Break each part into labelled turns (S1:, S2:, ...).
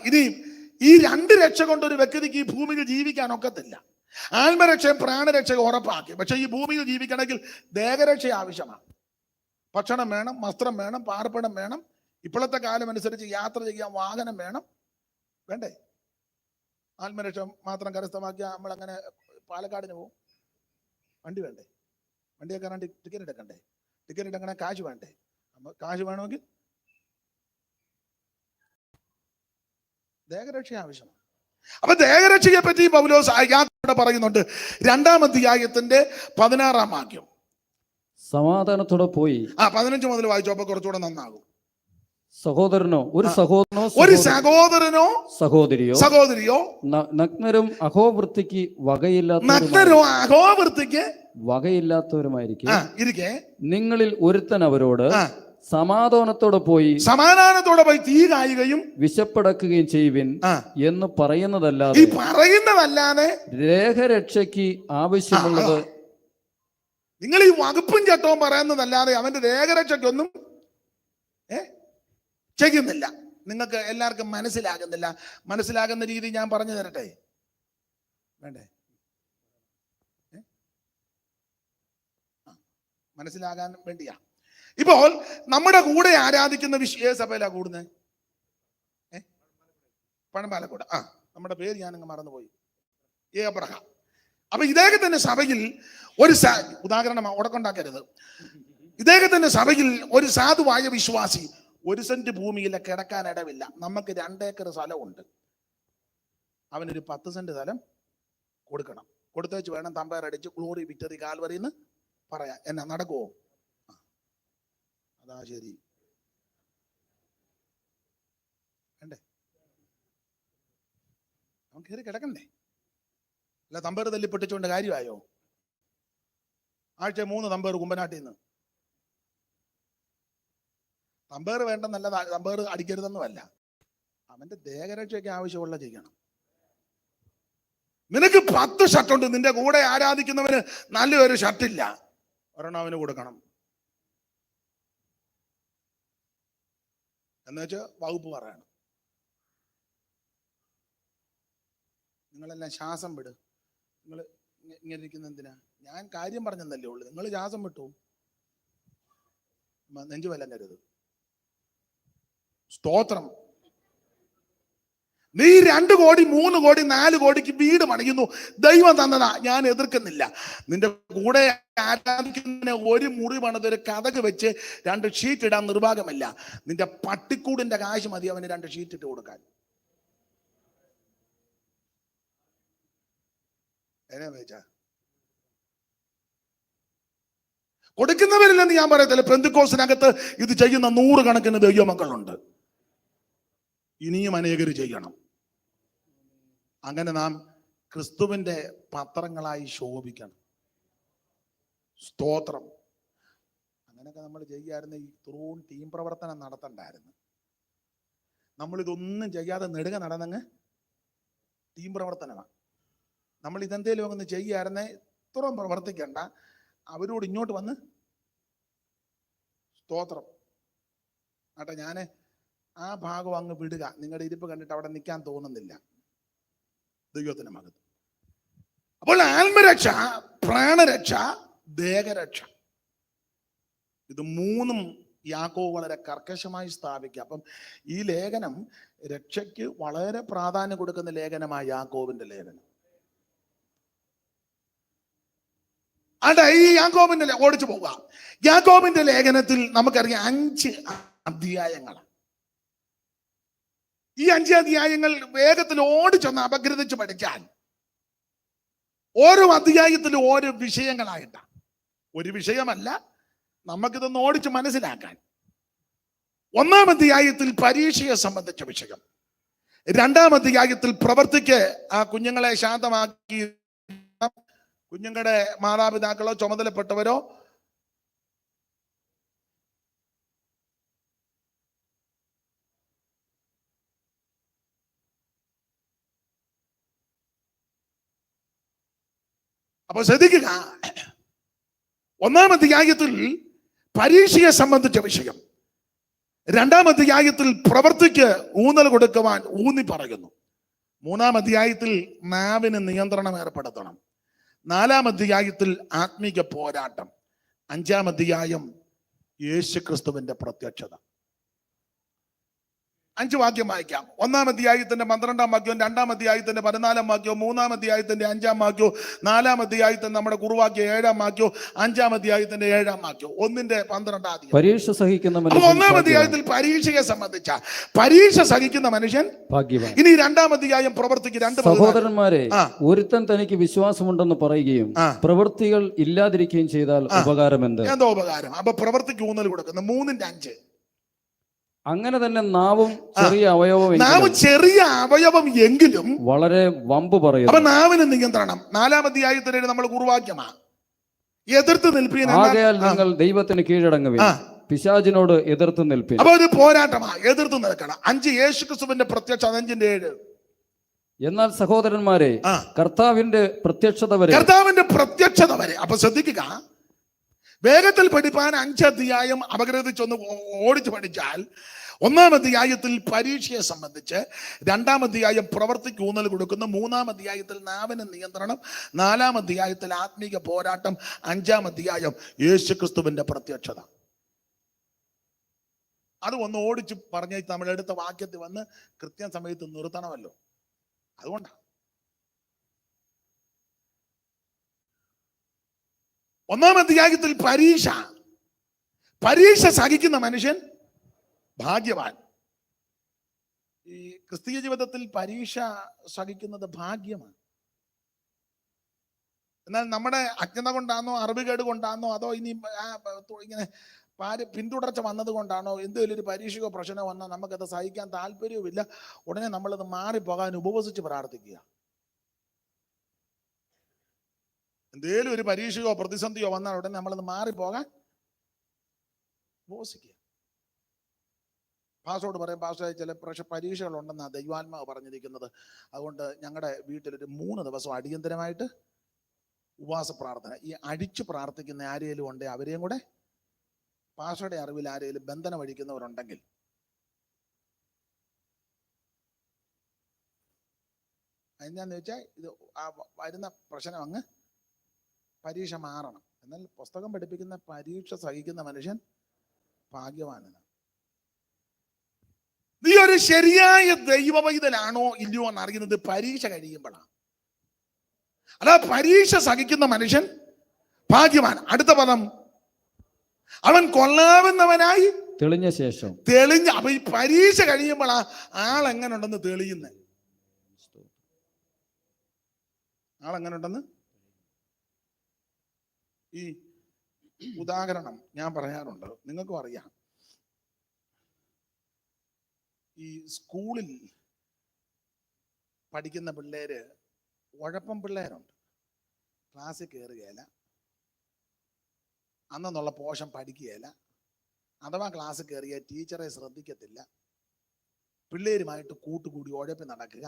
S1: ഇനി ഈ രണ്ട് രക്ഷ കൊണ്ട് ഒരു വ്യക്തിക്ക് ഈ ഭൂമിയിൽ ജീവിക്കാൻ ഒക്കത്തില്ല. ആത്മരക്ഷയും പ്രാണരക്ഷയും ഉറപ്പാക്കി. പക്ഷെ ഈ ഭൂമിയിൽ ജീവിക്കണമെങ്കിൽ ദേഹരക്ഷ ആവശ്യമാണ്. ഭക്ഷണം വേണം, വസ്ത്രം വേണം, പാർപ്പിടം വേണം, ഇപ്പോഴത്തെ കാലം അനുസരിച്ച് യാത്ര ചെയ്യാൻ വാഹനം വേണം, വേണ്ടേ? ആത്മരക്ഷ മാത്രം കരസ്ഥമാക്കിയാൽ നമ്മളങ്ങനെ പാലക്കാടിന് പോകും? വണ്ടി വേണ്ടേ? വണ്ടിയൊക്കെ കയറാൻ ടിക്കറ്റ് എടുക്കണ്ടേ? ടിക്കറ്റ് എടുക്കണേ കാശ് വേണ്ടേ? കാശ് വേണമെങ്കിൽ ദേഹരക്ഷ ആവശ്യമാണ്. അപ്പൊ ദേഹരക്ഷയെ പറ്റി പൗലോസ് യാത്ര പറയുന്നുണ്ട്. 2-ാം അധ്യായത്തിന്റെ 16-ാം വാക്യം.
S2: സമാധാനത്തോടെ പോയി.
S1: 15 മുതൽ വായിച്ചപ്പോ കുറച്ചുകൂടെ നന്നാകും.
S2: സഹോദരനോ ഒരു
S1: സഹോദരനോ സഹോദരിയോ
S2: നഗ്നരും അഹോവൃത്തിക്ക് വകയില്ലാത്തവരുമായിരിക്കെ നിങ്ങളിൽ ഒരുത്തൻ അവരോട് സമാധാനത്തോടെ പോയി
S1: തീ കായുകയും
S2: വിശപ്പടക്കുകയും ചെയ്യുവിൻ എന്ന് പറയുന്നതല്ലാതെ ദേഹരക്ഷയ്ക്ക് ആവശ്യമുള്ളത്
S1: നിങ്ങൾ ഈ വകുപ്പും ചട്ടവും പറയുന്നതല്ലാതെ അവന്റെ ദേഹരക്ഷയ്ക്കൊന്നും ചെയ്യുന്നില്ല. നിങ്ങൾക്ക് എല്ലാവർക്കും മനസ്സിലാകുന്നില്ല. മനസ്സിലാകുന്ന രീതി ഞാൻ പറഞ്ഞു തരട്ടെ? വേണ്ടേ? മനസ്സിലാകാൻ വേണ്ടിയാ. ഇപ്പോൾ നമ്മുടെ കൂടെ ആരാധിക്കുന്ന സഭയിലാ കൂടുന്നത്? പഴമ്പാലക്കൂട. നമ്മുടെ പേര് ഞാനങ്ങ് മറന്നുപോയി. ഏബ്രഹാം. അപ്പൊ ഇദ്ദേഹത്തിന്റെ സഭയിൽ ഒരു ഉദാഹരണം ഉടക്കുണ്ടാക്കരുത്. ഇദ്ദേഹത്തിന്റെ സഭയിൽ ഒരു സാധുവായ വിശ്വാസി 1 സെന്റ് ഭൂമിയിൽ കിടക്കാൻ ഇടവില്ല. നമുക്ക് 2 ഏക്കർ സ്ഥലമുണ്ട്. അവനൊരു 10 സെന്റ് സ്ഥലം കൊടുക്കണം. കൊടുത്തേച്ച് വേണം തമ്പേറടിച്ച് ഗ്ലോറി വിക്ടറി കാൽവറിന്ന് പറയാം. എന്നാ നടക്കുവോ? അതാ ശരി. വേണ്ടേ? അവൻ കയറി കിടക്കണ്ടേ? അല്ല തമ്പേർ തല്ലിപ്പൊട്ടിച്ചുകൊണ്ട് കാര്യമായോ? ആഴ്ച 3 തമ്പേർ കുമ്പനാട്ടിൽ നിന്ന്. തമ്പേർ വേണ്ടെന്നല്ല, തമ്പേർ അടിക്കരുതെന്നുമല്ല. അവന്റെ ദേഹരക്ഷയ്ക്ക് ആവശ്യമുള്ള ചെയ്യണം. നിനക്ക് 10 ഷർട്ടുണ്ട്, നിന്റെ കൂടെ ആരാധിക്കുന്നവന് നല്ലൊരു ഷർട്ടില്ല, ഒരെണ്ണം അവന് കൊടുക്കണം. എന്നുവെച്ചാൽ വകുപ്പ് പറയണം. നിങ്ങളെല്ലാം ശ്വാസം വിട്. നിങ്ങൾ ഇങ്ങനെ ഇരിക്കുന്ന എന്തിനാ? ഞാൻ കാര്യം പറഞ്ഞെന്നല്ലേ ഉള്ളു. നിങ്ങൾ ശ്വാസം വിട്ടു, നെഞ്ചു വല്ലരുത്. സ്തോത്രം. നീ 2 കോടി 3 കോടി 4 കോടിക്ക് വീട് പണിയുന്നു, ദൈവം തന്നതാ, ഞാൻ എതിർക്കുന്നില്ല. നിന്റെ കൂടെ ആരാധിക്കുന്നതിന് ഒരു മുറി പണിതൊരു കഥക് വെച്ച് 2 ഷീറ്റ് ഇടാൻ നിർഭാഗമല്ല. നിന്റെ പട്ടിക്കൂടിന്റെ കാശ് മതി അവന് 2 ഷീറ്റ് ഇട്ട് കൊടുക്കാൻ. കൊടുക്കുന്നവരില്ലെന്ന് ഞാൻ പറയത്തില്ല. പെന്തിക്കോസിനകത്ത് ഇത് ചെയ്യുന്ന 100 കണക്കിന് ദൈവമക്കളുണ്ട്. ഇനിയും അനേകര് ചെയ്യണം. അങ്ങനെ നാം ക്രിസ്തുവിന്റെ പത്രങ്ങളായി ശോഭിക്കണം. സ്തോത്രം. അങ്ങനെയൊക്കെ നമ്മൾ ചെയ്യാറുണ്ട്. ഇത്രയും ടീം പ്രവർത്തനം നടത്തണ്ടായിരുന്നു. നമ്മളിതൊന്നും ചെയ്യാതെ നെടുക നടന്നങ്ങ് ടീം പ്രവർത്തനമാണ്. നമ്മൾ ഇതെന്തേലും ഒന്ന് ചെയ്യാറുന്നേ ഇത്രയും പ്രവർത്തിക്കണ്ട, അവരോട് ഇങ്ങോട്ട് വന്ന് സ്തോത്രം. ആട്ടെ, ഞാൻ ആ ഭാഗം അങ്ങ് വിടുക. നിങ്ങളുടെ ഇരിപ്പ് കണ്ടിട്ട് അവിടെ നിൽക്കാൻ തോന്നുന്നില്ല. ദൈവത്തിന്റെ മകൻ. അപ്പോൾ ആത്മരക്ഷ, പ്രാണരക്ഷ, ദേഹരക്ഷ, ഇത് 3ഉം യാക്കോബ് വളരെ കർക്കശമായി സ്ഥാപിക്കുക. അപ്പം ഈ ലേഖനം രക്ഷയ്ക്ക് വളരെ പ്രാധാന്യം കൊടുക്കുന്ന ലേഖനമായ യാക്കോബിന്റെ ലേഖനം. അതെ, ഈ യാക്കോബിന്റെ ഓടിച്ചു പോവുക. യാക്കോബിന്റെ ലേഖനത്തിൽ നമുക്കറിയാം 5 അധ്യായങ്ങളാണ്. ഈ 5 അധ്യായങ്ങൾ വേഗത്തിൽ ഓടിച്ചൊന്ന് അപഗ്രഥിച്ച് പഠിക്കാൻ ഓരോ അധ്യായത്തിലും ഓരോ വിഷയങ്ങളായിട്ടാണ്. ഒരു വിഷയമല്ല, നമുക്കിതൊന്ന് ഓടിച്ച് മനസ്സിലാക്കാൻ. 1-ാം അധ്യായത്തിൽ പരീക്ഷയെ സംബന്ധിച്ച വിഷയം. 2-ാം അധ്യായത്തിൽ പ്രവർത്തിക്ക് ആ കുഞ്ഞുങ്ങളെ ശാന്തമാക്കി കുഞ്ഞുങ്ങളുടെ മാതാപിതാക്കളോ ചുമതലപ്പെട്ടവരോ അപ്പൊ ശ്രദ്ധിക്കുക. 1-ാം അധ്യായത്തിൽ പരീക്ഷയെ സംബന്ധിച്ച വിഷയം. 2-ാം അധ്യായത്തിൽ പ്രവൃത്തിക്ക് ഊന്നൽ കൊടുക്കുവാൻ ഊന്നി പറയുന്നു. 3-ാം അധ്യായത്തിൽ നാവിന് നിയന്ത്രണം ഏർപ്പെടുത്തണം. 4-ാം അധ്യായത്തിൽ ആത്മീക പോരാട്ടം. 5-ാം അധ്യായം യേശുക്രിസ്തുവിന്റെ പ്രത്യക്ഷത. 5 വാക്യം വായിക്കാം. 1-ാം അധ്യായത്തിന്റെ 12-ാം വാക്യവും 2-ാം അധ്യായത്തിന്റെ 14-ാം വാക്യവും 3-ാം അധ്യായത്തിന്റെ 5-ാം വാക്യവും 4-ാം അധ്യായത്തിന്റെ നമ്മുടെ കുറുവാക്യം 7-ാം വാക്യവും 5-ാം അധ്യായത്തിന്റെ 7-ാം വാക്യവും 1-ന്റെ 12-ാം.
S2: പരീക്ഷ സഹിക്കുന്ന
S1: അപ്പൊ
S2: മനുഷ്യൻ
S1: 1-ാം അധ്യായത്തിൽ പരീക്ഷയെ സംബന്ധിച്ച പരീക്ഷ സഹിക്കുന്ന മനുഷ്യൻ
S2: ഭാഗ്യവാൻ.
S1: ഇനി 2-ാം അധ്യായം പ്രവൃത്തിക്ക് 2
S2: സഹോദരന്മാരെ,
S1: ആ.
S2: ഒരുത്തൻ തനിക്ക് വിശ്വാസമുണ്ടെന്ന് പറയുകയും
S1: ആ.
S2: പ്രവൃത്തികൾ ഇല്ലാതിരിക്കുകയും ചെയ്താൽ ഉപകാരമെന്ത്?
S1: എന്തോ ഉപകാരം? അപ്പൊ പ്രവൃത്തിക്ക് ഊന്നൽ കൊടുക്കുന്നു. 3-ന്റെ 5.
S2: അങ്ങനെ തന്നെ നാവും ചെറിയ അവയവം
S1: നാവ് ചെറിയ അവയവം എങ്കിലും
S2: വളരെ വമ്പ് പറയുന്നു.
S1: അപ്പൊ നാവിന് നിയന്ത്രണം. 4-ാം അധ്യായത്തിന് നമ്മൾ കുറുവാക്യമാ എതിർത്ത് നിൽപ്പീൻ.
S2: ആകയാൽ നിങ്ങൾ ദൈവത്തിന് കീഴടങ്ങുവിൻ, പിശാചിനോട് എതിർത്ത് നിൽപ്പിൻ.
S1: അപ്പൊ ഒരു പോരാട്ടമാ, എതിർത്ത് നിൽക്കണം. 5 യേശുക്രിസ്തുവിന്റെ പ്രത്യക്ഷത. 5-ന്റെ 7.
S2: എന്നാൽ സഹോദരന്മാരെ, കർത്താവിന്റെ പ്രത്യക്ഷത വരെ
S1: അപ്പൊ ശ്രദ്ധിക്കുക, വേഗത്തിൽ പഠിപ്പാൻ 5 അധ്യായം അപഗ്രഥിച്ചൊന്ന് ഓടിച്ചു പഠിച്ചാൽ 1-ാം അധ്യായത്തിൽ പരീക്ഷയെ സംബന്ധിച്ച്, 2-ാം അധ്യായം പ്രവൃത്തിക്ക് ഊന്നൽ കൊടുക്കുന്നു, 3-ാം അധ്യായത്തിൽ നാവിന് നിയന്ത്രണം, 4-ാം അധ്യായത്തിൽ ആത്മീക പോരാട്ടം, 5-ാം അധ്യായം യേശുക്രിസ്തുവിന്റെ പ്രത്യക്ഷത. അത് ഒന്ന് ഓടിച്ചു പറഞ്ഞ നമ്മളെടുത്ത വാക്യത്തിൽ വന്ന് കൃത്യ സമയത്ത് നിർത്തണമല്ലോ. അതുകൊണ്ടാണ് 1-ാം അധ്യായത്തിൽ പരീക്ഷ സഹിക്കുന്ന മനുഷ്യൻ ഭാഗ്യവാൻ. ഈ ക്രിസ്തീയ ജീവിതത്തിൽ പരീക്ഷ സഹിക്കുന്നത് ഭാഗ്യമാണ്. എന്നാൽ നമ്മുടെ അജ്ഞത കൊണ്ടാണോ, അറിവുകേട് കൊണ്ടാണോ, അതോ ഇനി ഇങ്ങനെ പിന്തുടർച്ച വന്നത് കൊണ്ടാണോ, എന്തെങ്കിലും ഒരു പരീക്ഷയോ പ്രശ്നമോ വന്നാൽ നമുക്കത് സഹിക്കാൻ താല്പര്യവുമില്ല. ഉടനെ നമ്മളത് മാറിപ്പോകാൻ ഉപവസിച്ച് പ്രാർത്ഥിക്കുക. എന്തേലും ഒരു പരീക്ഷയോ പ്രതിസന്ധിയോ വന്നാൽ ഉടനെ നമ്മളത് മാറിപ്പോകാൻ ഉപവസിക്കുക. പാസ്റ്ററോട് പറയും, പാസ്റ്ററെ ചില പരീക്ഷകളുണ്ടെന്നാണ് ദൈവാത്മാവ് പറഞ്ഞിരിക്കുന്നത്, അതുകൊണ്ട് ഞങ്ങളുടെ വീട്ടിലൊരു 3 ദിവസം അടിയന്തരമായിട്ട് ഉപവാസ പ്രാർത്ഥന. ഈ അടിച്ചു പ്രാർത്ഥിക്കുന്ന ആരെങ്കിലും ഉണ്ടെങ്കിൽ അവരെയും കൂടെ, പാസ്റ്ററുടെ അറിവിൽ ആരെങ്കിലും ബന്ധനം അഴിക്കുന്നവരുണ്ടെങ്കിൽ എന്താന്ന് വെച്ചാൽ ഇത് വരുന്ന പ്രശ്നം അങ്ങ് പരീക്ഷ മാറണം. എന്നാൽ പുസ്തകം പഠിപ്പിക്കുന്ന പരീക്ഷ സഹിക്കുന്ന മനുഷ്യൻ ഭാഗ്യവാനാണ്. നീ ഒരു ശരിയായ ദൈവവൈതലാണോ ഇല്ലയോ എന്ന് അറിയുന്നത് പരീക്ഷ കഴിയുമ്പോഴാണ്. അല്ല, പരീക്ഷ സഹിക്കുന്ന മനുഷ്യൻ ഭാഗ്യവാൻ. അടുത്ത പദം, അവൻ കൊള്ളാവുന്നവനായി
S2: തെളിഞ്ഞ ശേഷം.
S1: അപ്പൊ ഈ പരീക്ഷ കഴിയുമ്പോഴാ ആളെങ്ങനെ ഉണ്ടെന്ന് തെളിയുന്നത്. ആളെങ്ങനെ ഉണ്ടെന്ന് ഈ ഉദാഹരണം ഞാൻ പറയാറുണ്ട്, നിങ്ങൾക്കും അറിയാം. ഈ സ്കൂളിൽ പഠിക്കുന്ന പിള്ളേര് ഉഴപ്പം പിള്ളേരുണ്ട്. ക്ലാസ്സിൽ കയറുകയില്ല, അന്നുള്ള പോഷൻ പഠിക്കുകയില്ല, അഥവാ ക്ലാസ് കയറിയ ടീച്ചറെ ശ്രദ്ധിക്കത്തില്ല, പിള്ളേരുമായിട്ട് കൂട്ടുകൂടി ഉഴപ്പി നടക്കുക,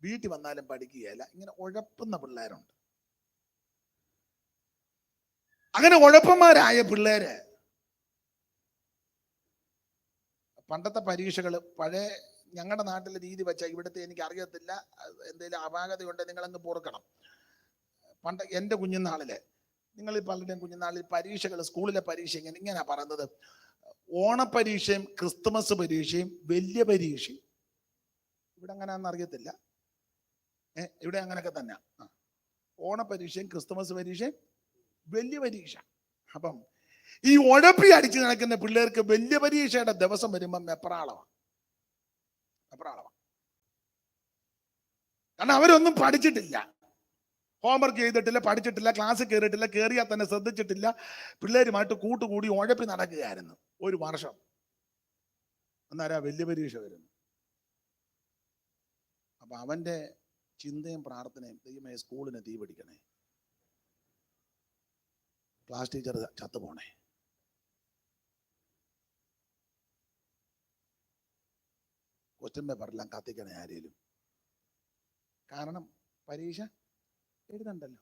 S1: വീട്ടിൽ വന്നാലും പഠിക്കുകയില്ല. ഇങ്ങനെ ഉഴപ്പുന്ന പിള്ളേരുണ്ട്. അങ്ങനെ ഉഴപ്പന്മാരായ പിള്ളേര് പണ്ടത്തെ പരീക്ഷകൾ, പഴയ ഞങ്ങളുടെ നാട്ടിലെ രീതി വെച്ചാൽ, ഇവിടുത്തെ എനിക്ക് അറിയത്തില്ല, എന്തെങ്കിലും അപാകതയുണ്ടെങ്കിൽ നിങ്ങളങ്ങ് പൊറുക്കണം. പണ്ട് എൻ്റെ കുഞ്ഞുനാളില്, നിങ്ങൾ പലരുടെയും കുഞ്ഞുനാളിൽ പരീക്ഷകൾ, സ്കൂളിലെ പരീക്ഷ ഇങ്ങനെ പറയുന്നത്, ഓണപ്പരീക്ഷയും ക്രിസ്തുമസ് പരീക്ഷയും വലിയ പരീക്ഷയും. ഇവിടെ അങ്ങനെയാണെന്ന് അറിയത്തില്ല, ഇവിടെ അങ്ങനെയൊക്കെ തന്നെ. ഓണപ്പരീക്ഷയും ക്രിസ്തുമസ് പരീക്ഷയും വലിയ പരീക്ഷ. അപ്പം ഈ ഉഴപ്പി അടിച്ചു നടക്കുന്ന പിള്ളേർക്ക് വലിയ പരീക്ഷയുടെ ദിവസം വരുമ്പം വെപ്രാളമാണ്. കാരണം അവരൊന്നും പഠിച്ചിട്ടില്ല, ഹോംവർക്ക് ചെയ്തിട്ടില്ല, പഠിച്ചിട്ടില്ല, ക്ലാസ്സിൽ കയറിയിട്ടില്ല, കയറിയാൽ തന്നെ ശ്രദ്ധിച്ചിട്ടില്ല, പിള്ളേരുമായിട്ട് കൂട്ടുകൂടി ഉഴപ്പി നടക്കുകയായിരുന്നു ഒരു വർഷം. അന്നേരം വലിയ പരീക്ഷ വരുന്നു. അപ്പൊ അവന്റെ ചിന്തയും പ്രാർത്ഥനയും, ദൈവമേ സ്കൂളിന് തീ പിടിക്കണേ, ക്ലാസ് ടീച്ചർ ചത്തുപോണേ, ക്വസ്റ്റ്യൻ പേപ്പറെല്ലാം കത്തിക്കണേ ആരെങ്കിലും, കാരണം പരീക്ഷ എഴുതണ്ടല്ലോ.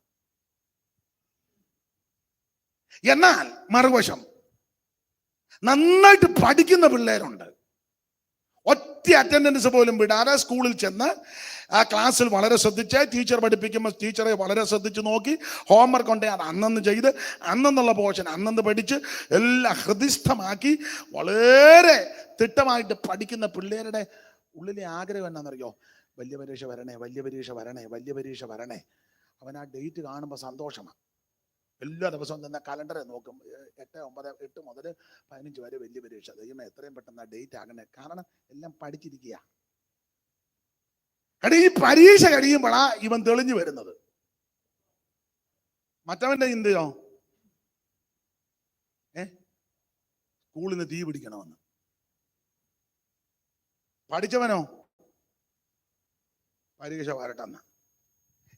S1: എന്നാൽ മറുവശം നന്നായിട്ട് പഠിക്കുന്ന പിള്ളേരുണ്ട്. ഒറ്റ അറ്റൻഡൻസ് പോലും വിടാതെ സ്കൂളിൽ ചെന്ന് ആ ക്ലാസ്സിൽ വളരെ ശ്രദ്ധിച്ച് ടീച്ചർ പഠിപ്പിക്കുമ്പോൾ ടീച്ചറെ വളരെ ശ്രദ്ധിച്ച് നോക്കി ഹോംവർക്ക് ഉണ്ടെങ്കിൽ അത് അന്നന്ന് ചെയ്ത് അന്നെന്നുള്ള പോർഷൻ അന്നന്ന് പഠിച്ച് എല്ലാം ഹൃദിസ്ഥമാക്കി വളരെ തിട്ടമായിട്ട് പഠിക്കുന്ന പിള്ളേരുടെ ഉള്ളിലെ ആഗ്രഹം എന്നാണെന്നറിയോ? വലിയ പരീക്ഷ വരണേ, വലിയ പരീക്ഷ വരണേ, വലിയ പരീക്ഷ വരണേ. അവൻ ആ ഡേറ്റ് കാണുമ്പോൾ സന്തോഷമാണ്. എല്ലാ ദിവസവും തന്നെ കലണ്ടറെ നോക്കും. 8 മുതൽ 15 വരെ വലിയ പരീക്ഷ. ദൈവമേ എത്രയും പെട്ടെന്ന് ആ ഡേറ്റ് ആകണേ. കാരണം എല്ലാം പഠിച്ചിരിക്കുക. കാരണം ഈ പരീക്ഷ കഴിയുമ്പോഴാ ഇവൻ തെളിഞ്ഞു വരുന്നത്. മറ്റവന്റെ ചിന്തയോ സ്കൂളിന് തീ പിടിക്കണമെന്ന്. പഠിച്ചവനോ പരീക്ഷ വരട്ടെന്ന്.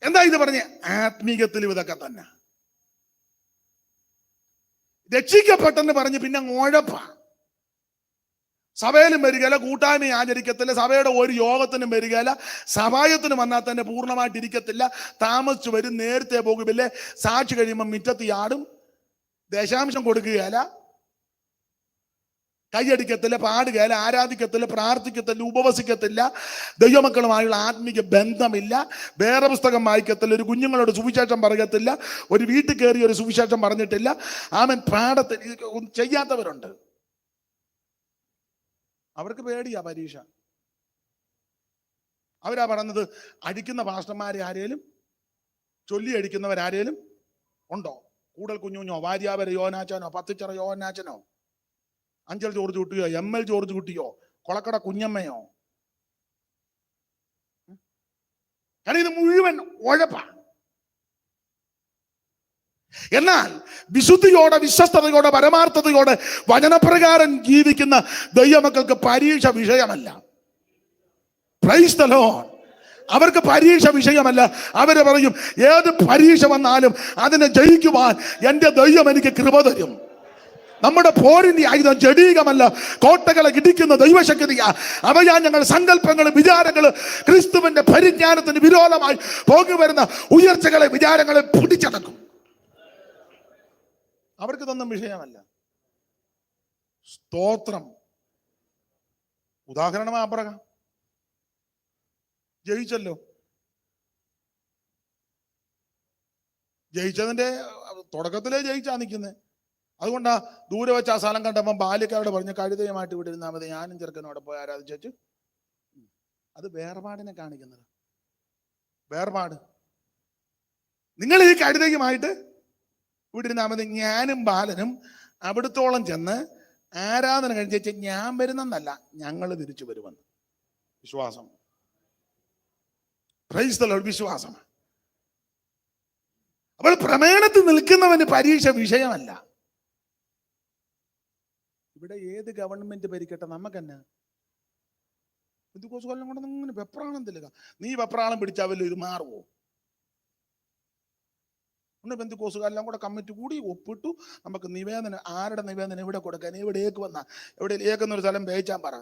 S1: എന്താ ഇത് പറഞ്ഞ? ആത്മീകത്തിലും ഇതൊക്കെ തന്നെ. രക്ഷിക്കപ്പെട്ടെന്ന് പറഞ്ഞ് പിന്നെ ഉഴപ്പ. സഭയിലും വരികയില്ല, കൂട്ടായ്മ ആചരിക്കത്തില്ല, സഭയുടെ ഒരു യോഗത്തിനും വരികയില്ല, സഭായത്തിന് വന്നാൽ തന്നെ പൂർണ്ണമായിട്ട് ഇരിക്കത്തില്ല, താമസിച്ചു വരും, നേരത്തെ പോകുമില്ലേ, സാക്ഷി കഴിയുമ്പോൾ മിറ്റത്ത് യാടും, ദശാംശം കൊടുക്കുകയില്ല, കൈയടിക്കത്തില്ല, പാടുകയില്ല, ആരാധിക്കത്തില്ല, പ്രാർത്ഥിക്കത്തില്ല, ഉപവസിക്കത്തില്ല, ദൈവമക്കളുമായുള്ള ആത്മീക ബന്ധമില്ല, വേറെ പുസ്തകം വായിക്കത്തില്ല, ഒരു കുഞ്ഞുങ്ങളോട് സുവിശേഷം പറയത്തില്ല, ഒരു വീട്ടിൽ കയറി ഒരു സുവിശേഷം പറഞ്ഞിട്ടില്ല. ആമൻ പാടത്തിൽ ചെയ്യാത്തവരുണ്ട്. അവർക്ക് പേടിയാ പരീക്ഷ. അവരാ പറഞ്ഞത്, അടിക്കുന്ന പാസ്റ്റർമാരെ ആരേലും ചൊല്ലി അടിക്കുന്നവരാരേലും ഉണ്ടോ? കൂടൽ കുഞ്ഞുഞ്ഞോ, വാര്യാവര യോനാച്ചനോ, പത്തിച്ചറ യോനാച്ചനോ, അഞ്ചൽ ജോർജ് കുട്ടിയോ, ML ജോർജ് കുട്ടിയോ, കൊളക്കട കുഞ്ഞമ്മയോ? കാരണം ഇത് മുഴുവൻ ഉഴപ്പാണ്. എന്നാൽ വിശുദ്ധിയോടെ, വിശ്വസ്തയോടെ, പരമാർത്ഥതയോടെ വചനപ്രകാരം ജീവിക്കുന്ന ദൈവമക്കൾക്ക് പരീക്ഷ വിഷയമല്ല. Price the Lord. അവർക്ക് പരീക്ഷ വിഷയമല്ല. അവര് പറയും, ഏത് പരീക്ഷ വന്നാലും അതിനെ ജയിക്കുവാൻ എൻ്റെ ദൈവം എനിക്ക് കൃപ തരും. നമ്മുടെ പോരിന്റെ ആയുധം ജഡീകമല്ല, കോട്ടകളെ ഇടിക്കുന്ന ദൈവശക്തിയാ. അവയാ ഞങ്ങൾ സങ്കല്പങ്ങളും വിചാരങ്ങളും ക്രിസ്തുവിന്റെ പരിജ്ഞാനത്തിന് വിരോധമായി പോകി വരുന്ന ഉയർച്ചകളെ, വിചാരങ്ങളെ പിടിച്ചടക്കും. അവർക്ക് ഇതൊന്നും വിഷയമല്ല. സ്തോത്രം. ഉദാഹരണം അബ്രഹാം ജയിച്ചല്ലോ. ജയിച്ചതിന്റെ തുടക്കത്തിലേ ജയിച്ചാ നിൽക്കുന്നത്. അതുകൊണ്ടാ ദൂരെ വെച്ച് ആ സ്ഥലം കണ്ടപ്പോൾ ബാല്യക്കാരോട് പറഞ്ഞ് കഴുതയുമായിട്ട് ഇവിടെ ഇരുന്നാൽ മതി, ഞാനും ചെറുക്കനോടെ പോയി ആരാധിച്ചു. അത് വേർപാടിനെ കാണിക്കുന്നത്. വേർപാട്. നിങ്ങൾ ഈ കഴുതയുമായിട്ട് ഇവിടെ ഇരുന്നാൽ മതി, ഞാനും ബാലനും അവിടുത്തോളം ചെന്ന് ആരാധന കഴിച്ച് ഞാൻ വരുന്നെന്നല്ല, ഞങ്ങൾ തിരിച്ചു വരുമെന്ന്. വിശ്വാസം. Price the Lord. വിശ്വാസം. അപ്പോൾ പ്രമേണത്തിൽ നിൽക്കുന്നവന് പരീക്ഷ വിഷയമല്ല. ഇവിടെ ഏത് ഗവൺമെന്റ് ഭരിക്കട്ടെ, നമുക്കെന്നെ പെന്തിക്കോസ് കൊല്ലം കൊണ്ട് ഇങ്ങനെ വെപ്രാളം തില്ലുക. നീ വെപ്രാളം പിടിച്ചാവല്ലോ ഇത് മാറുമോ? പെന്തിക്കോസുകാരെല്ലാം കൂടെ കമ്മിറ്റി കൂടി ഒപ്പിട്ടു. നമുക്ക് നിവേദനം, ആരുടെ നിവേദനം എവിടെ കൊടുക്കാൻ, എവിടേക്ക് വന്ന, എവിടെ ഏക്കുന്നൊരു സ്ഥലം വേയിച്ചാൻ പറ.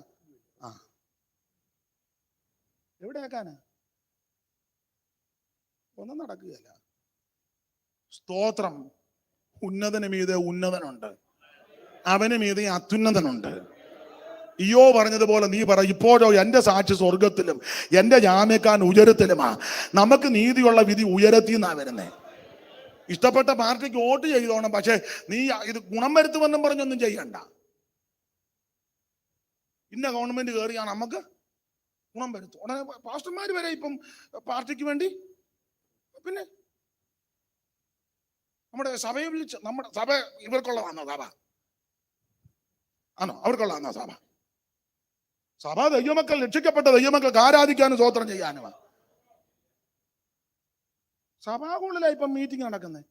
S1: ആ എവിടെയാക്കാനാ? ഒന്നും നടക്കുകയല്ല. സ്തോത്രം. ഉന്നതന് മീതെ ഉന്നതനുണ്ട്, അവന് മീതെ അത്യുന്നതനുണ്ട്. ഇയ്യോ പറഞ്ഞതുപോലെ നീ പറ, ഇപ്പോഴോ എൻ്റെ സാക്ഷി സ്വർഗത്തിലും എൻ്റെ ജാമ്യക്കാരൻ ഉയരത്തിലുമാ. നമുക്ക് നീതിയുള്ള വിധി ഉയരത്തിന്നാ വരുന്നേ. ഇഷ്ടപ്പെട്ട പാർട്ടിക്ക് വോട്ട് ചെയ്തോണം, പക്ഷെ നീ ഇത് ഗുണം വരുത്തുമെന്നും പറഞ്ഞൊന്നും ചെയ്യണ്ട. ഇന്ന ഗവൺമെന്റ് കയറിയാണ് നമുക്ക് ഗുണം വരുത്തും. ഉടനെ പാസ്റ്റർമാർ വരെ ഇപ്പം പാർട്ടിക്ക് വേണ്ടി. പിന്നെ നമ്മുടെ സഭയെ വിളിച്ച്, നമ്മുടെ സഭ ഇവർക്കുള്ളതാണോ സഭ? ആണോ? അവർക്കുള്ളതാണോ സഭ? സഭ ദൈവമക്കൾ, രക്ഷിക്കപ്പെട്ട ദൈവമക്കൾക്ക് ആരാധിക്കാനും സ്തോത്രം ചെയ്യാനുമാണ്. സഭാകുള്ളിലായി ഇപ്പം മീറ്റിംഗ് നടക്കുന്നത്.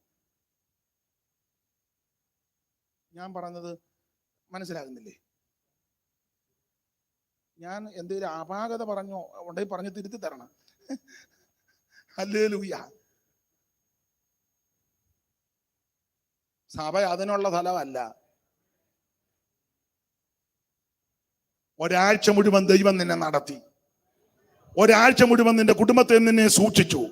S1: ഞാൻ പറഞ്ഞത് മനസ്സിലാകുന്നില്ലേ? ഞാൻ എന്തെങ്കിലും അപാകത പറഞ്ഞോ ഉണ്ടെങ്കിൽ പറഞ്ഞ് തിരുത്തി തരണം. ഹല്ലേലൂയ. സഭ അതിനുള്ള സ്ഥലമല്ല. ഒരാഴ്ച മുഴുവൻ ദൈവം നിന്നെ നടത്തി. ഒരാഴ്ച മുഴുവൻ നിന്റെ കുടുംബത്തെ നിന്നെ സൂക്ഷിച്ചു.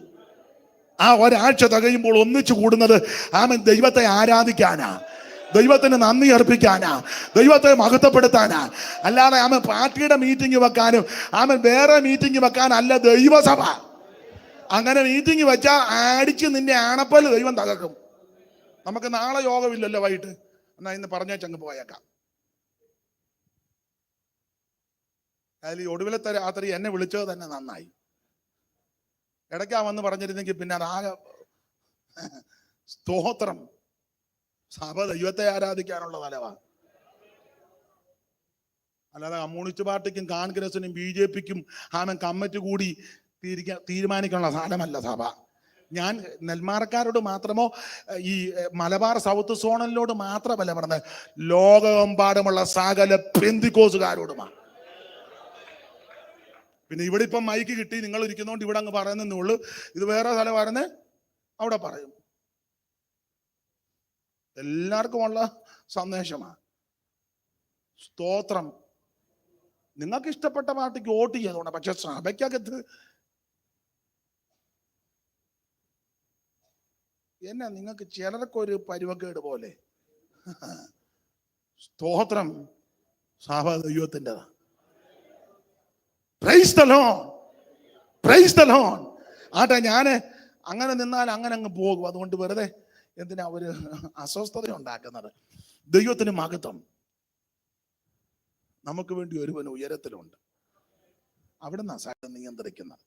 S1: ആ ഒരാഴ്ച തികയുമ്പോൾ ഒന്നിച്ചു കൂടുന്നത് ആമൻ ദൈവത്തെ ആരാധിക്കാനാ. ദൈവത്തിന് നന്ദി അർപ്പിക്കാനാ, ദൈവത്തെ മഹത്വപ്പെടുത്താനാ. അല്ലാതെ ആമൻ പാർട്ടിയുടെ മീറ്റിംഗ് വെക്കാനും ആമൻ വേറെ മീറ്റിംഗ് വെക്കാനല്ല ദൈവസഭ. അങ്ങനെ മീറ്റിംഗ് വെച്ചാൽ അടിച്ച് നിന്റെ ആണപ്പല് ദൈവം തകർക്കും. നമുക്ക് നാളെ യോഗമില്ലല്ലോ വൈകിട്ട്, എന്നാ ഇന്ന് പറഞ്ഞേച്ചങ്ങ് പോയേക്കാം. അതിൽ ഈ ഒടുവിലത്തെ രാത്രി എന്നെ വിളിച്ചത് തന്നെ നന്നായി. ഇടയ്ക്കാ വന്ന് പറഞ്ഞിരുന്നെങ്കിൽ പിന്നെ അതാകെ സ്തോത്രം. സഭ ദൈവത്തെ ആരാധിക്കാനുള്ള തലവാ. അല്ലാതെ കമ്മ്യൂണിസ്റ്റ് പാർട്ടിക്കും കോൺഗ്രസിനും BJP-ക്കും ആമൻ കമ്മിറ്റി കൂടി തീരുമാനിക്കാനുള്ള സ്ഥലമല്ല സഭ. ഞാൻ നെന്മാറക്കാരോട് മാത്രമോ ഈ മലബാർ സൗത്ത് സോണലിനോട് മാത്രമല്ല പറഞ്ഞത്, ലോകമെമ്പാടുമുള്ള സകല പെന്തിക്കോസുകാരോടുമാണ്. പിന്നെ ഇവിടെ ഇപ്പം മൈക്ക് കിട്ടി, നിങ്ങൾ ഇരിക്കുന്നതുകൊണ്ട് ഇവിടെ അങ്ങ് പറയുന്നേ ഉള്ളൂ. ഇത് വേറെ സ്ഥലമായിരുന്നേ അവിടെ പറയും. എല്ലാവർക്കുമുള്ള സന്ദേശമാണ്. സ്തോത്രം. നിങ്ങൾക്ക് ഇഷ്ടപ്പെട്ട പാർട്ടിക്ക് വോട്ട് ചെയ്തോണം, പക്ഷെ സഭയ്ക്കകത്ത് എന്നാ നിങ്ങൾക്ക് ചിലർക്കൊരു പരുവക്കേട് പോലെ. സ്തോത്രം. സഭ ദൈവത്തിൻ്റെതാ. Praise the Lord, praise the Lord. ആട്ടെ, ഞാൻ അങ്ങനെ നിന്നാൽ അങ്ങനെ അങ്ങ് പോകും. അതുകൊണ്ട് വെറുതെ എന്തിനാ ഒരു അസ്വസ്ഥത ഉണ്ടാക്കുന്നത്? ദൈവത്തിന് മഹത്വം. നമുക്ക് വേണ്ടി ഒരുവൻ ഉയരത്തിലുണ്ട്. അവിടുന്ന് സകലം നിയന്ത്രിക്കുന്നത്.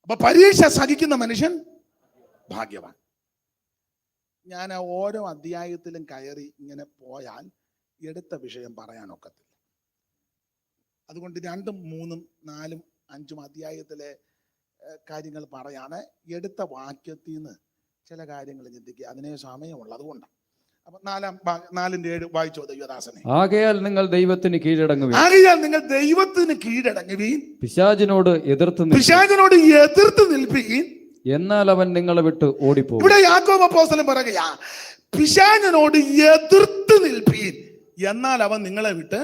S1: അപ്പൊ പരീക്ഷ സഹിക്കുന്ന മനുഷ്യൻ ഭാഗ്യവാൻ. ഞാൻ ഓരോ അധ്യായത്തിലും കയറി ഇങ്ങനെ പോയാൽ എടുത്ത വിഷയം പറയാനൊക്കത്തില്ല. അതുകൊണ്ട് 2, 3, 4, 5 അധ്യായത്തിലെ കാര്യങ്ങൾ പറയാണ്. എടുത്ത വാക്യത്തിൽ നിന്ന് ചില കാര്യങ്ങൾ ചിന്തിക്കുക. അതിനെ സമയമുള്ള അതുകൊണ്ടാണ്. അപ്പൊ 4:7 വായിച്ചോ ദൈവദാസനെ.
S2: ആകയാൽ നിങ്ങൾ ദൈവത്തിന് കീഴടങ്ങുവീൻ.
S1: ആകയാൽ നിങ്ങൾ ദൈവത്തിന് കീഴടങ്ങുവീൻ.
S2: പിശാചിനോട്
S1: എതിർത്ത് നിൽപ്പീൻ.
S2: എന്നാൽ അവൻ നിങ്ങളെ വിട്ട് ഓടിപ്പോകും.
S1: ഇവിടെ യാക്കോബ് അപ്പോസ്തലൻ പറയുകയാ, പിശാചിനോട് എതിർത്ത് നിൽപ്പീൻ, എന്നാൽ അവൻ നിങ്ങളെ വിട്ട്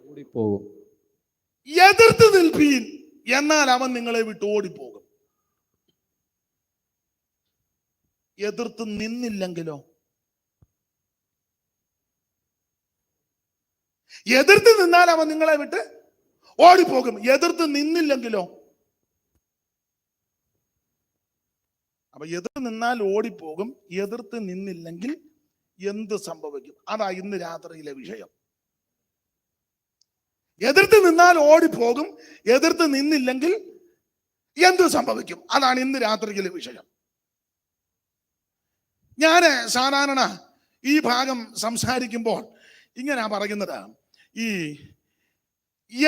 S2: ഓടിപ്പോകും.
S1: എതിർത്ത് നിൽപ്പീൻ, എന്നാൽ അവൻ നിങ്ങളെ വിട്ട് ഓടിപ്പോകും. എതിർത്ത് നിന്നില്ലെങ്കിലോ? എതിർത്ത് നിന്നാൽ അവൻ നിങ്ങളെ വിട്ട് ഓടിപ്പോകും. എതിർത്ത് നിന്നില്ലെങ്കിലോ? അപ്പൊ എതിർത്ത് നിന്നാൽ ഓടിപ്പോകും, എതിർത്ത് നിന്നില്ലെങ്കിൽ എന്ത് സംഭവിക്കും? അതാ ഇന്ന് രാത്രിയിലെ വിഷയം. എതിർത്ത് നിന്നാൽ ഓടിപ്പോകും, എതിർത്ത് നിന്നില്ലെങ്കിൽ എന്ത് സംഭവിക്കും? അതാണ് ഇന്ന് രാത്രിയിലെ വിഷയം. ഞാൻ സാധാരണ ഈ ഭാഗം സംസാരിക്കുമ്പോൾ ഇങ്ങനെയാ പറയുന്നത്, ഈ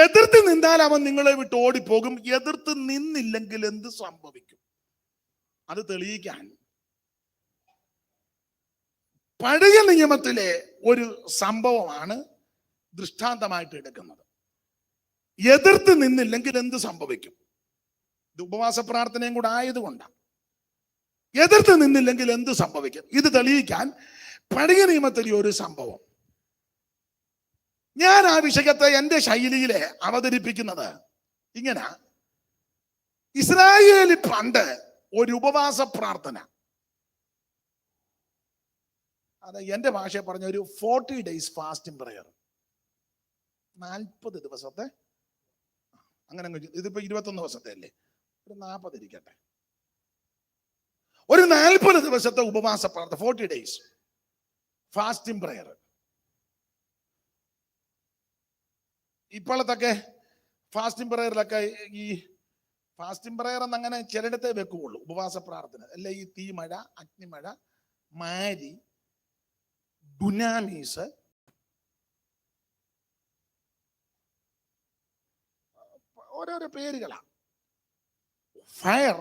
S1: എതിർത്ത് നിന്നാൽ അവൻ നിങ്ങളെ വിട്ട് ഓടിപ്പോകും, എതിർത്ത് നിന്നില്ലെങ്കിൽ എന്ത് സംഭവിക്കും? അത് തെളിയിക്കാൻ പഴയ നിയമത്തിലെ ഒരു സംഭവമാണ് ദൃഷ്ടാന്തമായിട്ട് എടുക്കുന്നത്. എതിർത്ത് നിന്നില്ലെങ്കിൽ എന്ത് സംഭവിക്കും? ഇത് ഉപവാസ പ്രാർത്ഥനയും കൂടെ ആയതുകൊണ്ടാണ്. എതിർത്ത് നിന്നില്ലെങ്കിൽ എന്ത് സംഭവിക്കും? ഇത് തെളിയിക്കാൻ പഴയ നിയമത്തിലെ ഒരു സംഭവം. ഞാൻ ആ വിഷയത്തെ എൻ്റെ ശൈലിയിലെ അവതരിപ്പിക്കുന്നത് ഇങ്ങനെ. ഇസ്രായേലിൽ പണ്ട് ഒരു ഉപവാസ പ്രാർത്ഥന, അത് എൻ്റെ ഭാഷയെ പറഞ്ഞ ഒരു 40 days ഫാസ്റ്റിംഗ് പ്രയർ, 40 ദിവസത്തെ, അങ്ങനെ ഇതിപ്പോ 21 ദിവസത്തെ അല്ലേ, ഒരു 40 ഇരിക്കട്ടെ, ഒരു 40 ദിവസത്തെ ഉപവാസ പ്രാർത്ഥന, 40 days ഫാസ്റ്റിംഗ് പ്രയർ. ഇപ്പോഴത്തൊക്കെ ഫാസ്റ്റിംഗ് പ്രയറിലൊക്കെ ഈ ഫാസ്റ്റിംഗ് പ്രയർ എന്നങ്ങനെ ചിലയിടത്തെ വെക്കുകയുള്ളൂ. ഉപവാസ പ്രാർത്ഥന അല്ല, ഈ തീമഴ, അഗ്നിമഴ, മാരി, ഡുനാമീസ്, ഓരോരോ പേരുകളാണ്. ഫയർ,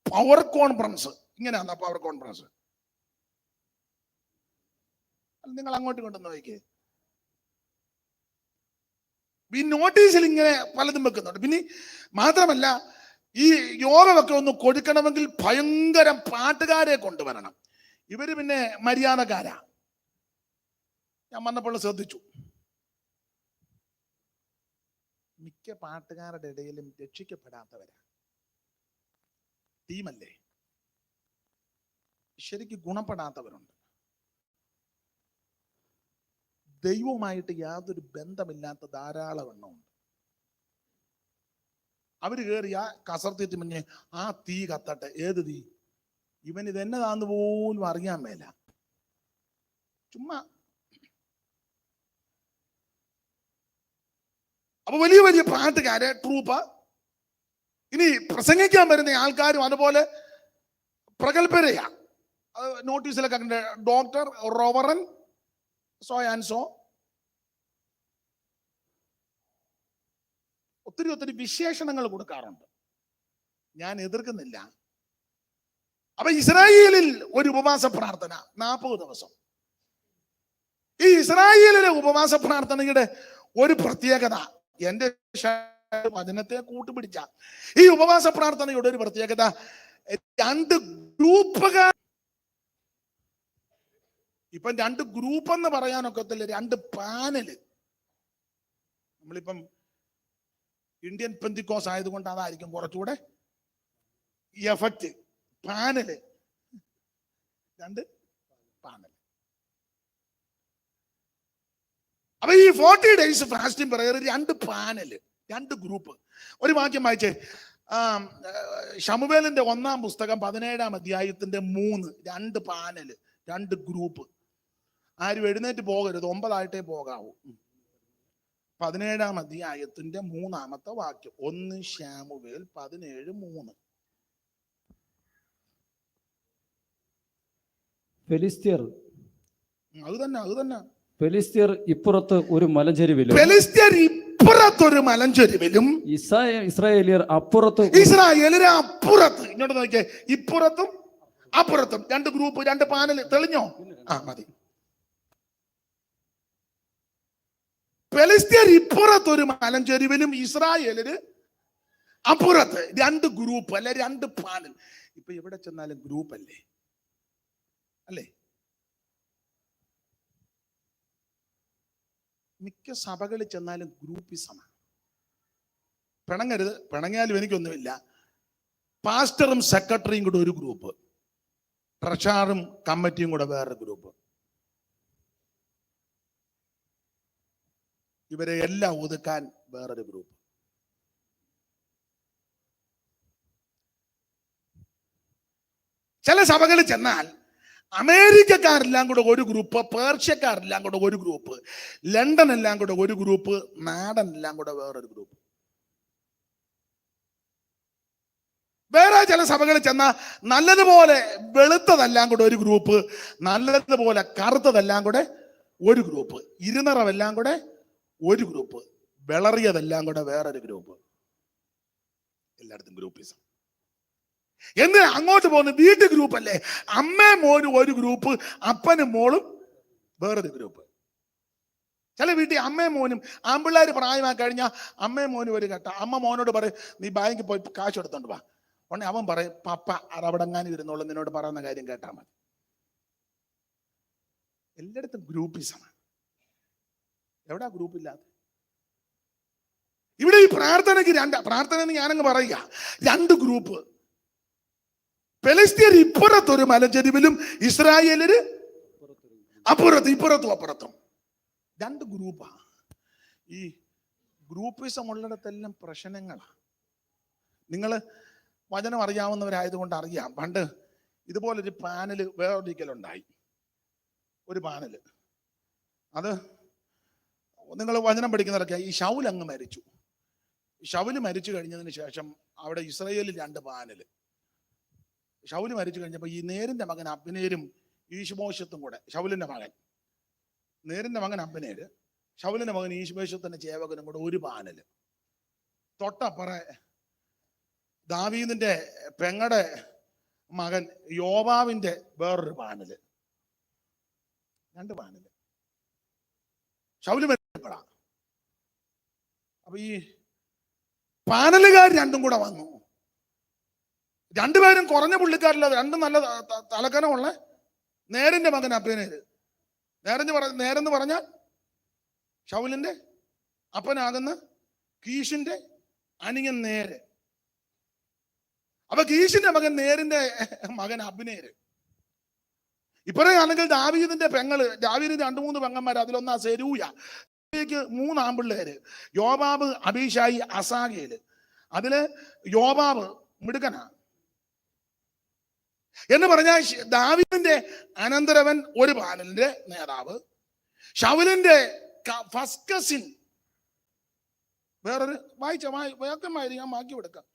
S1: പവർ കോൺഫറൻസ്, ഇങ്ങനെയാണോ പവർ കോൺഫറൻസ്? നിങ്ങൾ അങ്ങോട്ടും ഇങ്ങോട്ടും നോക്കിക്കേ. ഈ നോട്ടീസിൽ ഇങ്ങനെ പലതും വെക്കുന്നുണ്ട്. പിന്നെ മാത്രമല്ല, ഈ യോഗമൊക്കെ ഒന്ന് കൊടുക്കണമെങ്കിൽ ഭയങ്കര പാട്ടുകാരെ കൊണ്ടുവരണം. ഇവര് പിന്നെ മര്യാദക്കാരാ. ഞാൻ വന്നപ്പോൾ ശ്രദ്ധിച്ചു, മിക്ക പാട്ടുകാരുടെ ഇടയിലും രക്ഷിക്കപ്പെടാത്തവരാ. ടീമല്ലേ? ശരിക്ക് ഗുണപ്പെടാത്തവരുണ്ട്. ദൈവവുമായിട്ട് യാതൊരു ബന്ധമില്ലാത്ത ധാരാളം എണ്ണമുണ്ട്. അവര് കയറി ആ കസർത്തിട്ട് മുന്നേ ആ തീ കത്തട്ടെ. ഏത് തീ? ഇവൻ ഇതെന്നതാന്ന് പോലും അറിയാൻ മേല. ചുമ്മാ. അപ്പൊ വലിയ വലിയ പാട്ടുകാര്, ട്രൂപ്പ്, ഇനി പ്രസംഗിക്കാൻ വരുന്ന ആൾക്കാരും അതുപോലെ പ്രഗത്ഭരെയാ. നോട്ടീസിലൊക്കെ ഡോക്ടർ, റോവറൻ, സോ ആൻഡ് സോ. ഒത്തിരി ഒത്തിരി വിശേഷണങ്ങൾ കൊടുക്കാറുണ്ട്. ഞാൻ എതിർക്കുന്നില്ല. അപ്പൊ ഇസ്രായേലിൽ ഒരു ഉപവാസ പ്രാർത്ഥന 40 ദിവസം. ഈ ഇസ്രായേലിലെ ഉപവാസ പ്രാർത്ഥനയുടെ ഒരു പ്രത്യേകത, എന്റെ വചനത്തെ കൂട്ടുപിടിച്ച ഈ ഉപവാസ പ്രാർത്ഥനയുടെ ഒരു പ്രത്യേകത, 2 ഗ്രൂപ്പുകാർ. ഇപ്പം 2 ഗ്രൂപ്പ് എന്ന് പറയാനൊക്കത്തില്ല, 2 പാനല്. നമ്മളിപ്പം ഇന്ത്യൻ പെന്തിക്കോസ് ആയതുകൊണ്ട് അതായിരിക്കും കുറച്ചുകൂടെ എഫക്റ്റ്. Panel, 2 panel. അപ്പൊ ഈ 40 days fasting prayer 2 panel, 2 group. ഒരു വാക്യം വായിച്ചേ. ശമൂവേലിന്റെ 1-ാം പുസ്തകം 17-ാം അധ്യായത്തിന്റെ 3. 2 പാനല്, 2 ഗ്രൂപ്പ്. ആരും എഴുന്നേറ്റ് പോകരുത്, 9 പോകാവൂ. 17-ാം അധ്യായത്തിന്റെ 3-ാമത്തെ വാക്യം. 1 ശമൂവേൽ 17:3.
S2: ഫെലിസ്ത്യർ
S1: അത് തന്നെ
S2: ഫെലിസ്ത്യർ ഇപ്പുറത്ത് ഒരു മലഞ്ചെരുവിലും ഇസ്രായേലിയർ അപ്പുറത്ത്.
S1: ഇസ്രായേലിയർ അപ്പുറത്ത്. ഇങ്ങോട്ട് നോക്കിയേ, ഇപ്പുറത്തും അപ്പുറത്തും 2 ഗ്രൂപ്പ്, 2 പാനൽ. തെളിഞ്ഞോ? മതി. ഫെലിസ്ത്യർ ഇപ്പുറത്തൊരു മലഞ്ചെരുവിലും ഇസ്രായേലിയര് അപ്പുറത്ത്. 2 ഗ്രൂപ്പ് അല്ലെ, 2 പാനൽ. ഇപ്പൊ എവിടെ ചെന്നാലും ഗ്രൂപ്പ് അല്ലേ? മിക്ക സഭകളിൽ ചെന്നാലും ഗ്രൂപ്പിസമാണ്. പിണങ്ങരുത്, പിണങ്ങിയാലും എനിക്കൊന്നുമില്ല. പാസ്റ്ററും സെക്രട്ടറിയും കൂടെ ഒരു ഗ്രൂപ്പ്, ട്രഷററും കമ്മിറ്റിയും കൂടെ വേറൊരു ഗ്രൂപ്പ്. ഇവരെ എല്ലാം ഒതുക്കാൻ വേറൊരു ഗ്രൂപ്പ്. ചില സഭകളിൽ ചെന്നാൽ അമേരിക്കക്കാരെല്ലാം കൂടെ ഒരു ഗ്രൂപ്പ്, പേർഷ്യക്കാരെല്ലാം കൂടെ ഒരു ഗ്രൂപ്പ്, ലണ്ടൻ എല്ലാം കൂടെ ഒരു ഗ്രൂപ്പ്, നാടൻ എല്ലാം കൂടെ വേറൊരു ഗ്രൂപ്പ്. വേറെ ചില സഭകളിൽ ചെന്നാൽ നല്ലതുപോലെ വെളുത്തതെല്ലാം കൂടെ ഒരു ഗ്രൂപ്പ്, നല്ലതുപോലെ കറുത്തതെല്ലാം കൂടെ ഒരു ഗ്രൂപ്പ്, ഇരുനിറമെല്ലാം കൂടെ ഒരു ഗ്രൂപ്പ്, വിളറിയതെല്ലാം കൂടെ വേറൊരു ഗ്രൂപ്പ്. എല്ലായിടത്തും ഗ്രൂപ്പിസം. എന്തിനാ അങ്ങോട്ട് പോകുന്നത്? വീട്ടു ഗ്രൂപ്പ് അല്ലേ? അമ്മയും മോനും ഒരു ഗ്രൂപ്പ്, അപ്പനും മോളും വേറൊരു ഗ്രൂപ്പ്. ചില വീട്ടിൽ അമ്മയും മോനും, ആൺപിള്ളേർ പ്രായമായി കഴിഞ്ഞാൽ അമ്മയും മോനും ഒരു ഘട്ടം. അമ്മ മോനോട് പറയും, നീ ബാങ്കിൽ പോയി കാശ് എടുത്തോണ്ട് വാ. ഉടനെ അവൻ പറയും, പപ്പ അറവടങ്ങാനും ഇരുന്നോളും, നിന്നോട് പറയുന്ന കാര്യം കേട്ടാൽ മതി. എല്ലായിടത്തും ഗ്രൂപ്പിസമാണ്. എവിടാ ഗ്രൂപ്പ് ഇല്ലാതെ? ഇവിടെ ഈ പ്രാർത്ഥനയ്ക്ക് പ്രാർത്ഥന എന്ന് ഞാനങ്ങ് പറയുക, 2 ഗ്രൂപ്പ്. ഫെലിസ്ത്യർ ഇപ്പുറത്തൊരു മലഞ്ചെരുവിലും ഇസ്രായേലിയര് അപ്പുറത്തും 2 ഗ്രൂപ്പാ. ഈ ഗ്രൂപ്പിസം ഉള്ളിടത്തെല്ലാം പ്രശ്നങ്ങളാണ്. നിങ്ങൾ വചനം അറിയാവുന്നവരായതുകൊണ്ട് അറിയാം. പണ്ട് ഇതുപോലൊരു പാനല് വേറൊരിക്കലുണ്ടായി. ഒരു പാനല്, അത് നിങ്ങൾ വചനം പഠിക്കുന്നവരൊക്കെ, ഈ ശൗൽ അങ്ങ് മരിച്ചു. ശൗല് മരിച്ചു കഴിഞ്ഞതിന് ശേഷം അവിടെ ഇസ്രായേലിൽ 2 പാനല്. ശൗല് മരിച്ചു കഴിഞ്ഞപ്പോൾ ഈ നേരിന്റെ മകൻ അബ്നേരും ഈശ്ബോശത്തും കൂടെ, ശൗലിന്റെ മകൻ, നേരിന്റെ മകൻ അബ്നേര്, ശൗലിന്റെ മകൻ ഈശ്ബോശത്തിന്റെ ചേവകനും കൂടെ ഒരു പാനല്. തൊട്ടപ്പുറ ദാവീദിന്റെ പെങ്ങടെ മകൻ യോവാവിന്റെ വേറൊരു പാനല്. 2 പാനല്. ശൗല് മരിച്ചപ്പോഴാ. അപ്പൊ ഈ പാനലുകാർ 2 കൂടെ വന്നു. 2 പേരും കുറഞ്ഞ പുള്ളിക്കാരില്ലാതെ, 2 നല്ല തലക്കനമുള്ള നേരിന്റെ മകൻ അബ്നേര്. നേരെന്ന് പറഞ്ഞാൽ ശൗലിന്റെ അപ്പനാകുന്ന കീഷിന്റെ അനിയൻ നേര്. അപ്പൊ കീഷിന്റെ മകൻ നേരിന്റെ മകൻ അബ്നേര്. ഇപ്പോഴാണെങ്കിൽ ദാവീദിന്റെ 2-3 പെങ്ങന്മാർ, അതിലൊന്നാ സെരൂയ. 3 ആൺപിള്ളേര്, യോവാബ്, അബീശായി, അസാഗേല്. അതില് യോവാബ് മിടുക്കനാ എന്ന് പറഞ്ഞാൽ ദാവീദിന്റെ അനന്തരവൻ ഒരു പാനലിന്റെ നേതാവ്, ശൗലിന്റെ ഫസ്റ്റ് കസിൻ വേറൊരു വേഗമായി ഞാൻ ബാക്കി കൊടുക്കാം.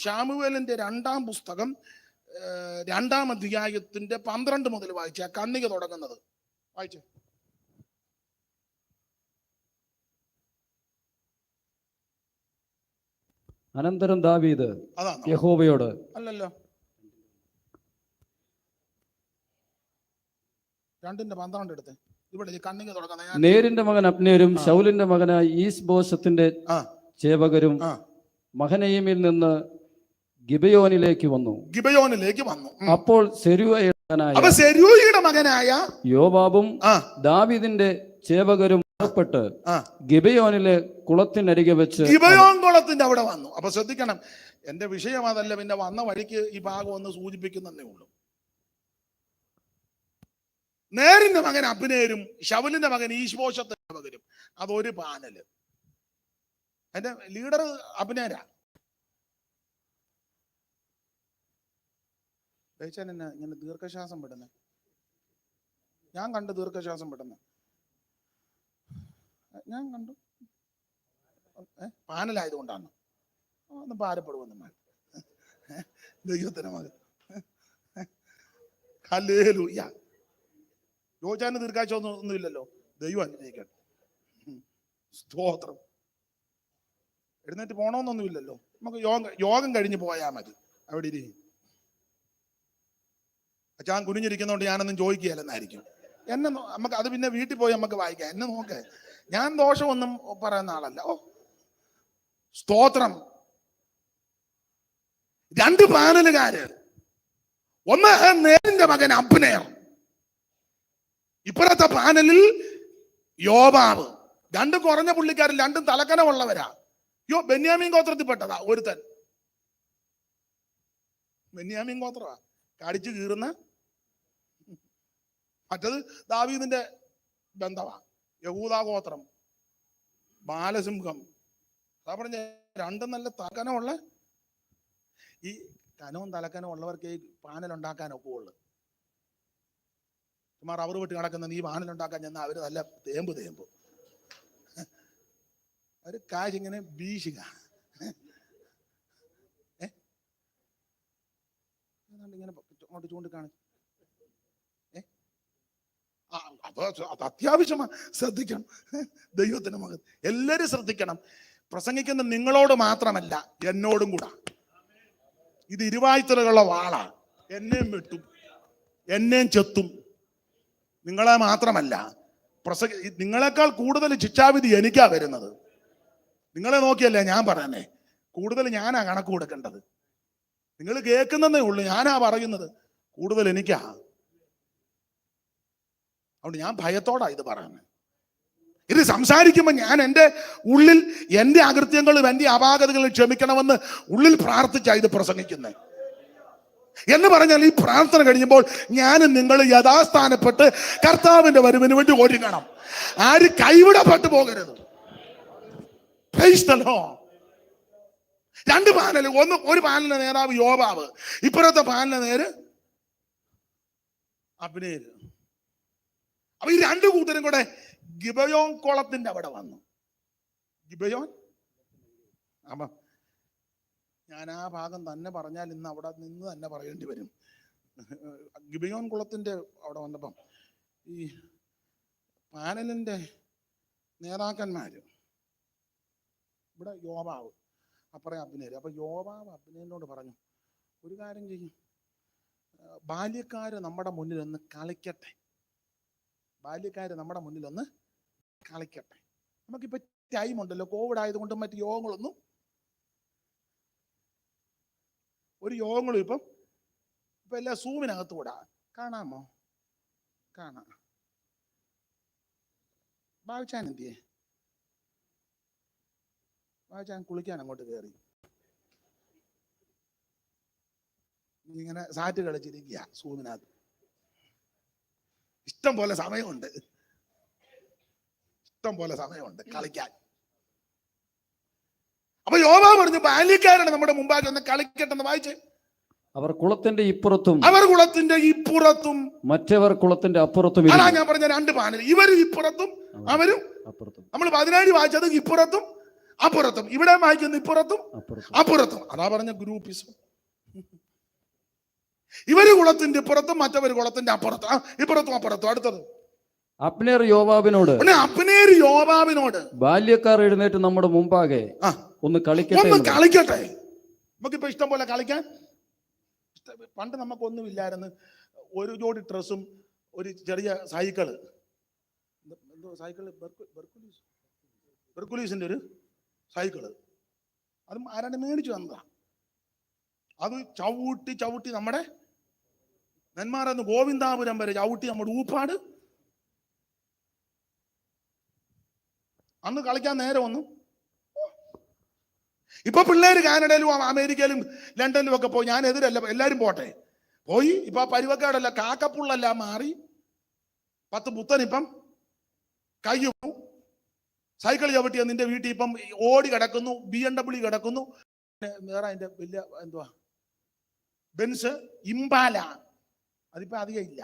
S1: ശമൂവേലിന്റെ 2-ാം പുസ്തകം 2-ാം അധ്യായത്തിന്റെ 12 മുതൽ വായിച്ച കണ്ണിക തുടങ്ങുന്നത് വായിച്ചു.
S2: അനന്തരം ദാവീദ് യഹോവയോട്,
S1: അല്ലല്ലോ 2:12 എടുത്ത് ഇവിടെ കണ്ണിക തുടങ്ങുന്ന
S2: നേരിന്റെ മകൻ അബ്നേരും ശൗലിന്റെ മകനായ ഈസ്ബോശത്തിന്റെ ചേവകരും മഹനയീമിൽ നിന്ന് ഗിബയോനിലേക്ക് വന്നു.
S1: അപ്പോൾ സെരൂയയുടെ മകനായ
S2: യോവാബും ദാവീദിന്റെ ചേവകരും പുറപ്പെട്ട് ഗിബയോനിലെ കുളത്തിനരികെ വെച്ച്
S1: ഗിബയോൻ കുളത്തിന്റെ അവിടെ വന്നു. അപ്പൊ ശ്രദ്ധിക്കണം, എന്റെ വിഷയം അതല്ല, പിന്നെ വന്ന വഴിക്ക് ഈ ഭാഗം ഒന്ന് സൂചിപ്പിക്കുന്നതേ ഉള്ളൂ. നേരിന്റെ മകൻ അബ്നേരും ശൗലിന്റെ മകൻ ഈശ്ബോശത്തിന്റെ ചേവകരും, അതൊരു പാനല്. അതിന്റെ ലീഡർ അബ്നേരാ. എന്നാ ഇങ്ങനെ ദീർഘശ്വാസം വിടുന്നെ? ഞാൻ കണ്ടു ദീർഘശ്വാസം വിടുന്ന, ഞാൻ കണ്ടു. പാനലായതുകൊണ്ടാണ്. ഒന്ന് ഭാരപ്പെടുവെന്ന് ദൈവത്തിന് മകൻ. ഹല്ലേലൂയ. യോജാന് ദീർഘാശ്വാസം ഒന്നുമില്ലല്ലോ. ദൈവം അനുഗ്രഹിക്കട്ടെ. സ്തോത്രം. എഴുന്നേറ്റ് പോണമെന്നൊന്നുമില്ലല്ലോ. നമുക്ക് യോഗം കഴിഞ്ഞ് പോയാൽ മതി. അവിടെ ഇരിക്കും. അച്ഛാൻ കുനിഞ്ഞിരിക്കുന്നതുകൊണ്ട് ഞാനൊന്നും ചോദിക്കുകയല്ലെന്നായിരിക്കും. എന്നെ നമുക്ക് അത് പിന്നെ വീട്ടിൽ പോയി നമുക്ക് വായിക്കാം. എന്നെ നോക്ക്, ഞാൻ ദോഷമൊന്നും പറയുന്ന ആളല്ല. ഓ സ്തോത്രം. 2 പാനലുകാര്, ഒന്ന് നേരിന്റെ മകൻ അബ്നേർ, ഇപ്പുറത്തെ പാനലിൽ യോവാബ്. 2 കുറഞ്ഞ പുള്ളിക്കാരിൽ, 2 തലക്കനമുള്ളവരാ. ബെന്യാമീൻ ഗോത്രത്തിൽപ്പെട്ടതാ ഒരുത്തൻ. ബെന്യാമീൻ ഗോത്രമാ, കടിച്ചു കീറുന്ന. മറ്റത് ദാവീദിന്റെ ബന്ധവാ, യഹൂദാ ഗോത്രം, ബാലസിംഹം. അതാ പറഞ്ഞ 2 നല്ല തലക്കനമുള്ള. ഈ കനവും തലക്കനവും ഉള്ളവർക്ക് ഈ പാനലുണ്ടാക്കാനൊക്കെ ഉള്ളു. ചുമ്മാ റബ്ബർ വെട്ടി കിടക്കുന്ന നീ പാനലുണ്ടാക്കാൻ ചെന്നാൽ അവര് നല്ല തേമ്പ് അവര് കാശിങ്ങനെ വീശുക. ഇങ്ങനെ അങ്ങോട്ട് ചൂണ്ടിക്കാണി. അത് അത്യാവശ്യമാണ്, ശ്രദ്ധിക്കണം. ദൈവത്തിന് മകൻ എല്ലാരും ശ്രദ്ധിക്കണം. പ്രസംഗിക്കുന്ന നിങ്ങളോട് മാത്രമല്ല, എന്നോടും കൂടാ. ഇത് ഇരുവായ്ത്തലകളുള്ള വാളാ. എന്നെയും വെട്ടും, എന്നെയും ചെത്തും. നിങ്ങളെ മാത്രമല്ല, നിങ്ങളെക്കാൾ കൂടുതൽ ശിക്ഷാവിധി എനിക്കാ വരുന്നത്. നിങ്ങളെ നോക്കിയല്ലേ ഞാൻ പറയുന്നേ. കൂടുതൽ ഞാനാ കണക്ക് കൊടുക്കേണ്ടത്. നിങ്ങൾ കേൾക്കുന്നതേ ഉള്ളൂ, ഞാനാ പറയുന്നത്. കൂടുതൽ എനിക്കാ. അതുകൊണ്ട് ഞാൻ ഭയത്തോടാ ഇത് പറയുന്നത്. ഇത് സംസാരിക്കുമ്പോൾ ഞാൻ എൻ്റെ ഉള്ളിൽ എൻ്റെ അകൃത്യങ്ങളും എൻ്റെ അപാകതകളും ക്ഷമിക്കണമെന്ന് ഉള്ളിൽ പ്രാർത്ഥിച്ചാ ഇത് പ്രസംഗിക്കുന്നത്. എന്ന് പറഞ്ഞാൽ ഈ പ്രാർത്ഥന കഴിയുമ്പോൾ ഞാനും നിങ്ങൾ യഥാസ്ഥാനപ്പെട്ട് കർത്താവിന്റെ വരവിന് വേണ്ടി ഒരുങ്ങണം. ആര് കൈവിടപ്പെട്ടു പോകരുത്. Price the Lord. 2 പാനൽ, ഒരു പാനലിന്റെ നേതാവ് യോവാബ്, ഇപ്പുറത്തെ പാനലിന്റെ നേര് അബ്നേർ. അപ്പൊ ഈ 2 കൂട്ടരും കൂടെ ഗിബയോൻ കുളത്തിന്റെ അവിടെ വന്നു. ഗിബയോൻ, അപ്പൊ ഞാൻ ആ ഭാഗം തന്നെ പറഞ്ഞാൽ ഇന്ന് അവിടെ നിന്ന് തന്നെ പറയേണ്ടി വരും. ഗിബയോൻ കുളത്തിന്റെ അവിടെ വന്നപ്പം ഈ പാനലിന്റെ നേതാക്കന്മാര്, ഇവിടെ യോവാബ്, അപ്പുറം അബ്നേർ. അപ്പൊ യോവാബ് അബ്നേരിനോട് പറഞ്ഞു, ഒരു കാര്യം ചെയ്യും, ബാല്യക്കാര് നമ്മുടെ മുന്നിൽ ഒന്ന് കളിക്കട്ടെ. ബാല്യക്കാര് നമ്മുടെ മുന്നിൽ ഒന്ന് കളിക്കട്ടെ. നമുക്കിപ്പോ ടൈം ഉണ്ടല്ലോ, കോവിഡ് ആയതുകൊണ്ടും മറ്റു യോഗങ്ങളൊന്നും, ഒരു യോഗങ്ങളും ഇപ്പൊ എല്ലാം സൂമിനകത്ത് കൂടാ. കാണാമോ? കാണാം. ബാബുച്ചാൻ എന്തിയേ? ബാബുച്ചാൻ കുളിക്കാൻ അങ്ങോട്ട് കയറി. ഇങ്ങനെ സാറ്റ് കളിച്ചിരിക്കുക സൂമിനകത്ത്. ഇഷ്ടം പോലെ സമയമുണ്ട്, ഇഷ്ടം പോലെ സമയമുണ്ട് കളിക്കാൻ. അപ്പൊ യോവാബ് പറഞ്ഞു, ബാല്യക്കാരാണ് നമ്മുടെ മുമ്പാകെ ഒന്ന് കളിക്കട്ടെന്ന്. വായിച്ച്,
S2: അവർ കുളത്തിന്റെ ഇപ്പുറത്തും
S1: അവർ കുളത്തിന്റെ ഇപ്പുറത്തും
S2: മറ്റവർ കുളത്തിന്റെ അപ്പുറത്തും
S1: അതാ
S2: ഇരുന്നു.
S1: ഞാൻ പറഞ്ഞ രണ്ട് പാനൽ, ഇവരും ഇപ്പുറത്തും അവരും
S2: അപ്പുറത്തും.
S1: നമ്മൾ 17 വായിച്ചത് ഇപ്പുറത്തും അപ്പുറത്തും, ഇവിടെ വായിക്കുന്ന ഇപ്പുറത്തും അപ്പുറത്തും. അതാ പറഞ്ഞ ഗ്രൂപ്പിസം. ഇവര് കുളത്തിന്റെ ഇപ്പുറത്തും മറ്റവര് കുളത്തിന്റെ അപ്പുറത്തും, ഇപ്പുറത്തും അപ്പുറത്തും. അടുത്തത്
S2: അബ്നേർ യോവാബിനോട്,
S1: അബ്നേർ യോവാബിനോട്,
S2: ബാല്യക്കാർ എഴുന്നേറ്റ് നമ്മുടെ മുമ്പാകെ ഒന്ന്
S1: കളിക്കട്ടെ. നമുക്കിപ്പോ ഇഷ്ടം പോലെ കളിക്കാൻ. പണ്ട് നമുക്കൊന്നുമില്ലായിരുന്നു, ഒരു ജോഡി ഡ്രസ്സും ഒരു ചെറിയ സൈക്കിള്, എന്തോ സൈക്കിള്, ബെർക്കുലീസിന്റെ ഒരു സൈക്കിള്, അതും ആരാണ്ട് മേടിച്ചു തന്നതാ. അത് ചവിട്ടി ചവിട്ടി നമ്മുടെ നെന്മാറന്ന് ഗോവിന്ദാപുരം വരെ ചവിട്ടി നമ്മുടെ ഊപ്പാട്. അന്ന് കളിക്കാൻ നേരെ വന്നു. ഇപ്പൊ പിള്ളേര് കാനഡയിലും അമേരിക്കയിലും ലണ്ടനിലും ഒക്കെ പോയി. ഞാൻ എതിരല്ല, എല്ലാരും പോട്ടെ. പോയി ഇപ്പൊ പരുവക്കാടല്ല, കാക്കപ്പുള്ളല്ല മാറി 10 പുത്തൻ ഇപ്പം കയ്യും സൈക്കിൾ ചവിട്ടിയ നിന്റെ വീട്ടിൽ ഇപ്പം ഓടി കിടക്കുന്നു, BMW കിടക്കുന്നു, വേറെ അതിന്റെ വലിയ എന്തുവാ ബെൻസ്, ഇംപാല, അതിപ്പോ അധികം ഇല്ല.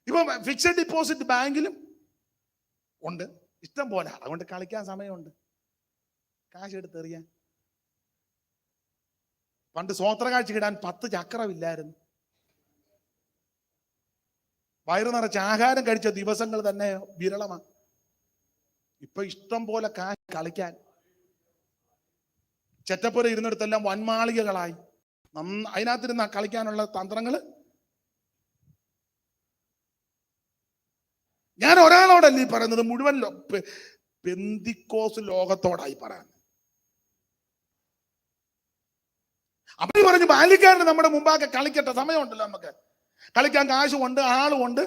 S1: ഇപ്പൊ ഫിക്സഡ് ഡിപ്പോസിറ്റ് ബാങ്കിലും ഉണ്ട്, ഇഷ്ടം പോലെ. അതുകൊണ്ട് കളിക്കാൻ സമയമുണ്ട്, കാശ് എടുത്തെറിയാൻ. പണ്ട് സ്വോത്ര കാഴ്ച ഇടാൻ 10 ചക്രമില്ലായിരുന്നു. വയറു നിറച്ച് ആഹാരം കഴിച്ച ദിവസങ്ങൾ തന്നെ വിരളമാണ്. ഇപ്പൊ ഇഷ്ടം പോലെ കാശ് കളിക്കാൻ. ചെറ്റപ്പുര ഇരുന്നിടത്തെല്ലാം വൻമാളികകളായി. അതിനകത്തിരുന്ന കളിക്കാനുള്ള തന്ത്രങ്ങള്. ഞാൻ ഒരാളോടല്ല ഈ പറയുന്നത്, മുഴുവൻ പെന്തിക്കോസ് ലോകത്തോടായി പറയാൻ. അപ്പൊ പറഞ്ഞു, ബാല്യക്കാരന് നമ്മുടെ മുമ്പാകെ കളിക്കട്ടെ, സമയമുണ്ടല്ലോ, നമുക്ക് കളിക്കാൻ കാശുമുണ്ട്, ആളുമുണ്ട്,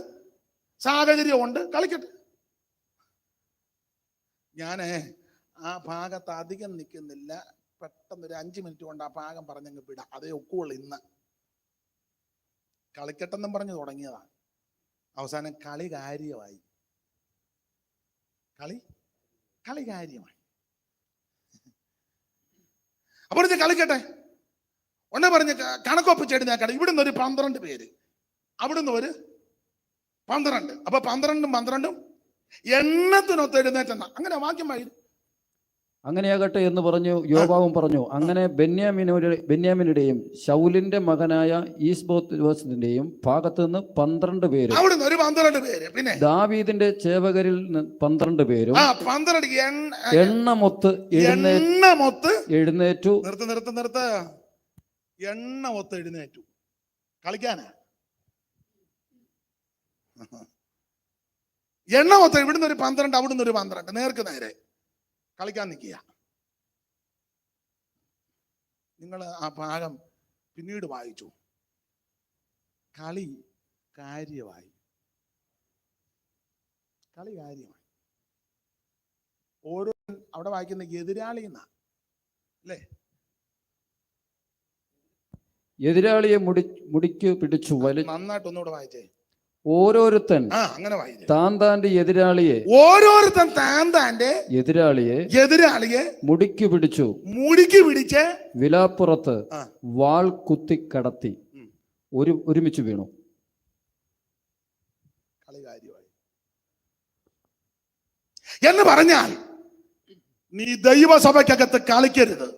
S1: സാഹചര്യമുണ്ട്, കളിക്കട്ടെ. ഞാന് ആ ഭാഗത്ത് അധികം നിൽക്കുന്നില്ല, പെട്ടെന്ന് ഒരു 5 മിനിറ്റ് കൊണ്ട് ആ ഭാഗം പറഞ്ഞങ്ങ് വിടാം. അതേ ഒക്കുള്ളൂ. ഇന്ന് കളിക്കട്ടെന്നും പറഞ്ഞു തുടങ്ങിയതാണ്, അവസാനം കളി കാര്യമായി. കളി കാര്യമായി. അപ്പോൾ കളിക്കട്ടെ. ഒന്നെ പറഞ്ഞ് കണക്കൊപ്പിച്ചെടുത്തേക്കട്ടെ. ഇവിടുന്ന് ഒരു 12 പേര്, അവിടുന്ന് ഒരു 12. അപ്പൊ 12 എണ്ണത്തിനൊത്ത് എഴുന്നേറ്റെന്ന അങ്ങനെ വാക്യം വായി.
S2: അങ്ങനെയാകട്ടെ എന്ന് പറഞ്ഞു. യോവാബും പറഞ്ഞു, അങ്ങനെ ബെന്യാമിനുടെയും ശൗലിന്റെ മകനായ ഈസ്ബോത്തിന്റെയും ഭാഗത്ത് നിന്ന് 12 പേരും,
S1: അവിടുന്ന് ഒരു 12 പേര്, പിന്നെ
S2: ദാവീദിന്റെ ചേവകരിൽ 12 പേരും
S1: 12
S2: എണ്ണമൊത്ത് എഴുന്നേറ്റു.
S1: നിർത്ത്. എണ്ണമൊത്ത് എഴുന്നേറ്റു. കളിക്കാനാ എണ്ണമൊത്ത്. ഇവിടുന്ന് ഒരു 12, അവിടുന്ന് ഒരു 12, നേർക്ക് നേരെ കളിക്കാൻ നിൽക്കുക. നിങ്ങൾ ആ ഭാഗം പിന്നീട് വായിച്ചു. കളി കാര്യമായി. ഓരോ അവിടെ വായിക്കുന്ന എതിരാളി എന്നാ അല്ലേ?
S2: എതിരാളിയെ മുടിക്ക് പിടിച്ചു
S1: നന്നായിട്ട് ഒന്നുകൂടെ വായിച്ചേ.
S2: ഓരോരുത്തൻ
S1: അങ്ങനെ വായിച്ചേ.
S2: താന്താന്റെ എതിരാളിയെ
S1: എതിരാളിയെ
S2: മുടിക്ക് പിടിച്ച് വിലാപ്പുറത്ത് വാൾ കുത്തി കടത്തി ഒരുമിച്ച് വീണു.
S1: കളി കാര്യമായി എന്ന് പറഞ്ഞാൽ നീ ദൈവസഭയ്ക്കകത്ത് കളിക്കരുത്.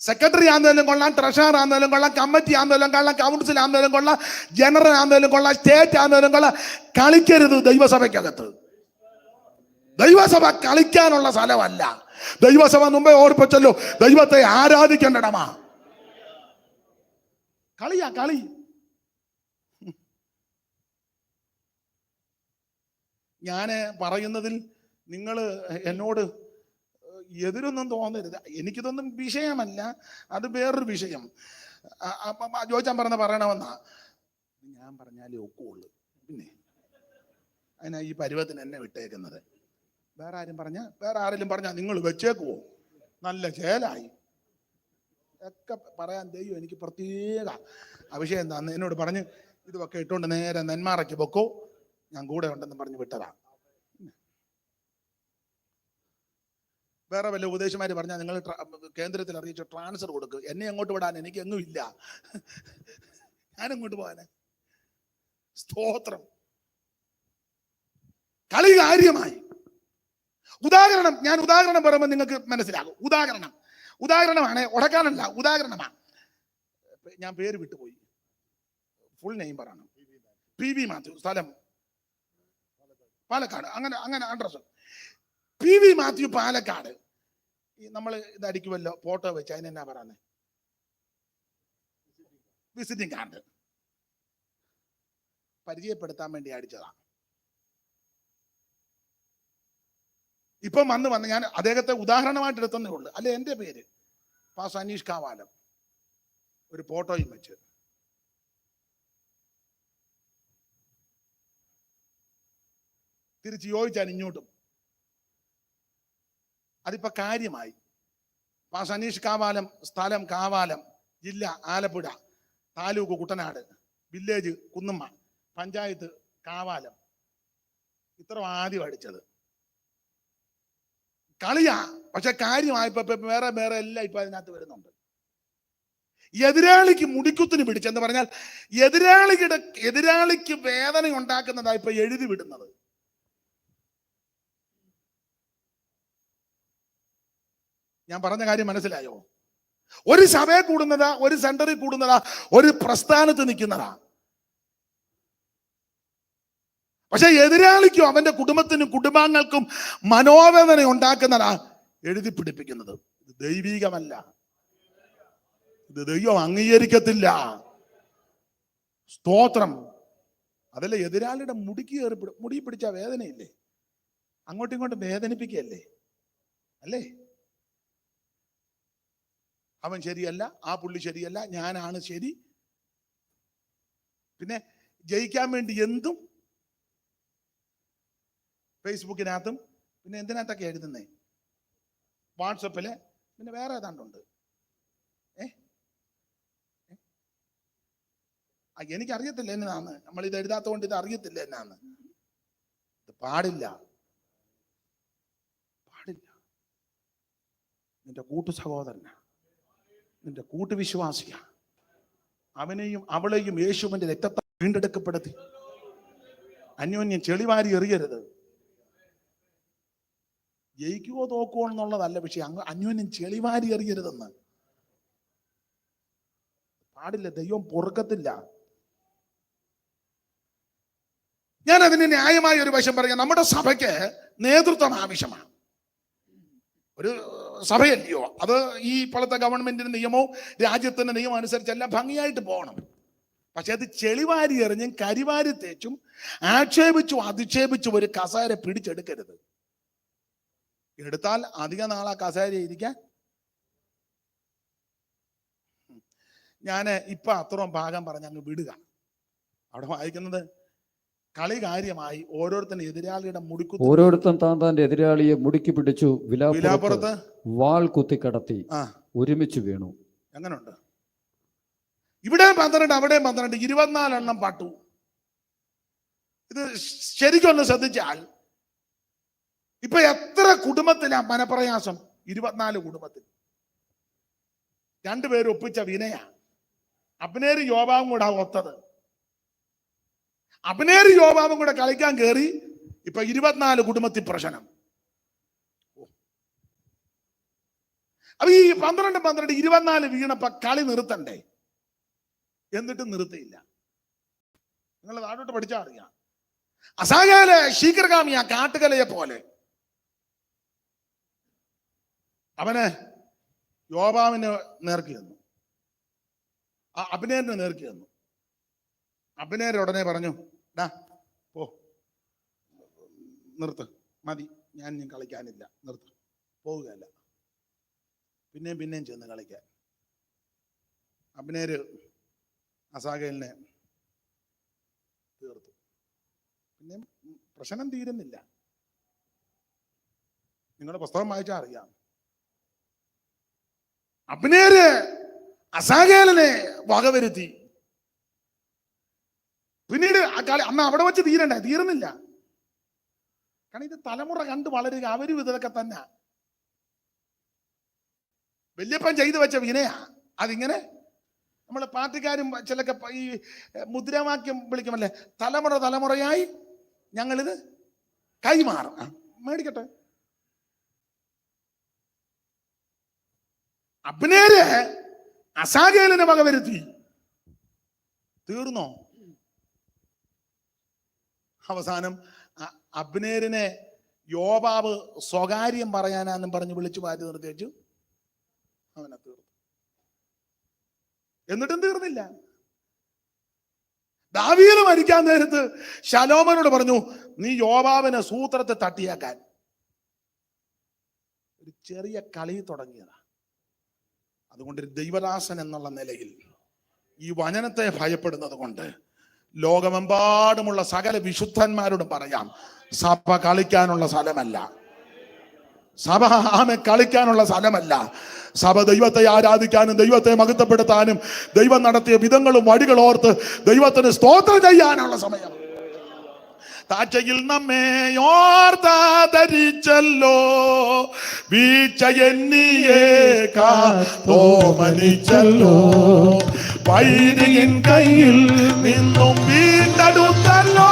S1: സെക്രട്ടറി ആണെങ്കിലും കൊള്ളാം, ട്രഷറർ ആണെങ്കിലും കൊള്ളാം, കമ്മിറ്റി ആണെങ്കിലും കൊള്ളാം, കൗൺസിൽ ആണെങ്കിലും കൊള്ളാം, ജനറൽ ആണെങ്കിലും കൊള്ളാം, സ്റ്റേറ്റ് ആണെങ്കിലും കൊള്ളാം, കളിക്കരുത് ദൈവസഭയ്ക്കകത്ത്. ദൈവസഭ കളിക്കാനുള്ള സ്ഥലമല്ല. ദൈവസഭ മുമ്പേ ഓർപ്പിച്ചല്ലോ, ദൈവത്തെ ആരാധിക്കേണ്ടടമാ. കളി. ഞാന് പറയുന്നതിൽ നിങ്ങൾ എന്നോട് എതിരൊന്നും തോന്നരുത്. എനിക്കിതൊന്നും വിഷയമല്ല, അത് വേറൊരു വിഷയം. ജോയിച്ചാൻ പറയണമെന്നാ ഞാൻ പറഞ്ഞാലേ ഒക്കുള്ളൂ. പിന്നെ അതിനാ ഈ പരുവത്തിന് എന്നെ വിട്ടേക്കുന്നത്. വേറെ ആരെങ്കിലും പറഞ്ഞാൽ നിങ്ങൾ വെച്ചേക്കുവോ? നല്ല ചേലായി ഒക്കെ പറയാൻ ദൈവം എനിക്ക് പ്രത്യേക അഭിഷേകം എന്താന്ന് എന്നോട് പറഞ്ഞ് ഇതൊക്കെ ഇട്ടുകൊണ്ട് നേരെ നെന്മാറയ്ക്ക് പൊക്കോ, ഞാൻ കൂടെ ഉണ്ടെന്ന് പറഞ്ഞ് വിട്ടതാ. വേറെ വല്ല ഉപദേശമാര് പറഞ്ഞാൽ നിങ്ങൾ കേന്ദ്രത്തിൽ അറിയിച്ച് ട്രാൻസ്ഫർ കൊടുക്കുക. എന്നെ അങ്ങോട്ട് വിടാൻ എനിക്ക് എങ്ങും ഇല്ല, ഞാനെങ്ങോട്ട് പോകാന്? സ്തോത്രം. കളി കാര്യമായി. ഞാൻ ഉദാഹരണം പറയുമ്പോൾ നിങ്ങൾക്ക് മനസ്സിലാകും. ഉദാഹരണമാണ്, ഉടക്കാനല്ല, ഉദാഹരണമാണ്. ഞാൻ പേര് വിട്ടുപോയി, ഫുൾ നെയിം പറയണം. PV മാത്യു, സ്ഥലം പാലക്കാട്. അങ്ങനെ അഡ്രസ് PV മാത്യു, പാലക്കാട്. നമ്മൾ ഇതടിക്കുമല്ലോ ഫോട്ടോ വെച്ച്, അതിനെന്നാ പറയുന്നത്? വിസിറ്റിംഗ് കാർഡ് പരിചയപ്പെടുത്താൻ വേണ്ടി അടിച്ചതാ. ഇപ്പം വന്ന് ഞാൻ അദ്ദേഹത്തെ ഉദാഹരണമായിട്ട് എടുത്തന്നേ ഉള്ളൂ. അല്ലെ എൻ്റെ പേര് പാസ്റ്റർ അനീഷ് കാവാലം, ഒരു ഫോട്ടോയും വെച്ച്. തിരിച്ച് യോജിച്ചാൽ ഇങ്ങോട്ടും. അതിപ്പോ കാര്യമായി. പാസ്റ്റർ അനീഷ് കാവാലം, സ്ഥലം കാവാലം, ജില്ല ആലപ്പുഴ, താലൂക്ക് കുട്ടനാട്, വില്ലേജ് കുന്നുമ്മ, പഞ്ചായത്ത് കാവാലം. ഇത്ര ആദ്യം അടിച്ചത്. കളിയാ, പക്ഷെ കാര്യമായപ്പോ വേറെ എല്ലാം ഇപ്പൊ അതിനകത്ത് വരുന്നുണ്ട്. എതിരാളിക്ക് മുടിക്കുത്തിന് പിടിച്ചെന്ന് പറഞ്ഞാൽ എതിരാളിക്ക് വേദന ഉണ്ടാക്കുന്നതാ ഇപ്പൊ എഴുതി വിടുന്നത്. ഞാൻ പറഞ്ഞ കാര്യം മനസ്സിലായോ? ഒരു സഭയെ കൂടുന്നതാ, ഒരു സെന്ററിൽ കൂടുന്നതാ, ഒരു പ്രസ്ഥാനത്ത് നിൽക്കുന്നതാ. പക്ഷെ എതിരാളിക്കും അവന്റെ കുടുംബത്തിനും കുടുംബാംഗങ്ങൾക്കും മനോവേദന ഉണ്ടാക്കുന്നതാ എഴുതി പിടിപ്പിക്കുന്നത്. ഇത് ദൈവീകമല്ല, ഇത് ദൈവം അംഗീകരിക്കത്തില്ല. സ്തോത്രം. അതല്ല, എതിരാളിയുടെ മുടി പിടിച്ച വേദനയില്ലേ, അങ്ങോട്ടും ഇങ്ങോട്ടും വേദനിപ്പിക്കുകയല്ലേ? അല്ലേ? അവൻ ശരിയല്ല, ആ പുള്ളി ശരിയല്ല, ഞാനാണ് ശരി. പിന്നെ ജയിക്കാൻ വേണ്ടി എന്തും ഫേസ്ബുക്കിനകത്തും പിന്നെ എന്തിനകത്തൊക്കെ എഴുതുന്നേ, വാട്സപ്പില്, പിന്നെ വേറെ ഏതാണ്ടുണ്ട്. എനിക്കറിയത്തില്ല എന്നാന്ന്, നമ്മൾ ഇത് എഴുതാത്തതുകൊണ്ട് ഇത് അറിയത്തില്ല എന്നാന്ന്. ഇത് പാടില്ല. നിന്റെ കൂട്ടു സഹോദരനാ, നിന്റെ കൂട്ടുവിശ്വാസിയാ. അവനെയും അവളെയും യേശുവിന്റെ രക്തത്തെ വീണ്ടെടുക്കപ്പെടുത്തി അന്യോന്യം ചെളിവാരി എറിയരുത്. ജയിക്കുവോ തോക്കുവോ എന്നുള്ളതല്ല വിഷയം, അന്യോന്യം ചെളിവാരി എറിയരുതെന്ന്. പാടില്ല, ദൈവം പൊറുക്കത്തില്ല. ഞാൻ അതിന് ന്യായമായ ഒരു വശം പറയാം. നമ്മുടെ സഭയ്ക്ക് നേതൃത്വം ആവശ്യമാണ്. ഒരു സഭയല്ലയോ അത്? ഈ ഇപ്പോഴത്തെ ഗവൺമെന്റിന്റെ നിയമവും രാജ്യത്തിന്റെ നിയമം അനുസരിച്ചെല്ലാം ഭംഗിയായിട്ട് പോകണം. പക്ഷെ അത് ചെളിവാരി എറിഞ്ഞും കരിവാരി തേച്ചും ആക്ഷേപിച്ചും അധിക്ഷേപിച്ചും ഒരു കസേര പിടിച്ചെടുക്കരുത്. എടുത്താൽ അധിക നാളാ കസേര ഇരിക്കാൻ. ഞാൻ ഇപ്പൊ അത്രയും ഭാഗം പറഞ്ഞ് അങ്ങ് വിടുക. അവിടെ വായിക്കുന്നത് കളി കാര്യമായി ഓരോരുത്തരും എതിരാളിയുടെ
S2: ഓരോരുത്തൻ താന്റെ എതിരാളിയെ മുടുക്കി പിടിച്ചു
S1: വിലാപ്പുറത്ത്
S2: വാൾ കുത്തിക്കടത്തി ഒരുമിച്ച് വീണു.
S1: എങ്ങനുണ്ട്? ഇവിടെ 12, അവിടെ 12, 24 എണ്ണം പാട്ടു. ഇത് ശരിക്കൊന്ന് ശ്രദ്ധിച്ചാൽ ഇപ്പൊ എത്ര കുടുംബത്തിലാ മനപ്രയാസം? 24 കുടുംബത്തിൽ. രണ്ടുപേരും ഒപ്പിച്ച വിനയാ. അബ്നേരും യോവാബും കൂടെ ഒത്തത്. അബ്നേരും യോവാബും കൂടെ കളിക്കാൻ കയറി. ഇപ്പൊ 24 കുടുംബത്തിൽ പ്രശ്നം. അപ്പൊ ഈ 12, 24 വീണപ്പോ കളി നിർത്തണ്ടേ? എന്നിട്ടും നിർത്തിയില്ല. നിങ്ങൾ നാടോട്ട് പഠിച്ചാൽ അറിയാം. അസായാല് ശീഘ്രഗാമിയ കാട്ടുകലയെ പോലെ അവന് യോവാബിന് നേർക്ക് ചെന്നു, അബ്നേരിന് നേർക്ക് ചെന്നു. അബ്നേർ ഉടനെ പറഞ്ഞു, ഡാ പോ, നിർത്ത്, മതി, ഞാൻ കളിക്കാനില്ല, നിർത്ത്, പോവുകയല്ല. പിന്നെയും ചെന്ന് കളിക്കാൻ. അബ്നേര് അസാഗേലിനെ തീർത്തു. പിന്നെ പ്രശ്നം തീരുന്നില്ല. നിങ്ങളുടെ പുസ്തകം വായിച്ചാൽ അറിയാം. അബ്നേര് അസാഹേലിനെ വകവരുത്തി. പിന്നീട് അന്ന് അവിടെ വെച്ച് തീരുന്നില്ല. കാരണം ഇത് തലമുറ കണ്ട് വളരുക. അവരും ഇതൊക്കെ തന്നെ. വല്യപ്പൻ ചെയ്തു വെച്ച വിനയാ അതിങ്ങനെ. നമ്മൾ പാർട്ടിക്കാരും ചിലൊക്കെ ഈ മുദ്രാവാക്യം വിളിക്കുമല്ലേ, തലമുറ തലമുറയായി ഞങ്ങളിത് കൈമാറും. മേടിക്കട്ടെ. അബ്നേര് അസാഹേലിനെ വകവരുത്തി. തീർന്നോ? അവസാനം അബ്നേരിനെ യോവാബ് സ്വകാര്യം പറയാനാന്നും പറഞ്ഞ് വിളിച്ചു മാറ്റി നിർത്തി വെച്ചു. അവനെ തീർന്നു. എന്നിട്ടും തീർന്നില്ല. ദാവീദ് മരിക്കാൻ നേരത്ത് ശലോമോനോട് പറഞ്ഞു, നീ യോവാബിനെ സൂത്രത്തെ തട്ടിയാക്കാൻ. ഒരു ചെറിയ കളി തുടങ്ങിയതാ. അതുകൊണ്ട് ഒരു ദൈവദാസൻ എന്നുള്ള നിലയിൽ ഈ വചനത്തെ ഭയപ്പെടുന്നത് കൊണ്ട് ലോകമെമ്പാടുമുള്ള സകല വിശുദ്ധന്മാരോടും പറയാം, സഭ കളിക്കാനുള്ള സ്ഥലമല്ല. സഭ കളിക്കാനുള്ള സ്ഥലമല്ല. സഭ ദൈവത്തെ ആരാധിക്കാനും ദൈവത്തെ മഹത്വപ്പെടുത്താനും ദൈവം നടത്തിയ വിധങ്ങളും വഴികൾ ഓർത്ത് ദൈവത്തിന് സ്തോത്രം ചെയ്യാനുള്ള സമയം. താഴ്ചയിൽ നമ്മെ ഓർത്താധരിച്ചല്ലോ, വീഴ്ച എന്നിയെ കാത്തോമനിച്ചല്ലോ, വൈരിയൻ കയ്യിൽ നിന്നും വീണ്ടെടുത്തല്ലോ,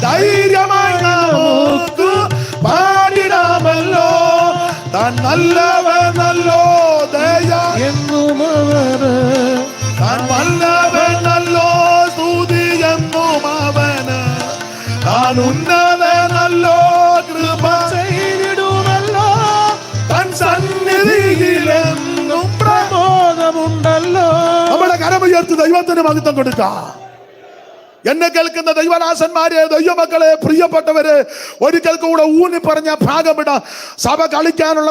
S1: ധൈര്യമായി നമുക്ക് പാടിടാമല്ലോ, താൻ നല്ലവനല്ലോ, ദയ എന്നും അവന്, താൻ നല്ലവനല്ലോ, സ്തുതി എന്നും അവന്, താൻ ഉന്നതനല്ലോ, കൃപ ചെയ്തിടുമല്ലോ, തൻ സന്നിധിയിലെന്നും പ്രബോധമുണ്ടല്ലോ. നമ്മുടെ കരമുയർത്തി ദൈവത്തിന് മഹത്വം കൊടുക്കാം. എന്നെ കേൾക്കുന്ന ദൈവദാസന്മാരെ, ദൈവമക്കളെ, പ്രിയപ്പെട്ടവരെ, ഒരിക്കൽ കൂടെ ഊന്നി പറഞ്ഞ ഭാഗമിട. സഭ കളിക്കാനുള്ള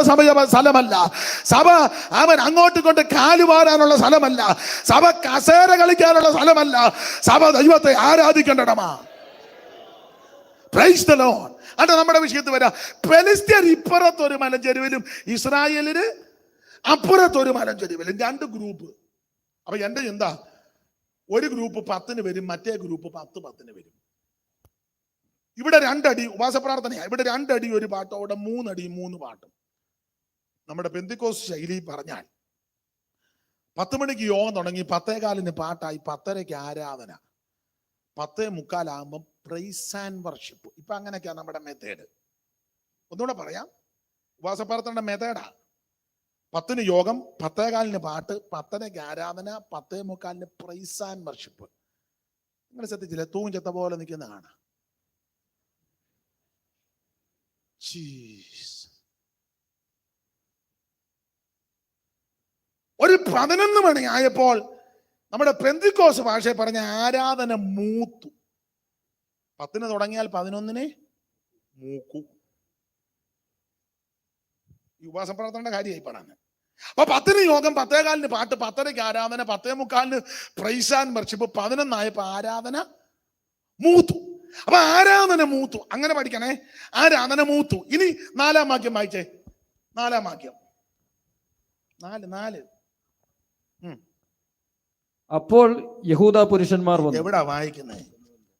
S1: സ്ഥലമല്ല. സഭ അവൻ അങ്ങോട്ട് കൊണ്ട് കാലുവാരാനുള്ള സ്ഥലമല്ല. സഭ കസേര കളിക്കാനുള്ള സ്ഥലമല്ല. സഭ ദൈവത്തെ ആരാധിക്കേണ്ടടമാ. Price the Lord. അല്ല, നമ്മുടെ വിഷയത്തിൽ വരാം. ഫെലിസ്ത്യർ ഇപ്പുറത്തൊരു മലഞ്ചെരുവിലും ഇസ്രായേലിന് അപ്പുറത്തൊരു മലഞ്ചെരുവിലും, രണ്ട് ഗ്രൂപ്പ്. അപ്പൊ എന്റെ എന്താ, ഒരു ഗ്രൂപ്പ് 10 വരും, മറ്റേ ഗ്രൂപ്പ് 10 വരും. ഇവിടെ 2 അടി ഉപവാസപ്രാർത്ഥനയാണ്. ഇവിടെ 2 അടി ഒരു പാട്ടും, അവിടെ 3 അടി 3 പാട്ടും. നമ്മുടെ പെന്തിക്കോസ്ത് ശൈലി പറഞ്ഞാൽ 10 മണിക്ക് യോഗം തുടങ്ങി, 10:15 പാട്ടായി, 10:30 ആരാധന, 10:45 പ്രൈസ് ആൻഡ് വർഷിപ്പ്. ഇപ്പൊ അങ്ങനെയൊക്കെയാണ് നമ്മുടെ മെത്തേഡ്. ഒന്നുകൂടെ പറയാം, ഉപവാസപ്രാർത്ഥനയുടെ മെത്തേഡാ. 10 യോഗം, 10:15 പാട്ട്, 10:30 ആരാധന, 10:45 പ്രൈസ് ആൻഡ് വർഷിപ്പ്. നിങ്ങൾ ശ്രദ്ധിച്ചില്ലേ? തൂങ്ങും ചെത്ത പോലെ നിൽക്കുന്നതാണ്. ഒരു 11 മണി ആയപ്പോൾ നമ്മുടെ പെന്തിക്കോസ് ഭാഷയെ പറഞ്ഞ ആരാധന മൂത്തു. 10 തുടങ്ങിയാൽ 11 മൂക്കു. ഈ ഉപവാസപ്രാർത്ഥനയുടെ കാര്യമായി പറയാൻ. അപ്പൊ 10 യോഗം, 10:15 പാട്ട്, 10:30 ആരാധന, 10:45 പ്രൈസ് ആൻഡ് വർഷിപ്പ്. 11 ആയപ്പോ ആരാധന മൂത്തു. അപ്പൊ ആരാധന മൂത്തു. അങ്ങനെ പഠിക്കണേ, ആരാധന മൂത്തു. ഇനി 4-ാം വാക്യം വായിച്ചേ. 4-ാം വാക്യം. 4.
S2: അപ്പോൾ യഹൂദ പുരുഷന്മാർ വന്നു.
S1: എവിടാ വായിക്കുന്നത്?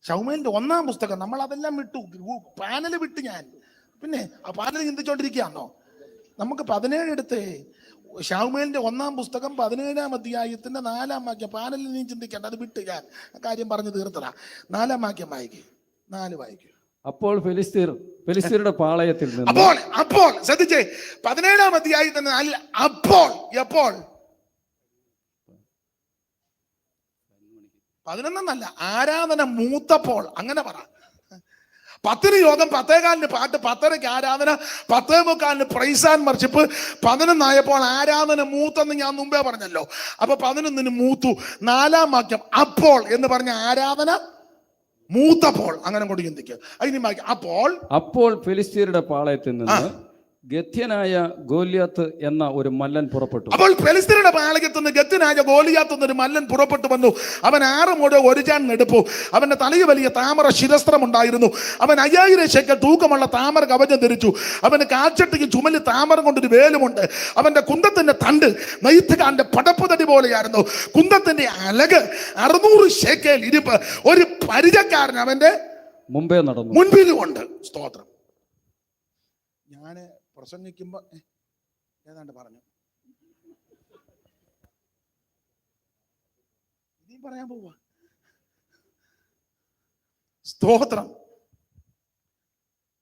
S1: ശൗമേലിന്റെ 1-ാം പുസ്തകം. നമ്മൾ അതെല്ലാം വിട്ടു, പാനല് വിട്ട്. ഞാൻ പിന്നെ ആ പാനൽ ചിന്തിച്ചോണ്ടിരിക്കുകയാണോ? നമുക്ക് 17 എടുത്തേ. ശൗമേലിന്റെ 1-ാം പുസ്തകം 17-ാം അധ്യായത്തിന്റെ 4-ാം വാക്യം. പാനലിൽ നീ ചിന്തിക്കേണ്ട, അത് വിട്ട് ഞാൻ കാര്യം പറഞ്ഞു തീർത്തടാ. 4-ാം വാക്യം വായിക്കേ. 4 വായിക്കൂ.
S2: അപ്പോൾ ഫെലിസ്ത്യരുടെ പാളയത്തിൽ നിന്ന്.
S1: അപ്പോൾ ശ്രദ്ധിച്ചേ, 17-ാം അധ്യായത്തിന് 4. അപ്പോൾ എപ്പോൾ? 11 ആരാധന മൂത്തപ്പോൾ. അങ്ങനെ പറ. 10 യോഗം, 10:15 പാട്ട്, 10:30 ആരാധന, 10:45 പ്രൈസ് ആൻഡ് വർഷിപ്പ്. 11 ആയപ്പോൾ ആരാധന മൂത്തെന്ന് ഞാൻ മുമ്പേ പറഞ്ഞല്ലോ. അപ്പൊ 11 മൂത്തു. 4-ാം വാക്യം അപ്പോൾ എന്ന് പറഞ്ഞ ആരാധന മൂത്തപ്പോൾ. അങ്ങനെ കൊണ്ട് ചിന്തിക്കുക. അതിന് അപ്പോൾ
S2: ഫെലിസ്ത്യരുടെ പാളയത്തിൽ നിന്ന് ഗത്യനായ ഗോല്യാത്ത് എന്ന ഒരു മല്ലൻ പുറപ്പെട്ടു.
S1: അപ്പോൾ ഫെലിസ്ത്യരുടെ പാളയത്തു നിന്ന് ഗത്യനായ ഗോലിയാത്ത് എന്നൊരു മല്ലൻ പുറപ്പെട്ടു വന്നു. അവൻ 6 മുഴ 1 ചാൺ നെടുപ്പു, അവന്റെ തലയിൽ വലിയ താമര ശിരസ്ത്രം ഉണ്ടായിരുന്നു. അവൻ 5000 ശേക്കൽ തൂക്കമുള്ള താമര കവചം ധരിച്ചു. അവന് കാൽച്ചട്ടിക്ക് ചുമലിൽ താമര കൊണ്ടൊരു വേലുമുണ്ട്. അവന്റെ കുന്തത്തിന്റെ തണ്ട് നെയ്ത്തുകാരന്റെ പടപ്പ് തടി പോലെയായിരുന്നു. കുന്തത്തിന്റെ അലക് 600 ശേക്കൽ ഇരിപ്പ്. ഒരു പരിചക്കാരൻ അവന്റെ
S2: മുമ്പേ നടന്നു,
S1: മുൻപിലുമുണ്ട്. സ്തോത്രം. ഞാന് പ്രസംഗിക്കുമ്പോ ഏതാണ്ട് പറഞ്ഞു, ഇനിയും പറയാൻ പോവാ. സ്തോത്രം.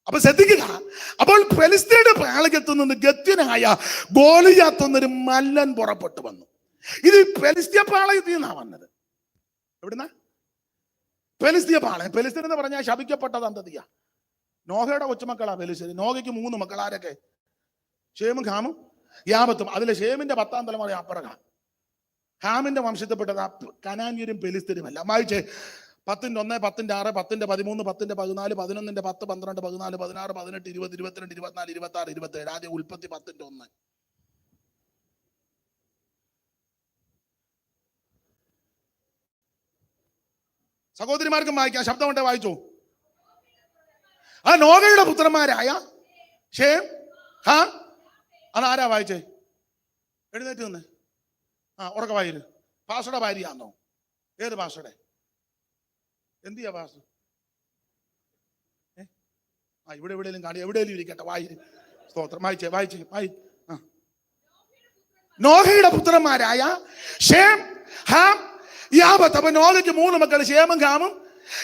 S1: അപ്പൊ ശ്രദ്ധിക്കുക. അപ്പോൾ ഫെലിസ്ത്യരുടെ പാളയത്തു നിന്ന് ഗത്യനായ ഗോലിയാത്ത് എന്നൊരു മല്ലൻ പുറപ്പെട്ടു വന്നു. ഇത് ഫെലിസ്ത്യ പാളയത്തിൽ നിന്നാ വന്നത്. എവിടുന്ന? ഫെലിസ്ത്യ പാളയം. ഫെലിസ്ത്യൻ എന്ന് പറഞ്ഞാൽ ശപിക്കപ്പെട്ടത് അന്തതിയാ. നോഹയുടെ കൊച്ചുമക്കളാ ഫെലിസ്ത്യർ. നോഹയ്ക്ക് 3 മക്കൾ. ആരൊക്കെ? ഷേമും ഹാമും യാബത്തും. അതിലെ ഷേമിന്റെ 10ാം തലമുറ അപ്പറകാം. ഹാമിന്റെ വംശത്തിൽപ്പെട്ടത് കനാന്യരും ഫെലിസ്ത്യരുമല്ല. വായിച്ചേ. 10-1, 10-6, 10-13, 10-14, 11-10, 12, 14, 16, 18, 20, 22, 24, 26, 27. ആദ്യം ഉൽപ്പത്തി 10-1. സഹോദരിമാർക്കും വായിക്കാം. ശബ്ദമുണ്ടെ വായിച്ചു. ആ നോഹയുടെ പുത്രന്മാരായ ഷേം, ഹാം. അതാരാ വായിച്ചേ? എഴുന്നേറ്റ് നിന്ന്. ഉറക്ക വായിര്. പാസ്റ്ററുടെ ഭാര്യയാന്നോ? ഏത് പാസ്റ്ററുടെ? എന്തിയാ പാസ്റ്റർ? ഇവിടെ എവിടെയെങ്കിലും കാണി, എവിടെയെങ്കിലും ഇരിക്കട്ടെ. വായിര്. സ്തോത്രം. വായിച്ചേ. നോഹയുടെ പുത്രന്മാരായ ഷേം, ഹാം, യാബത്ത്. അപ്പൊ നോഹയ്ക്ക് 3 മക്കൾ, ഷേമും ഹാമും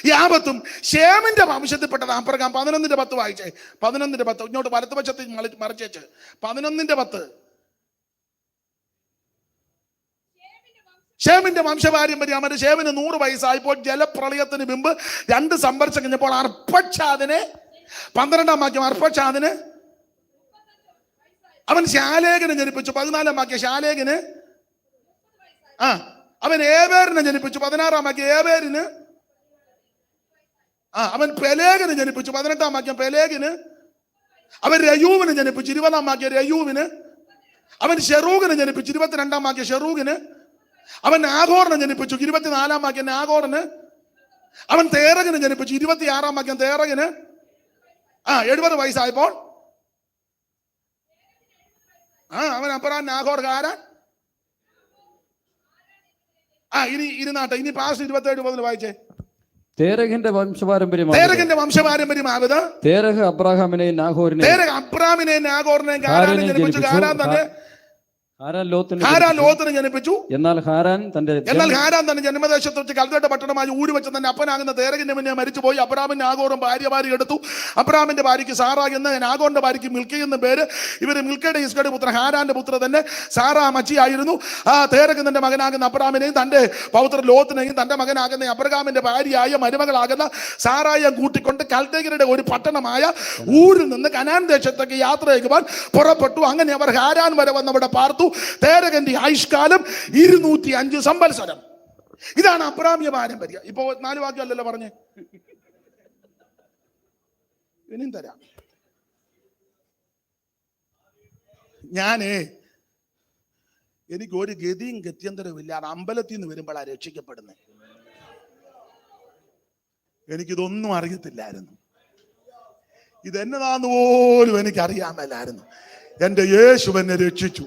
S1: യാബത്തും. ഷേമിന്റെ വംശത്തിൽപ്പെട്ടത് അപ്പറകാം. 11-10 വായിച്ചേ. 11-10 ഇങ്ങോട്ട് വലത്തുപക്ഷത്തിൽ മറിച്ചേച്ച്. 11-10. ഷേമിന്റെ വംശപാരമ്പര്യം. അവന്റെ ഷേമിന് 100 വയസ്സായപ്പോൾ ജലപ്രളയത്തിന് മുമ്പ് 2 സംവത്സരം കഴിഞ്ഞപ്പോൾ അർപ്പക്ഷാദിനെ 12-ാം വാക്യം. അർപ്പക്ഷാദിന് അവൻ ശാലേഖനെ ജനിപ്പിച്ചു. 14-ാം വാക്യം. ശാലേഖന് അവൻ ഏബേരിനെ ജനിപ്പിച്ചു. 16-ാം വാക്യം. ഏബേരിന് അവൻ പെലേഗിന് ജനിപ്പിച്ചു. 18-ാം വാക്യം. പെലേഗിന് അവൻ രയൂവിന് ജനിപ്പിച്ചു. 20-ാം വാക്യം. രയൂവിന് അവൻ ഷെറൂഗിന് ജനിപ്പിച്ചു. 22-ാം വാക്യം. ഷെറൂഗിന് അവൻ നാഗോറിനെ ജനിപ്പിച്ചു. 24-ാം വാക്യം. നാഗോറിന് അവൻ തേറകിന് ജനിപ്പിച്ചു. 26-ാം വാക്യം. തേറകിന് 70 വയസ്സായപ്പോൾ അവൻ അപ്പറാൻ നാഗോർ കാരൻ. ഇനി ഇരുന്നാട്ടെ. ഇനി പാസ് 27 വായിച്ചേ.
S2: തേരഹിന്റെ വംശപാരമ്പര്യം. തേരഹ് അബ്രാഹാമിനെയും നാഹോറിനെയും ഹാരാൻ ജനിപ്പിച്ചു. ഹാരാൻ ജനിപ്പിച്ചു. എന്നാൽ ഹാരാൻ തന്റെ
S1: ജന്മദേശത്ത് വെച്ച് കൽദയുടെ പട്ടണമായി ഊരി വെച്ച് തന്നെ അപ്പനാകുന്ന തേരകിന്റെ മുന്നേ മരിച്ചുപോയി. അബ്രാമിന് നാഗോറും ഭാര്യ എടുത്തു. അബ്രാമിന്റെ ഭാര്യയ്ക്ക് സാറ എന്ന്, നാഗോറിന്റെ ഭാര്യയ്ക്ക് മിൽക്കി എന്ന പേര്. ഇവര് മിൽക്കയുടെ ഇസ്കയുടെ പുത്രൻ ഹാരാന്റെ പുത്ര തന്നെ സാറ മച്ചിയായിരുന്നു. തേരകിന്റെ മകനാകുന്ന അബ്രാമിനെയും തന്റെ പൗത്രൻ ലോത്തിനെയും തന്റെ മകനാകുന്ന അബ്രഹാമിന്റെ ഭാര്യയായ മരുമകളാകുന്ന സാറായെ കൂട്ടിക്കൊണ്ട് കൽദയരുടെ ഒരു പട്ടണമായ ഊരിൽ നിന്ന് കനാൻ ദേശത്തേക്ക് യാത്ര ചെയ്യുവാൻ പുറപ്പെട്ടു. അങ്ങനെ അവർ ഹാരാൻ വരെ വന്നവിടെ പാർത്തു. തേരകന്റെ ആയുഷ്കാലം 205 സംവത്സരം. ഇതാണ് അബ്രാമ്യ പാരമ്പര്യം. ഇപ്പൊ 4 വാക്യമല്ലല്ലോ പറഞ്ഞേ. ഇനിയും തരാം. എനിക്ക് ഒരു ഗതിയും ഗത്യന്തരവും ഇല്ലാതെ അമ്പലത്തിൽ നിന്ന് വരുമ്പോഴാണ് രക്ഷിക്കപ്പെടുന്നത്. എനിക്കിതൊന്നും അറിയത്തില്ലായിരുന്നു. ഇതെന്നതാന്ന് പോലും എനിക്കറിയാമല്ലായിരുന്നു. എൻ്റെ യേശു എന്നെ രക്ഷിച്ചു.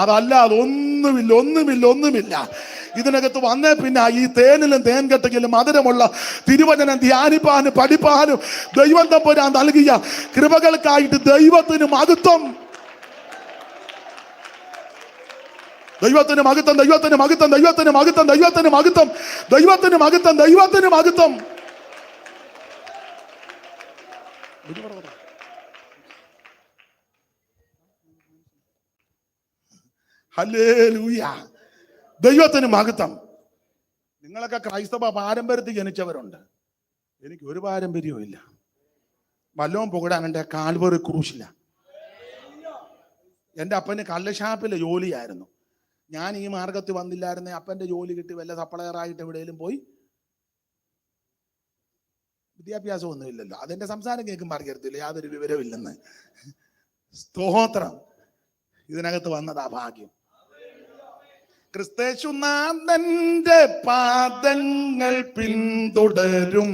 S1: അതല്ലാതെ ഒന്നുമില്ല. ഇതിനകത്ത് വന്നേ പിന്നെ ഈ തേനിലും തേൻകെട്ടയിലും മധുരമുള്ള തിരുവചനം ധ്യാനിപ്പാനും പഠിപ്പാനും ദൈവം തമ്പുരാൻ നൽകിയ കൃപകൾക്കായിട്ട് ദൈവത്തിന് മഹത്വം. ഹല്ലേലൂയ. ദൈവത്തിന് മഹത്വം. നിങ്ങളൊക്കെ ക്രൈസ്തവ പാരമ്പര്യത്തിൽ ജനിച്ചവരുണ്ട്. എനിക്ക് ഒരു പാരമ്പര്യവും ഇല്ല. വല്ലവും പുകടാൻ എൻ്റെ കാൽവറി ക്രൂശില്ല. എൻ്റെ അപ്പന് കള്ളുഷാപ്പിലെ ജോലിയായിരുന്നു. ഞാൻ ഈ മാർഗത്തിൽ വന്നില്ലായിരുന്നേ അപ്പൻ്റെ ജോലി കിട്ടി വല്ല സപ്ലയറായിട്ട് എവിടെയെങ്കിലും പോയി വിദ്യാഭ്യാസമൊന്നും ഇല്ലല്ലോ, അതെന്റെ സംസാരം കേൾക്കുമ്പോൾ അറിയത്തില്ല യാതൊരു വിവരവും ഇല്ലെന്ന്. സ്തോത്രം. ഇതിനകത്ത് വന്നതാ ഭാഗ്യം. ക്രിസ്തേശുനാഥന്റെ പാദങ്ങൾ പിന്തുടരും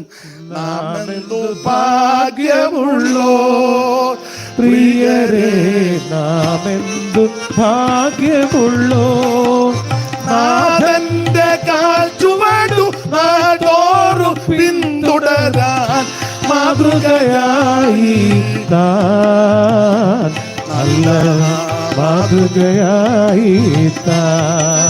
S1: നാമെന്തു ഭാഗ്യമുള്ളോ
S3: പ്രിയരേ, നാമെന്തു ഭാഗ്യമുള്ളോ.
S1: നാഥന്റെ കാൽ ചുവടു നാടോറു പിന്തുടരാൻ
S3: മാതൃകയായി താൻ, നല്ല മാതൃകയായി താൻ.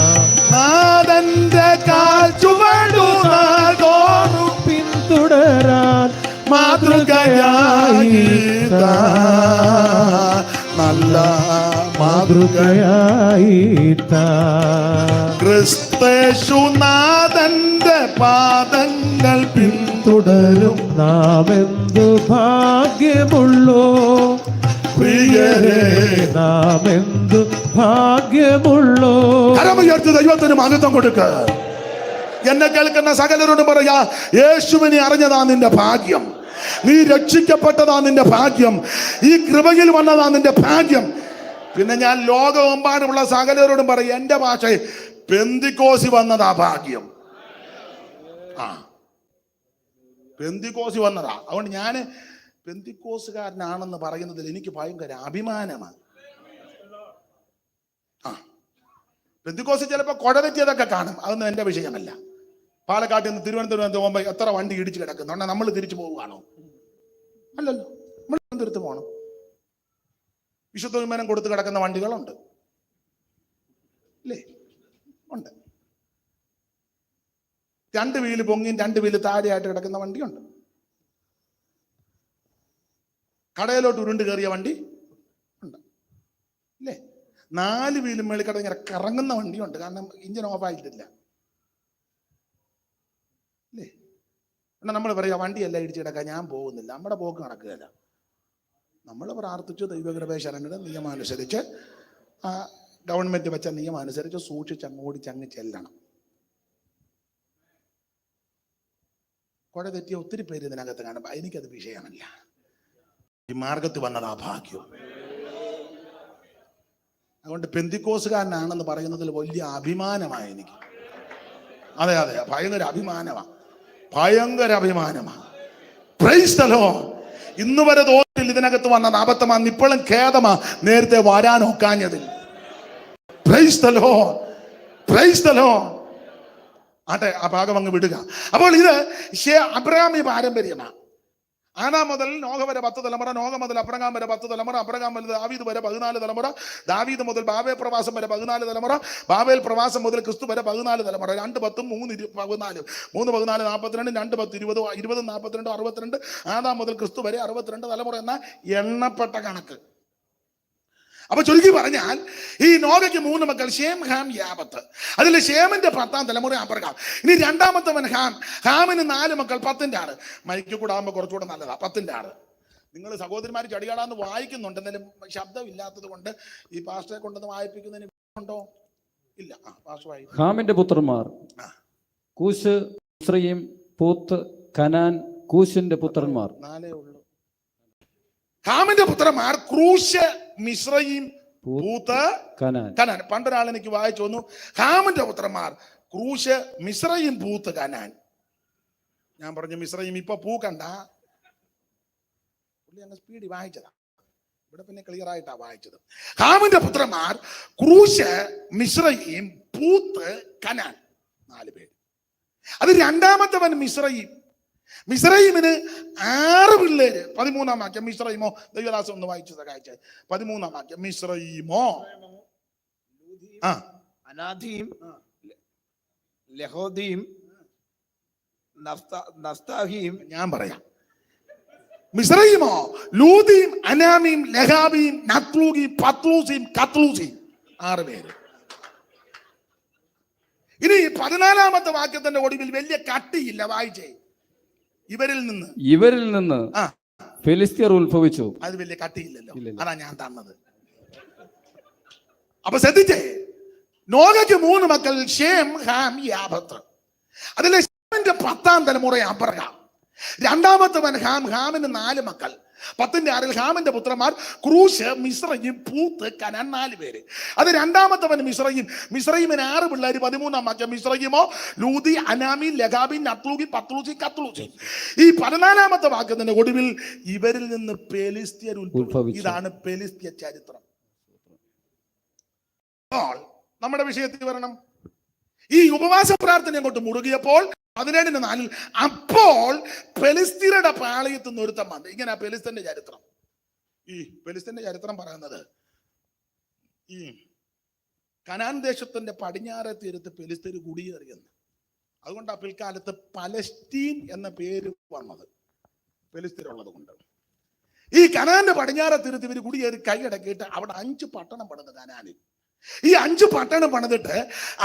S1: നാഥന്റെ കാൽ ചുവടു നാടോറു
S3: പിന്തുടരാൻ
S1: മാതൃകയായി താൻ, നല്ല
S3: മാതൃകയായി താൻ.
S1: ക്രിസ്തേശുനാഥന്റെ പാദങ്ങൾ പിന്തുടരും
S3: നാമെന്തു ഭാഗ്യമുള്ളോ പ്രിയരേ, നാമെന്തു ഭാഗ്യമുള്ളോ.
S1: കരമുയർത്തി ദൈവത്തിന് മഹത്വം കൊടുക്ക. എന്നെ കേൾക്കുന്ന സകലരോടും പറയാ, യേശുവിനെ അറിഞ്ഞതാ നിന്റെ ഭാഗ്യം, നീ രക്ഷിക്കപ്പെട്ടതാ നിന്റെ ഭാഗ്യം, ഈ കൃപയിൽ വന്നതാ നിന്റെ ഭാഗ്യം. പിന്നെ ഞാൻ ലോകമെമ്പാടുമുള്ള സകലരോടും പറയും, എന്റെ ഭാഷ പെന്തിക്കോസി വന്നതാ ഭാഗ്യം. ആ, പെന്തിക്കോസി വന്നതാ. അതുകൊണ്ട് ഞാൻ പെന്തിക്കോസുകാരനാണെന്ന് പറയുന്നതിൽ എനിക്ക് ഭയങ്കര അഭിമാനമാണ്. ആ, പെന്തിക്കോസ് ചിലപ്പോൾ കുഴതെറ്റിയതൊക്കെ കാണും, അതൊന്നും എന്റെ വിഷയമല്ല. പാലക്കാട്ടിൽ നിന്ന് തിരുവനന്തപുരം പോകുമ്പോൾ എത്ര വണ്ടി ഇടിച്ച് കിടക്കുന്നു, നമ്മൾ തിരിച്ചു പോവുകയാണോ? അല്ലല്ലോ, നമ്മൾ തിരുവനന്തപുരത്ത് പോകണം. വിശുദ്ധ വിമാനം കൊടുത്ത് കിടക്കുന്ന വണ്ടികളുണ്ട്, അല്ലേ? ഉണ്ട്. 2 വീല് പൊങ്ങിയും 2 വീല് താഴെയായിട്ട് കിടക്കുന്ന വണ്ടിയുണ്ട്. കടയിലോട്ട് ഉരുണ്ട് കയറിയ വണ്ടി ഉണ്ട്, അല്ലേ? 4 വീലും മേളിൽ കിടന്ന് ഇങ്ങനെ കറങ്ങുന്ന വണ്ടിയുണ്ട്, കാരണം ഇഞ്ചിൻ ഓഫ് ആയിട്ടില്ല, അല്ലേ? എന്നാൽ നമ്മൾ പറയാ വണ്ടിയെല്ലാം ഇടിച്ച് കിടക്കാൻ ഞാൻ പോകുന്നില്ല, നമ്മുടെ പോക്ക് നടക്കുകയില്ല. നമ്മൾ പ്രാർത്ഥിച്ചു ദൈവകൃപ ശരണയുടെ നിയമമനുസരിച്ച്, ആ ഗവൺമെന്റ് വെച്ച നിയമമനുസരിച്ച് സൂക്ഷിച്ച് അങ്ങ് ചെല്ലണം. കുഴ തെറ്റിയ ഒത്തിരി പേര് ഇതിനകത്ത് കാണുമ്പോൾ എനിക്കത് വിഷയമല്ല. ഈ മാർഗത്ത് വന്നതാ ഭാഗ്യം. അതുകൊണ്ട് പെന്തിക്കോസുകാരനാണെന്ന് പറയുന്നതിൽ വലിയ അഭിമാനമാണ് എനിക്ക്. അതെ അതെ, ഭയങ്കര അഭിമാനമാണ്, ഭയങ്കര അഭിമാനമാണ്. Praise the Lord. ഇന്ന് വരെ തോന്നില്ല ഇതിനകത്ത് വന്നത് അബദ്ധമാണ്, ഇപ്പോഴും ഖേദമാ നേരത്തെ വരാനൊക്കാഞ്ഞതിൽ. Praise the Lord, praise the Lord. ആട്ടെ, ആ ഭാഗം അങ്ങ് വിടുക. അപ്പോൾ ഇത് അബ്രഹാമി പാരമ്പര്യമാണ്. ആദാം മുതൽ നോഹ വരെ 10 തലമുറ, നോഹ മുതൽ അബ്രഹാം വരെ 10 തലമുറ, അബ്രഹാം മുതൽ ദാവീദ് വരെ 14 തലമുറ, ദാവീദ് മുതൽ ബാബേൽ പ്രവാസം വരെ 14 തലമുറ, ബാബേൽ പ്രവാസം മുതൽ ക്രിസ്തു വരെ 14 തലമുറ. 2 10 3 14, 3 14 42, 2 10 20, 20 42 62. ആദാം മുതൽ ക്രിസ്തു വരെ 62 തലമുറ എന്ന എണ്ണപ്പെട്ട കണക്ക്. അപ്പൊ ചുരുക്കി പറഞ്ഞാൽ ഈ നോഹയ്ക്ക് 3 മക്കൾ, ഷേം, ഹാം, യാപത്ത്. അതിൽ ഷേമിന്റെ 10ാം തലമുറ അബ്രഹാം. ഇനി രണ്ടാമത്തവൻ ഹാം. ഹാമിന് 4 മക്കൾ, 10ന്റെ ആറ്. മൈക്ക് കൂടെ ആകുമ്പോൾ കുറച്ചുകൂടെ നല്ലതാ, 10ന്റെ ആറ്. നിങ്ങൾ സഹോദരിമാർ ചടികാടാന്ന് വായിക്കുന്നുണ്ട്, എന്നാലും ശബ്ദം ഇല്ലാത്തത് കൊണ്ട് ഈ പാസ്റ്ററെ കൊണ്ടൊന്ന് വായിപ്പിക്കുന്നതിന് ഉണ്ടോ? ഇല്ല. ആ, പാസ്റ്റർ വായിക്കും.
S2: ഹാമിന്റെ പുത്രന്മാർ കൂശ്, മിസ്രയീം, പൂത്ത്, കനാൻ. കൂശിന്റെ പുത്രന്മാർ
S1: 4 ഉള്ളൂ. ഹാമിന്റെ പുത്രന്മാർ ക്രൂശ്, മിസ്രയീം, പൂത്ത്, കനാൻ. പണ്ടൊരാൾ എനിക്ക് വായിച്ചു വന്നു, ഹാമിന്റെ പുത്രന്മാർ ക്രൂശ്, മിസ്രയീം, പൂത്ത്, കനാൻ. ഞാൻ പറഞ്ഞു മിസ്രയീം ഇപ്പൊ പൂക്കണ്ട, പുള്ളി അങ്ങ് സ്പീഡിൽ വായിച്ചതാ, ഇവിടെ പിന്നെ ക്ലിയർ ആയിട്ടാ വായിച്ചത്. ഹാമിന്റെ പുത്രന്മാർ ക്രൂശ്, മിസ്രയീം, പൂത്ത്, കനാൻ. 4 പേര്. അത് രണ്ടാമത്തവൻ മിസ്രയീം. മിസ്രയീമിന് 6 പിള്ളേര്. 13ാം വാക്യം. മിസ്രയീമോ, ദൈവദാസം ഒന്ന് വായിച്ചു സഹായിച്ച 13ാം വാക്യം. മിസ്രയീമോ,
S4: അനാഥീം, ലഹോദീം, നഫ്താഹീം.
S1: ഞാൻ പറയാം. മിസ്രയീമോ, ലൂദീം, അനാമീം, ലഹാബീം, നത്ലൂഗീം, പത്ലൂസീം, കത്ലൂസീം. 6 പേര്. ഇനി 14ാമത്തെ വാക്യത്തിന്റെ ഒടുവിൽ വലിയ കട്ടിയില്ല, വായിച്ചേ. ഇവരിൽ നിന്ന്
S2: ഫെലിസ്ത്യർ ഉത്ഭവിച്ചു.
S1: അത് വലിയ കട്ടിയില്ലല്ലോ, അതാ ഞാൻ തന്നത്. അപ്പൊ ശ്രദ്ധിച്ചേ, നോഹയ്ക്ക് 3 മക്കൾ, ഷേം, ഹാം, യാപത്ത്. അതിലെ ഷേമിന്റെ 10ാം തലമുറ അബ്രഹാം. രണ്ടാമത്തവൻ ഹാം. ഹാമിന് 4 മക്കൾ. 10:6 ഹാമിന്റെ പുത്രന്മാർ ക്രൂശ്, മിസ്രയീം, പൂത്ത്, കനാൻ, 4 പേര്. അത് രണ്ടാമത്തവൻ മിസ്രയീം. മിസ്രയീമിന് 6 പിള്ളേർ. 13-ാം വാക്യം. മിസ്രയീമോ ലൂദി, അനാമി, ലഗാബി, നത്ലൂബി, പത്ലൂസി, കത്ലൂസി. ഈ 14-ാമത്തെ വാക്യത്തിന്റെ ഒടുവിൽ ഇവരിൽ നിന്ന് പെലിസ്ത്യർ ഉത്ഭവിച്ചു. ഇതാണ് പെലിസ്ത്യ ചരിത്രം. നമ്മുടെ വിഷയത്തിൽ വരണം. ഈ ഉപവാസ പ്രാർത്ഥന അങ്ങോട്ട് മുറുകിയപ്പോൾ 17:4 അപ്പോൾ പെലിസ്ത്യരുടെ പാളയത്തിൽ നിന്ന് ഒരുത്തം വന്നു. ഇങ്ങനെ പെലിസ്ത്യന്റെ ചരിത്രം. ഈ പെലിസ്ത്യന്റെ ചരിത്രം പറയുന്നത് ഈ കനാൻ ദേശത്തിന്റെ പടിഞ്ഞാറെ തീരത്ത് പെലിസ്ത്യർ കുടിയേറിയെന്ന്. അതുകൊണ്ട് ആ പിൽക്കാലത്ത് പലസ്തീൻ എന്ന പേര് വന്നത് പെലിസ്ത്യരുള്ളത് കൊണ്ട്. ഈ കനാന്റെ പടിഞ്ഞാറെ തീരത്ത് ഇവർ കുടിയേറി കൈയടക്കിയിട്ട് അവിടെ 5 പട്ടണം പണിത് കനാനിൽ. ഈ 5 പട്ടണം പണിതിട്ട്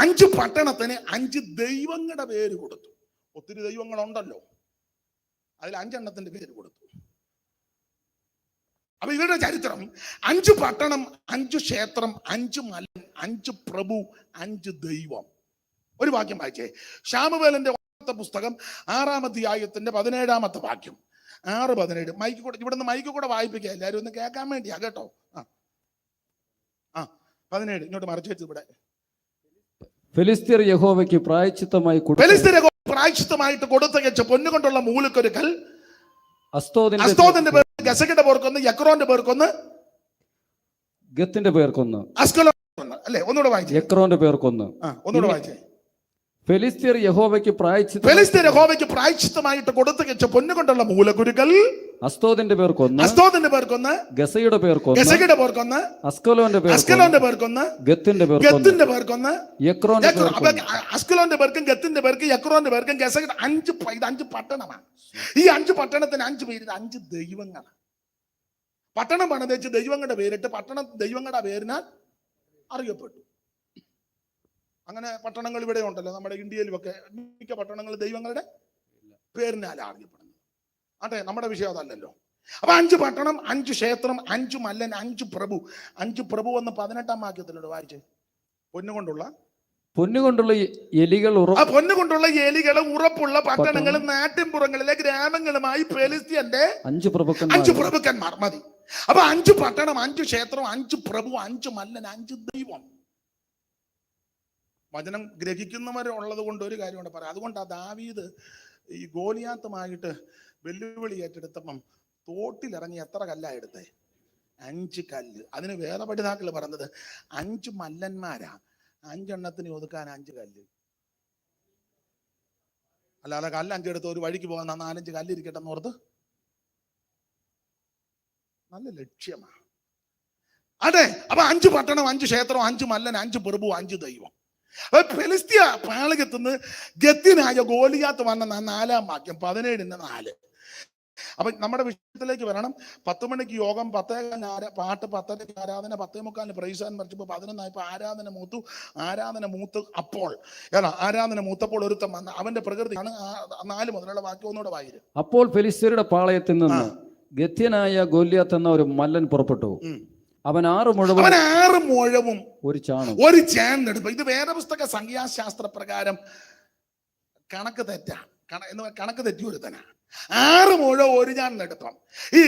S1: 5 പട്ടണത്തിന് 5 ദൈവങ്ങളുടെ പേര് കൊടുത്തു. ഒത്തിരി ദൈവങ്ങളുണ്ടല്ലോ, അതിൽ 5 എണ്ണത്തിന്റെ പേര് കൊടുത്തു. അപ്പൊ ഇവരുടെ ചരിത്രം 5 പട്ടണം, 5 ക്ഷേത്രം, 5 മലൻ, 5 പ്രഭു, 5 ദൈവം. ഒരു വാക്യം വായിച്ചേ. ശാമുവേലിന്റെ പുസ്തകം 6-ാം അധ്യായത്തിന്റെ 17-ാമത്തെ വാക്യം. 6:17. മൈക്ക് കൂടെ ഇവിടുന്ന് മൈക്ക് കൂടെ വായിപ്പിക്കുക, എല്ലാവരും ഒന്ന് കേൾക്കാൻ വേണ്ടിയാ കേട്ടോ. 17 ഇങ്ങോട്ട് മറിച്ച് വെച്ച് ഇവിടെ.
S2: ഫെലിസ്ത്യർ യഹോവയ്ക്ക് പ്രായശ്ചിത്തമായി
S1: പ്രായശ്ചിത്തമായിട്ട് കൊടുത്തയച്ച പൊന്നുകൊണ്ടുള്ള മൂലക്കൊരുക്കൽ
S2: അസ്തോദിന്റെ
S1: പേർ, ഗസയുടെ പേർക്കൊന്ന്, യക്രോന്റെ പേർക്കൊന്ന്,
S2: ഗത്തിന്റെ പേർക്കൊന്ന്,
S1: അസ്കലോൻ അല്ലേ. ഒന്നുകൂടെ വായിച്ചേ.
S2: യക്രോന്റെ പേർക്കൊന്ന്.
S1: ഒന്നുകൂടെ വായിച്ചേ.
S2: ഫെലിസ്ത്യർ യഹോവയ്ക്ക്
S1: പ്രായശ്ചിത്തമായിട്ട് കൊടുത്തയച്ച പൊന്നുകൊണ്ടുള്ള മൂലക്കുരുക്കൾ
S2: അസ്തോദിന്റെ പേർക്കൊന്ന്, ഗസയുടെ പേർക്കൊന്ന്, അസ്കലോന്റെ
S1: പേർക്കൊന്ന്,
S2: ഗത്തിന്റെ
S1: പേർക്കൊന്ന്, അസ്കലോന്റെ പേർക്കും ഗത്തിന്റെ പേർക്ക് യക്രോന്റെ പേർക്കും ഗസയുടെ 5 പട്ടണമാണ്. ഈ 5 പട്ടണത്തിന് 5 പേര്, 5 ദൈവങ്ങളാണ്. പട്ടണം പണിതേച്ച് ദൈവങ്ങളുടെ പേരിട്ട് പട്ടണം ദൈവങ്ങളുടെ പേരിനാൽ അറിയപ്പെട്ടു. അങ്ങനെ പട്ടണങ്ങൾ ഇവിടെ ഉണ്ടല്ലോ, നമ്മുടെ ഇന്ത്യയിലുമൊക്കെ മിക്ക പട്ടണങ്ങൾ ദൈവങ്ങളുടെ പേരിനാൽ അറിയപ്പെടുന്നത്. അതെ, നമ്മുടെ വിഷയം അതല്ലല്ലോ. അപ്പൊ 5 പട്ടണം, 5 ക്ഷേത്രം, 5 മല്ലൻ, 5 പ്രഭു. 5 പ്രഭു എന്ന് 18-ാം വാക്യത്തിലൂടെ വായിച്ച്. പൊന്നുകൊണ്ടുള്ള
S2: എലികൾ,
S1: പൊന്നുകൊണ്ടുള്ള എലികൾ ഉറപ്പുള്ള പട്ടണങ്ങളും നാട്ടിൻപുറങ്ങളിലെ ഗ്രാമങ്ങളുമായി പെലിസ്ത്യന്റെ 5 പ്രഭുക്കന്മാർ മതി. അപ്പൊ 5 പട്ടണം, 5 ക്ഷേത്രം, 5 പ്രഭു, 5 മല്ലൻ, 5 ദൈവം. വചനം ഗ്രഹിക്കുന്നവരുള്ളത് കൊണ്ട് ഒരു കാര്യം കൊണ്ട് പറയാം. അതുകൊണ്ട് ആ ദാവീദ് ഈ ഗോലിയാത്തുമായിട്ട് വെല്ലുവിളി ഏറ്റെടുത്തപ്പം തോട്ടിലിറങ്ങി എത്ര കല്ലാ എടുത്തേ? 5 കല്ല്. അതിന് വേദപഠിതാക്കൾ പറഞ്ഞത് 5 മല്ലന്മാരാ, 5 എണ്ണത്തിന് ഒതുക്കാൻ 5 കല്ല്. അല്ലാതെ കല്ല് 5 എടുത്ത് ഒരു വഴിക്ക് പോകാൻ 4-5 കല്ലിരിക്കട്ടെ എന്നോർത്ത്. നല്ല ലക്ഷ്യമാണ്. അതെ, അപ്പൊ 5 പട്ടണം, 5 ക്ഷേത്രം, 5 മല്ലൻ, 5 പ്രഭു, 5 ദൈവം. ഫെലിസ്ത്യ പാളയത്തുനിന്ന് ഗത്യനായ ഗോലിയാത്ത് വന്ന 4-ാം വാക്യം 17:4. അപ്പൊ നമ്മുടെ വിഷയത്തിലേക്ക് വരണം. 10 മണിക്ക് യോഗം, 10 പാട്ട്, 10 ആരാധന, 10:45 പ്രൈസാൻ മറിച്ചപ്പോ 11 ആരാധന മൂത്ത് അപ്പോൾ ആരാധന മൂത്തപ്പോൾ ഒരുത്തം വന്ന അവന്റെ പ്രകൃതിയാണ് 4 മുതലുള്ള വാക്യം. ഒന്നുകൂടെ വായിര്.
S2: അപ്പോൾ ഫെലിസ്ത്യരുടെ പാളയത്തിൽ നിന്ന് ഗത്യനായ ഗോലിയാത്ത് എന്ന ഒരു മല്ലൻ പുറപ്പെട്ടു. അവൻ 6 മുഴവും ഒരു ചാണെടുപ്പ്. ഇത് വേദപുസ്തക സംഖ്യാശാസ്ത്ര പ്രകാരം കണക്ക് തെറ്റാ. കണക്ക് തെറ്റി ഒരുത്തനാ. 6 മുഴം ഒരു ചാണെടുപ്പം. ഈ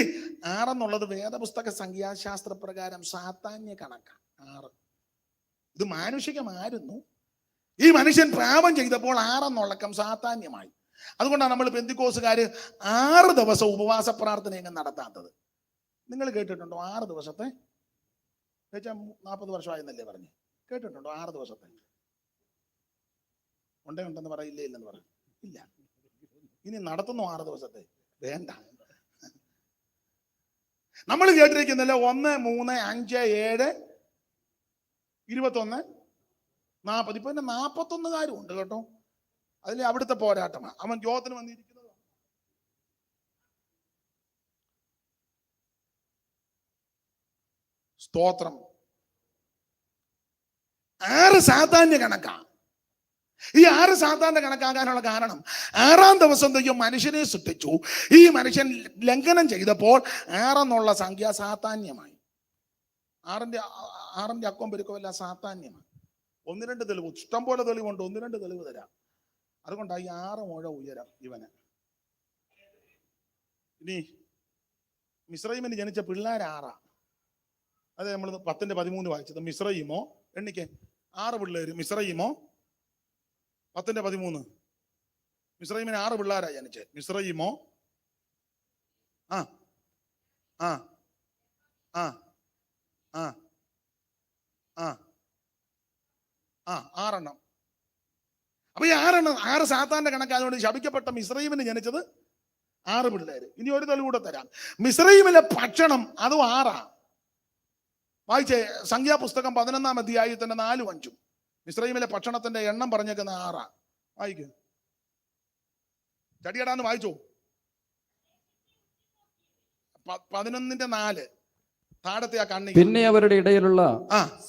S2: 6 എന്നുള്ളത് വേദപുസ്തക സംഖ്യാശാസ്ത്ര പ്രകാരം സാത്താന്യ കണക്കാ. 6 ഇത് മാനുഷികമായിരുന്നു. ഈ മനുഷ്യൻ പാപം ചെയ്തപ്പോൾ 6 എന്നുള്ളക്കം സാത്താന്യമായി. അതുകൊണ്ടാണ് നമ്മൾ പെന്തിക്കോസുകാര് 6 ദിവസം ഉപവാസ പ്രാർത്ഥനയെങ്കിലും നടത്താത്തത്. നിങ്ങൾ കേട്ടിട്ടുണ്ടോ 6 ദിവസത്തെ? 40 വർഷമായെന്നല്ലേ പറഞ്ഞു. കേട്ടിട്ടുണ്ടോ 6 ദിവസത്തെ? ഉണ്ടെന്ന് പറയില്ലേ? ഇല്ലെന്ന് പറ. ഇല്ല. ഇനി നടത്തുന്നു 6 ദിവസത്തെ? വേണ്ട. നമ്മൾ കേട്ടിരിക്കുന്നില്ല 1, 3, 5, 7, 21, 40. ഇപ്പൊ 41 ഉണ്ട് കേട്ടോ. അതിൽ അവിടുത്തെ പോരാട്ടമാണ്. അവൻ യോത്തിന് വന്നിരിക്കുന്നത്. സ്തോത്രം. 6 സാധാന്യ കണക്കാ. ഈ 6 സാധാരണ കണക്കാകാനുള്ള കാരണം 6-ാം ദിവസം ദൈവം മനുഷ്യനെ സൃഷ്ടിച്ചു. ഈ മനുഷ്യൻ ലംഘനം ചെയ്തപ്പോൾ 6 എന്നുള്ള സംഖ്യ സാധാന്യമായി. 6-ന്റെ അക്കവും പെരുക്കമല്ല സാധാന്യമാണ്. 1-2 തെളിവ്, ഇഷ്ടം പോലെ തെളിവുണ്ട്. 1-2 തെളിവ് തരാം. അതുകൊണ്ടാണ് ഈ 6 മുഴ ഉയരം ഇവന്.
S1: ഇനി മിസ്രൈമിന് ജനിച്ച പിള്ളേർ 6. അതെ, നമ്മൾ 10:13 വായിച്ചത്. മിസ്രൈമോ എണ്ണിക്ക് 6 പിള്ളേര്. മിസ്രൈമോ 10:13. മിസ്രൈമിന് 6 പിള്ളേരാ ജനിച്ച്. മിസ്രൈമോ ആ ആ ആ ആ ആ ആ 6 അപ്പൊ ഈ 6 സാത്താന്റെ കണക്കായതുകൊണ്ട് ശപിക്കപ്പെട്ട മിസ്രൈമിന് ജനിച്ചത് 6 പിള്ളേര്. ഇനി ഒരു തെളിവൂടെ തരാം. മിസ്രൈമിലെ ഭക്ഷണം അതും 6. വായിച്ചേ, സംഖ്യാപുസ്തകം 11-ാം അധ്യായത്തിന്റെ 4-5. മിസ്രൈമിലെ ഭക്ഷണത്തിന്റെ എണ്ണം പറഞ്ഞേക്കുന്ന 6. വായിക്കൂ, ചടിയടാന്ന് വായിച്ചോ. 11:4 താഴത്തെ ആ കണ്ണി.
S2: പിന്നെ അവരുടെ ഇടയിലുള്ള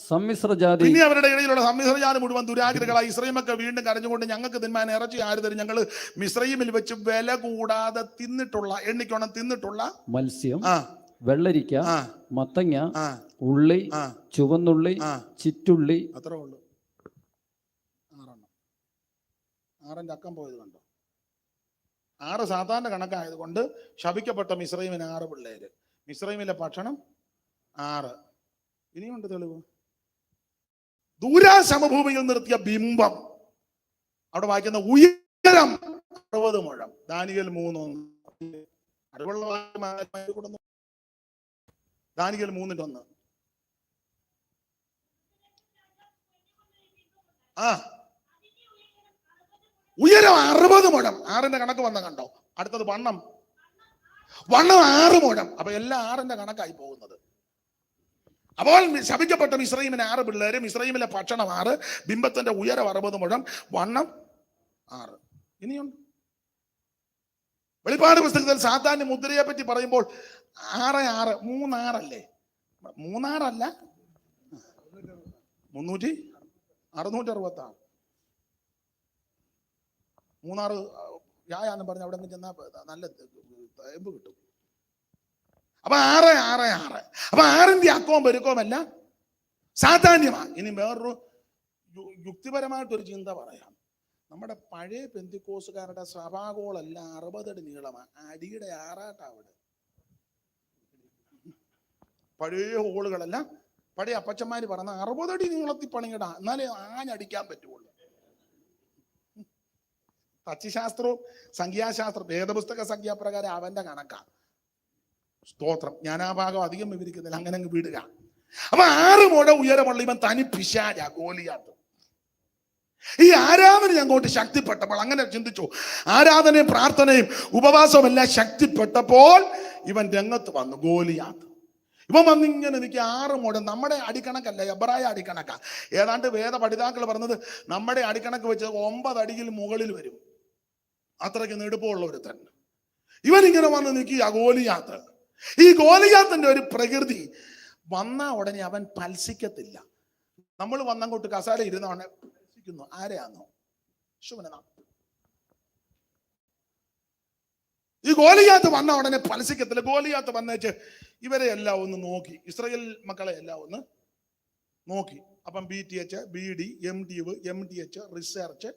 S2: സമ്മിശ്രജാതി
S1: മുഴുവൻ ദുരാഗ്രഹങ്ങളായി. ഇസ്രായേൽ വീണ്ടും കരഞ്ഞുകൊണ്ട്, ഞങ്ങൾക്ക് തിന്മാൻ ഇറച്ചി ആര് തരും? ഞങ്ങൾ മിസ്രൈമിൽ വെച്ച് വില കൂടാതെ തിന്നിട്ടുള്ള, എണ്ണിക്കോണം, തിന്നിട്ടുള്ള
S2: മത്സ്യം, വെള്ളരിക്ക, മത്തങ്ങ, ഉള്ളി, ചുവന്നുള്ളി, ചിറ്റുള്ളി.
S1: അത്രേ ഉള്ളൂ. 6 അക്കം പോയത് കണ്ടോ? 6 സാധാരണ കണക്കായതുകൊണ്ട് ശപിക്കപ്പെട്ട മിസ്രൈമിന് 6 പിള്ളേര്. മിസ്രൈമിലെ ഭക്ഷണം 6. ഇനിയുണ്ട് തെളിവ്. ദൂരാ സമഭൂമിയിൽ നിർത്തിയ ബിംബം. അവിടെ വായിക്കുന്ന ഉയരം 60 മുഴം. ദാനിയേൽ 3:1. ദാനിയേൽ 3:1. ഉയരം 60 മുഴം. 6ന്റെ കണക്ക് വന്ന കണ്ടോ? അടുത്തത് വണ്ണം 6 മുഴം. അപ്പൊ എല്ലാം 6ന്റെ കണക്കായി പോകുന്നത്. അപ്പോൾ ശപിക്കപ്പെട്ട മിസ്രൈമിന് 6 പിള്ളേര്. മിസ്രൈമിലെ ഭക്ഷണം 6. ബിംബത്തിന്റെ ഉയരം 60 മുഴം. വണ്ണം 6. ഇനിയുണ്ട്. വെളിപ്പാട് പുസ്തകത്തിൽ സാത്താന്റെ മുദ്രയെ പറ്റി പറയുമ്പോൾ 6 3 അല്ലേ? 3 അല്ല, 666. 3 യാന്ന് പറഞ്ഞ അവിടെ ചെന്നാൽ നല്ല എമ്പ് കിട്ടും. അപ്പൊ 6. അപ്പൊ 6ന്റെ അക്കവും പെരുക്കവുമല്ല സാധാന്യമാണ്. ഇനി വേറൊരു യുക്തിപരമായിട്ടൊരു ചിന്ത പറയാം. നമ്മുടെ പഴയ പെന്തിക്കോസുകാരുടെ സഭാഗോളെല്ലാം 60 അടി നീളമാണ്. അടിയുടെ ആറാട്ടാവിടെ. പഴയ ഹോളുകളെല്ലാം പഴയ അപ്പച്ചന്മാര് പറഞ്ഞ 60 അടി നീളത്തിൽ പണിയിടാം, എന്നാലേ ആഞ്ഞടിക്കാൻ പറ്റുള്ളൂ. തച്ചുശാസ്ത്രവും സംഖ്യാശാസ്ത്രം വേദപുസ്തക സംഖ്യാപ്രകാരം അവന്റെ കണക്കാണ്. സ്തോത്രം. ഞാൻ ആ ഭാഗം അധികം വിവരിക്കുന്നില്ല, അങ്ങനെ അങ്ങ് വിടുക. അപ്പൊ 6 മുഴ ഉയരമുള്ള ഇവൻ തനി പിശാച ഗോലിയാത്ത്. ഈ ആരാധന അങ്ങോട്ട് ശക്തിപ്പെട്ടപ്പോൾ, അങ്ങനെ ചിന്തിച്ചു, ആരാധനയും പ്രാർത്ഥനയും ഉപവാസവും എല്ലാം ശക്തിപ്പെട്ടപ്പോൾ ഇവൻ രംഗത്ത് വന്നു. ഗോലിയാത്ത് ഇവൻ വന്നിങ്ങനെ എനിക്ക് 6 മുഴം. നമ്മുടെ അടിക്കണക്കല്ല, എബ്രായ അടിക്കണക്ക. ഏതാണ്ട് വേദ പഠിതാക്കൾ പറഞ്ഞത് നമ്മുടെ അടിക്കണക്ക് വെച്ച് 9 അടിയിൽ മുകളിൽ വരും. അത്രയ്ക്ക് നെടുപ്പമുള്ള ഒരുത്തൻ. ഇവൻ ഇങ്ങനെ വന്ന് നിൽക്കുക ഗോലിയാത്ത്. ഈ ഗോലിയാത്തിന്റെ ഒരു പ്രകൃതി, വന്ന ഉടനെ അവൻ പൽസിക്കത്തില്ല. നമ്മൾ വന്നങ്ങോട്ട് കസാര ഇരുന്നവനെ പൽസിക്കുന്നു. ആരെയാന്നോ? ശുഭനാ. ഈ ഗോലിയാത്ത് വന്ന ഉടനെ പൽസിക്കത്തില്ല. ഗോലിയാത്ത് വന്നേച്ച് ഇവരെ എല്ലാം ഒന്ന് നോക്കി, ഇസ്രായേൽ മക്കളെ എല്ലാം ഒന്ന് നോക്കി. അപ്പം BTH, BD, MDV, MDH, research,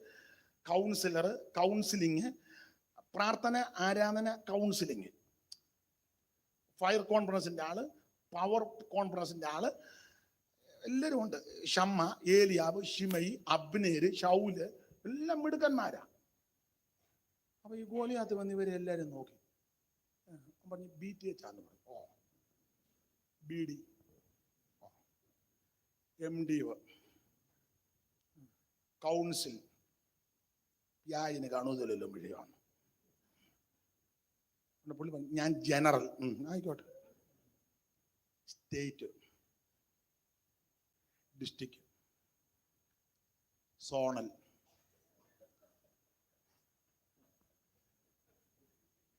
S1: councillor, counselling, പ്രാർത്ഥന, ആരാധന, കൗൺസിലിങ്, ഫയർ കോൺഫറൻസിന്റെ ആള്, പവർ കോൺഫറൻസിന്റെ ആള്, എല്ലാവരും ഉണ്ട്. ഷമ്മ, ഏലിയാവ്, ഷിമയി, അബ്നേര്, ഷൗല്, എല്ലാം മിടുക്കന്മാരാ. അപ്പൊ ഈ ഗോലിയാത്ത് വന്ന് ഇവരെ എല്ലാരും നോക്കി പറഞ്ഞു BTH ആന്ന് പറഞ്ഞു. ഓ, BD, MDV, കൗൺസിൽ, യായിന് കാണുന്നതിലല്ലോ വിളിയാണ്. പുള്ളി പറഞ്ഞു ഞാൻ ജനറൽ. ആയിക്കോട്ടെ. State, district, zonal.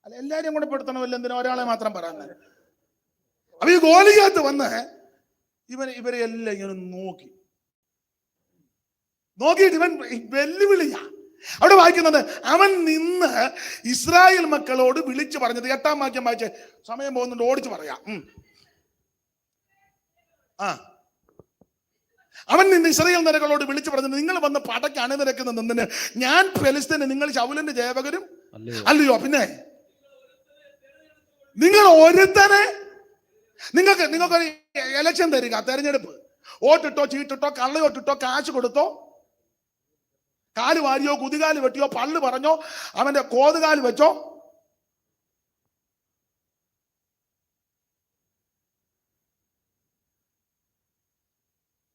S1: അല്ല, എല്ലാരും കൂടെ പെടുത്തണമല്ലോ, എന്തിനാ ഒരാളെ മാത്രം പറയാൻ? അപ്പൊ ഈ ഗോലിയാത്ത് വന്ന് ഇവരെ എല്ലാം ഇങ്ങനെ നോക്കിയിട്ട് ഇവൻ വെല്ലുവിളിയാ. അവിടെ വായിക്കുന്നത്, അവൻ നിന്ന് ഇസ്രായേൽ മക്കളോട് വിളിച്ചു പറഞ്ഞത്. 8-ാം വാക്യം വായിച്ച്, സമയം പോകുന്നുണ്ട്, ഓടിച്ചു പറയാം. അവൻ നിന്ന് ഇസ്രായേൽ നിരകളോട് വിളിച്ചു പറഞ്ഞത്, നിങ്ങൾ വന്ന് പടയ്ക്ക് അണിനിരക്കുന്നതിന് ഞാൻ ഫെലിസ്തീന്, നിങ്ങൾ ശൗലിന്റെ ജയപകരും അല്ലയോ? പിന്നെ നിങ്ങൾ ഒരുത്തനെ നിങ്ങൾക്ക് എലക്ഷൻ തരിക, തെരഞ്ഞെടുപ്പ്, വോട്ടിട്ടോ ചീട്ടിട്ടോ കള്ളയോട്ടിട്ടോ കാശ് കൊടുത്തോ, കാല് വാരിയോ കുതികാല് വെട്ടിയോ പള്ളു പറഞ്ഞോ അവന്റെ കോതുകാല് വെച്ചോ,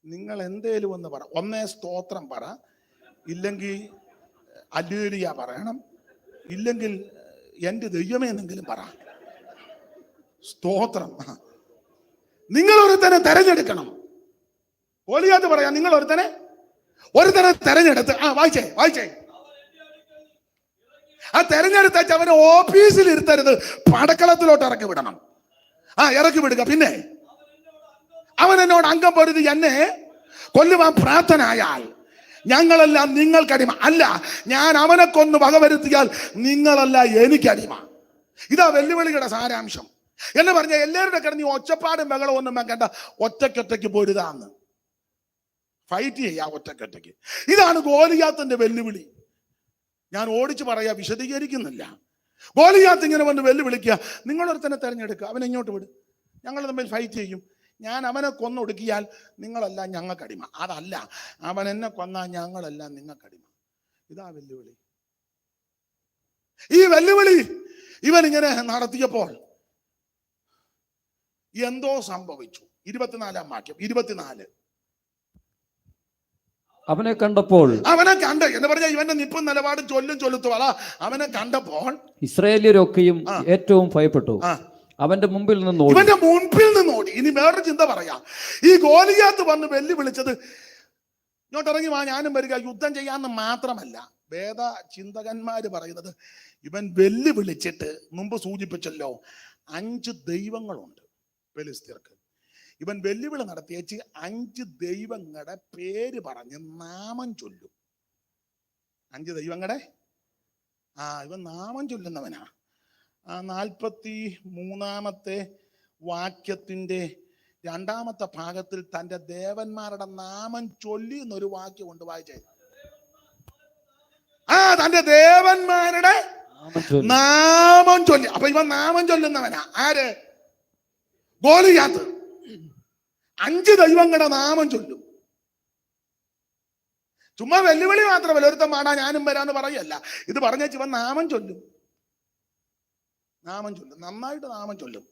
S1: നിങ്ങൾ എന്തേലും ഒന്ന് പറ. ഒന്നേ സ്തോത്രം പറ, ഇല്ലെങ്കിൽ ഹല്ലേലൂയ പറയണം, ഇല്ലെങ്കിൽ എൻ്റെ ദൈവമേ എന്നെങ്കിലും പറ. സ്തോത്രം. നിങ്ങൾ ഒരുത്തനെ തെരഞ്ഞെടുക്കണം. ഗോലിയാത്ത് പറയാം, നിങ്ങൾ ഒരുത്തനെ തെരഞ്ഞെടുത്ത് വായിച്ചേ ആ തെരഞ്ഞെടുത്ത അവനെ ഓഫീസിൽ ഇരുത്തരുത്, പടക്കളത്തിലോട്ട് ഇറക്കി വിടണം. ഇറക്കി വിടുക. പിന്നെ അവൻ എന്നോട് അംഗം പൊരുതി എന്നെ കൊല്ലുവാൻ പ്രാർത്ഥനയാൽ ഞങ്ങളെല്ലാം നിങ്ങൾക്കടിമ. അല്ല, ഞാൻ അവനെ കൊന്ന് വകവരുത്തിയാൽ നിങ്ങളല്ല എനിക്കടിമ. ഇതാ വെല്ലുവിളിയുടെ സാരാംശം. എന്ന് പറഞ്ഞ എല്ലാവരുടെ കിടന്ന് ഒച്ചപ്പാടും ബഹളവും ഒന്നും വെക്കേണ്ട, ഒറ്റയ്ക്കൊറ്റയ്ക്ക് പൊരുതാന്ന് ഫൈറ്റ് ചെയ്യാ ഒറ്റയ്ക്കൊറ്റയ്ക്ക്. ഇതാണ് ഗോലിയാത്തിന്റെ വെല്ലുവിളി. ഞാൻ ഓടിച്ചു പറയാ, വിശദീകരിക്കുന്നില്ല. ഗോലിയാത്ത് ഇങ്ങനെ വന്ന് വെല്ലുവിളിക്കുക, നിങ്ങളൊരുത്തനെ തെരഞ്ഞെടുക്കുക, അവനെ ഇങ്ങോട്ട് വിട്, ഞങ്ങൾ തമ്മിൽ ഫൈറ്റ് ചെയ്യും. ഞാൻ അവനെ കൊന്നൊടുക്കിയാൽ നിങ്ങളെല്ലാം ഞങ്ങൾക്കടിമ. അതല്ല, അവൻ എന്നെ കൊന്നാൽ ഞങ്ങളെല്ലാം നിങ്ങൾക്കടിമ. ഇതാ വെല്ലുവിളി. ഈ വെല്ലുവിളി ഇവൻ ഇങ്ങനെ നടത്തിയപ്പോൾ എന്തോ സംഭവിച്ചു. 24-ാം വാക്യം. 24.
S2: അവനെ കണ്ടപ്പോൾ,
S1: അവനെ കണ്ട് എന്ന് പറഞ്ഞാൽ ഇവന്റെ നിപ്പും നിലപാടും ചൊല്ലുത്തുവള. അവനെ കണ്ടപ്പോൾ
S2: ഇസ്രായേലിയരൊക്കെയും ഏറ്റവും ഭയപ്പെട്ടു. അവന്റെ മുമ്പിൽ നിന്ന് ഓടി.
S1: ഇനി വേറൊരു ചിന്ത പറയാം. ഈ ഗോലിയാത്ത് വന്ന് വെല്ലുവിളിച്ചത്, ഇങ്ങോട്ട് ഇറങ്ങി വാ ഞാനും വരിക, യുദ്ധം ചെയ്യാന്ന് മാത്രമല്ല. വേദ ചിന്തകന്മാര് പറയുന്നത്, ഇവൻ വെല്ലുവിളിച്ചിട്ട് മുമ്പ് സൂചിപ്പിച്ചല്ലോ 5 ദൈവങ്ങളുണ്ട് ഫെലിസ്ത്യർക്ക്. ഇവൻ വെല്ലുവിളി നടത്തിയേച്ച് 5 ദൈവങ്ങളുടെ പേര് പറഞ്ഞ് നാമം ചൊല്ലും. 5 ദൈവങ്ങളുടെ ഇവൻ നാമം ചൊല്ലുന്നവനാ. 43-ാമത്തെ വാക്യത്തിന്റെ 2-ാമത്തെ ഭാഗത്തിൽ തന്റെ ദേവന്മാരുടെ നാമം ചൊല്ലി എന്നൊരു വാക്യം കൊണ്ട് വായിച്ചേ. തന്റെ ദേവന്മാരുടെ നാമം ചൊല്ലി. അപ്പൊ ഇവൻ നാമം ചൊല്ലുന്നവനാ. ആര്? ഗോലിയാത്ത്. 5 ദൈവങ്ങളുടെ നാമം ചൊല്ലും. ചുമ്മാ വെല്ലുവിളി മാത്രമല്ല, ഒരുത്തം പാടാ ഞാനും വരാന്ന് പറയല്ല. ഇത് പറഞ്ഞേച്ച് ഇവൻ നാമം ചൊല്ലും. നന്നായിട്ട് നാമം ചൊല്ലും.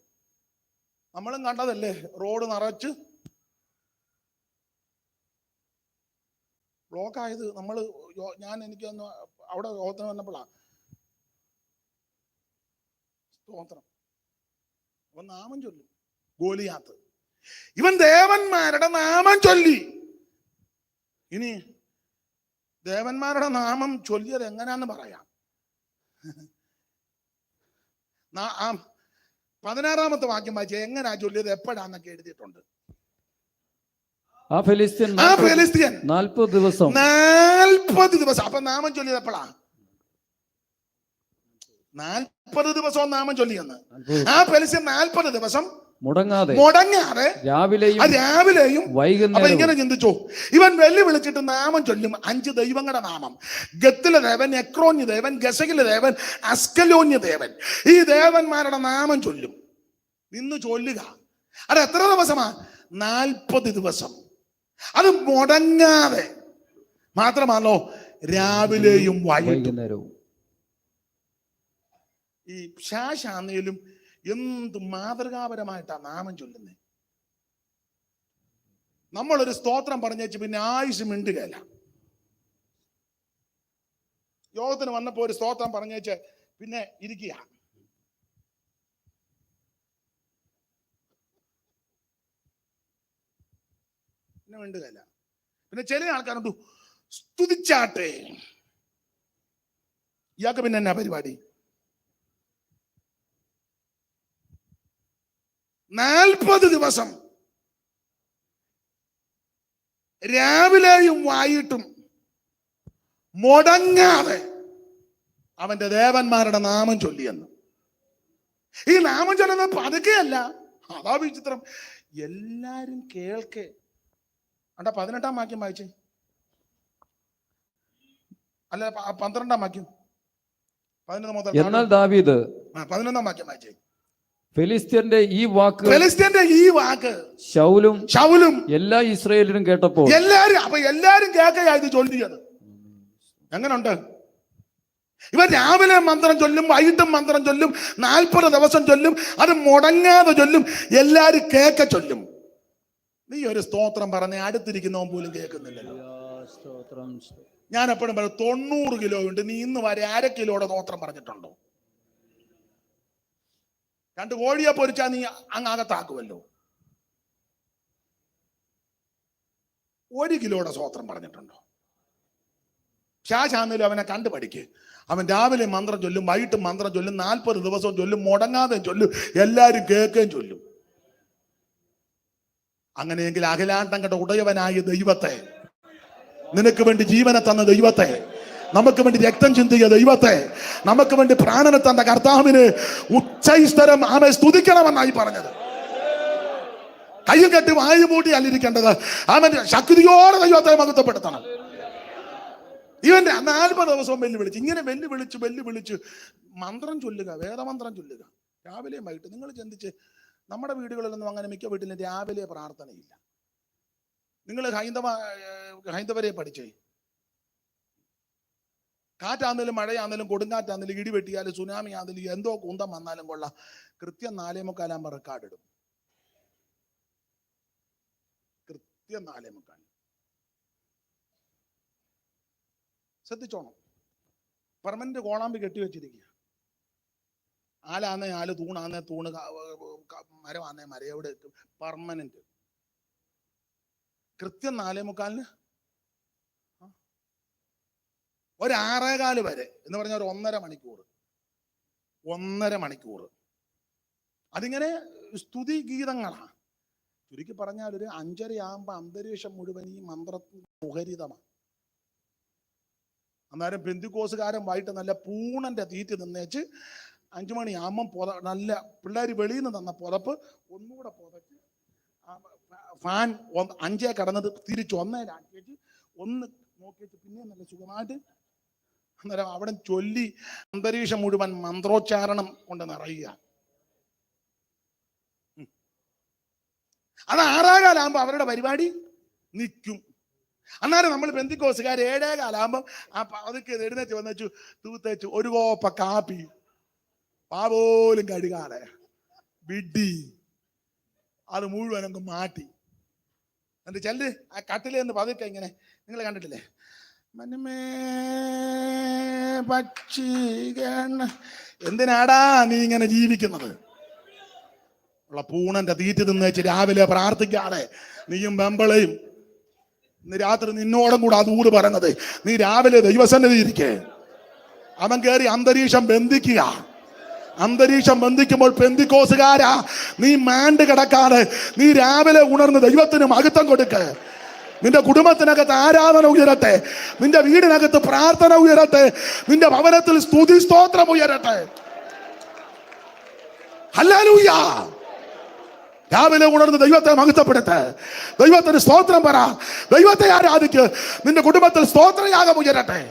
S1: നമ്മളും കണ്ടതല്ലേ, റോഡ് നിറച്ച് ബ്ലോക്കായത്. എനിക്കൊന്ന് അവിടെ യോഗത്തിന് വന്നപ്പോഴാ സ്തോത്രം. അവൻ നാമം ചൊല്ലും. ഗോലിയാത്ത് ഇവൻ ദേവന്മാരുടെ നാമം ചൊല്ലി. ഇനി ദേവന്മാരുടെ നാമം ചൊല്ലിയത് എങ്ങനെയാന്ന് പറയാം. 16-ാമത്തെ വാക്യം വായിച്ച എങ്ങനെയാ ചൊല്ലിയത്, എപ്പോഴാന്നൊക്കെ എഴുതിയിട്ടുണ്ട്.
S2: ആ ഫെലിസ്ത്യൻ 40 ദിവസം.
S1: അപ്പൊ നാമം ചൊല്ലിയത് എപ്പോഴാ? 40 ദിവസവും നാമം ചൊല്ലിയെന്ന്. ആ ഫെലിസ്ത്യൻ 40 ദിവസം മുടങ്ങാതെ രാവിലെയും അപ്പൊ ഇങ്ങനെ ചിന്തിച്ചു. ഇവൻ വെല്ലുവിളിച്ചിട്ട് നാമം ചൊല്ലും 5 ദൈവങ്ങളുടെ നാമം. ഗത്തിലെ ദേവൻ, എക്രോന്യ ദേവൻ, ഗസകിലെ ദേവൻ, അസ്കലോന്യ ദേവൻ. ഈ ദേവന്മാരുടെ നാമം ചൊല്ലും. നിന്ന് ചൊല്ലുക. അത് എത്ര ദിവസമാ? 40 ദിവസം. അത് മുടങ്ങാതെ. മാത്രമാണല്ലോ രാവിലെയും വൈകുന്നേരവും. ഈ ശാശാന്നയിലും എന്ത് മാതൃകാപരമായിട്ടാ നാമം ചൊല്ലുന്നത്. നമ്മളൊരു സ്തോത്രം പറഞ്ഞേച്ച് പിന്നെ ആയുസ് മിണ്ടുകയല്ല. യോഗത്തിന് വന്നപ്പോ ഒരു സ്തോത്രം പറഞ്ഞേച്ച് പിന്നെ ഇരിക്കുക. പിന്നെ മിണ്ടുകയല്ല. പിന്നെ ചില ആൾക്കാരുണ്ട്, സ്തുതിച്ചാട്ടെ. ഇയാൾക്ക് പിന്നെ എന്നാ പരിപാടി? 40 ദിവസം രാവിലെയും വൈകിട്ടും മുടങ്ങാതെ അവന്റെ ദേവന്മാരുടെ നാമം ചൊല്ലിയെന്ന്. ഈ നാമം ചൊല്ലുന്നത് പതുക്കെയല്ല. അതാ വിചിത്രം. എല്ലാരും കേൾക്കെ. 18-ാം വാക്യം വായിച്ചേ. അല്ല 12-ാം വാക്യം. 11 മുതൽ.
S2: എന്നാൽ ദാവീദ്
S1: 11-ാം വാക്യം വായിച്ചേ.
S2: ഫെലിസ്ത്യന്റെ ഈ വാക്ക്
S1: ഫെലിസ്ത്യന്റെ ഈ വാക്ക്
S2: ശൗലും എല്ലാ ഇസ്രായേലിനും കേട്ടപ്പോൾ
S1: എല്ലാരും കേൾക്കയാ ഇത് ചൊല്ലിയത്. എങ്ങനുണ്ട്? ഇവർ രാവിലെ മന്ത്രം ചൊല്ലും, വൈകിട്ടും മന്ത്രം ചൊല്ലും, 40 ദിവസം ചൊല്ലും, അത് മുടങ്ങാതെ ചൊല്ലും, എല്ലാരും കേക്ക ചൊല്ലും. നീ ഒരു സ്തോത്രം പറഞ്ഞ അടുത്തിരിക്കുന്നവൻ പോലും കേൾക്കുന്നില്ലല്ലോ. ഞാൻ എപ്പോഴും പറയും 90 കിലോ ഉണ്ട്, നീ ഇന്ന് വരെ 1/2 കിലോയുടെ സ്തോത്രം പറഞ്ഞിട്ടുണ്ടോ? 2 കോഴിയെ പൊരിച്ചാ നീ അങ്ങകത്താക്കുമല്ലോ. 1 കിലോയുടെ സ്തോത്രം പറഞ്ഞിട്ടുണ്ടോ? ഷാശാന്നേലും അവനെ കണ്ടുപഠിക്ക്. അവൻ രാവിലെ മന്ത്രം ചൊല്ലും, വൈകിട്ട് മന്ത്രം ചൊല്ലും, 40 ദിവസവും ചൊല്ലും, മുടങ്ങാതെ ചൊല്ലും, എല്ലാരും കേൾക്കുകയും ചൊല്ലും. അങ്ങനെയെങ്കിൽ അഖിലാണ്ടം കണ്ട ഉടയവനായ ദൈവത്തെ, നിനക്ക് വേണ്ടി ജീവനെ തന്ന ദൈവത്തെ, നമുക്ക് വേണ്ടി രക്തം ചിന്തിയ ദൈവത്തെ, നമുക്ക് വേണ്ടി പ്രാണനെ തന്ന കർത്താവിന് ഉച്ചൈസ്തരം ആമെ സ്തുതിക്കണമെന്നായി പറഞ്ഞത്. കയ്യും കെട്ടി വായു മൂട്ടി അല്ലിരിക്കേണ്ടത്, അവൻ ശക്തിയോടെ ദൈവത്തെ മഹത്വപ്പെടുത്തണം. ഇവന്റെ 40 ദിവസവും വെല്ലുവിളിച്ച്, ഇങ്ങനെ വെല്ലുവിളിച്ച് മന്ത്രം ചൊല്ലുക, വേദമന്ത്രം ചൊല്ലുക രാവിലെയും വൈകിട്ട്. നിങ്ങൾ ചിന്തിച്ച്, നമ്മുടെ വീടുകളിലൊന്നും അങ്ങനെ മിക്ക വീട്ടിലും രാവിലെ പ്രാർത്ഥനയില്ല. നിങ്ങൾ ഹൈന്ദവരെ പഠിച്ചേ, കാറ്റാന്നേലും മഴയാന്നേലും കൊടുങ്കാറ്റാന്നേലും ഇടിവെട്ടിയാലും സുനാമി ആന്നേലും എന്തോ കുന്തം വന്നാലും കൊള്ളാം, കൃത്യം 4:45 റെക്കാർഡിടും. കൃത്യം 4:45. ശ്രദ്ധിച്ചോണം. പെർമനന്റ് കോളാമ്പി കെട്ടിവെച്ചിരിക്കുക. ആലാന്നേ ആല്, തൂണാന്നേ തൂണ്, മരമാന്നേ മരം, എവിടെ പെർമനന്റ്. കൃത്യം 4:45 ഒരു 6:15 വരെ എന്ന് പറഞ്ഞാൽ ഒരു 1.5 മണിക്കൂർ. അതിങ്ങനെ സ്തുതി ഗീതങ്ങളാണ്. ചുരുക്കി പറഞ്ഞാൽ ഒരു 5:30 ആകുമ്പോൾ അന്തരീക്ഷം മുഴുവൻ ഈ മന്ത്രത്തിന് മുഖരിതമാണ്. അന്നേരം പെന്തിക്കോസുകാരൻ വൈകിട്ട് നല്ല പൂണന്റെ തീറ്റ് നിന്നേച്ച് 5 മണിയാകുമ്പം നല്ല പിള്ളേർ വെളിയിൽ നിന്ന് തന്ന പുതപ്പ് ഒന്നുകൂടെ പുതച്ച് ഫാൻ 5 കടന്നത് തിരിച്ച് 1 ആക്കിയേച്ച് 1 നോക്കിയിട്ട് പിന്നെ നല്ല സുഖമായിട്ട് അന്നേരം അവിടെ ചൊല്ലി അന്തരീക്ഷം മുഴുവൻ മന്ത്രോച്ചാരണം കൊണ്ട് നിറയുക. അത് 6:15 അവരുടെ പരിപാടി നിൽക്കും. അന്നേരം നമ്മൾ പെന്തിക്കോസുകാർ 7:15 അതൊക്കെ എഴുന്നേറ്റ് വന്നു തൂത്തേച്ചു ഒരു കോപ്പ കാപ്പി പാപോലും കഴുകാതെ വിഡി അത് മുഴുവൻ അങ്ങ് മാറ്റി എന്നിട്ട് ചെല്ല് ആ കട്ടിലെന്ന് പതുക്കെ ഇങ്ങനെ, നിങ്ങൾ കണ്ടിട്ടില്ലേ, മനമേ പക്ഷി എന്തിനാടാ നീ ഇങ്ങനെ ജീവിക്കുന്നത്? ഉള്ള പൂണന്റെ തീറ്റ് തിന്നേച്ച് രാവിലെ പ്രാർത്ഥിക്കാതെ നീയും ബമ്പളയും ഇന്ന് രാത്രി നിന്നോടും കൂടെ ആ ദൂത് പറയുന്നത്, നീ രാവിലെ ദൈവസന്നിധി ഇരിക്കേ. അവൻ കയറി അന്തരീക്ഷം ബന്ധിക്കുക. അന്തരീക്ഷം ബന്ധിക്കുമ്പോൾ പെന്തിക്കോസുകാരാ, നീ മാണ്ട് കിടക്കാതെ നീ രാവിലെ ഉണർന്ന് ദൈവത്തിന് മഹത്വം കൊടുക്ക്. നിന്റെ കുടുംബത്തിനകത്ത് ആരാധന ഉയരട്ടെ, നിന്റെ വീടിനകത്ത് പ്രാർത്ഥന ഉയരട്ടെ, നിന്റെ ഭവനത്തിൽ സ്തുതി സ്തോത്രം ഉയരട്ടെ. ഹല്ലേലൂയ. രാവിലെ ഉണർന്ന് ദൈവത്തെ മഹത്വപ്പെടുത്ത്, ദൈവത്തിന് സ്തോത്രം പറ, ദൈവത്തെ ആരാധിക്ക്, നിന്റെ കുടുംബത്തിൽ സ്തോത്രയാഗം ഉയരട്ടെ.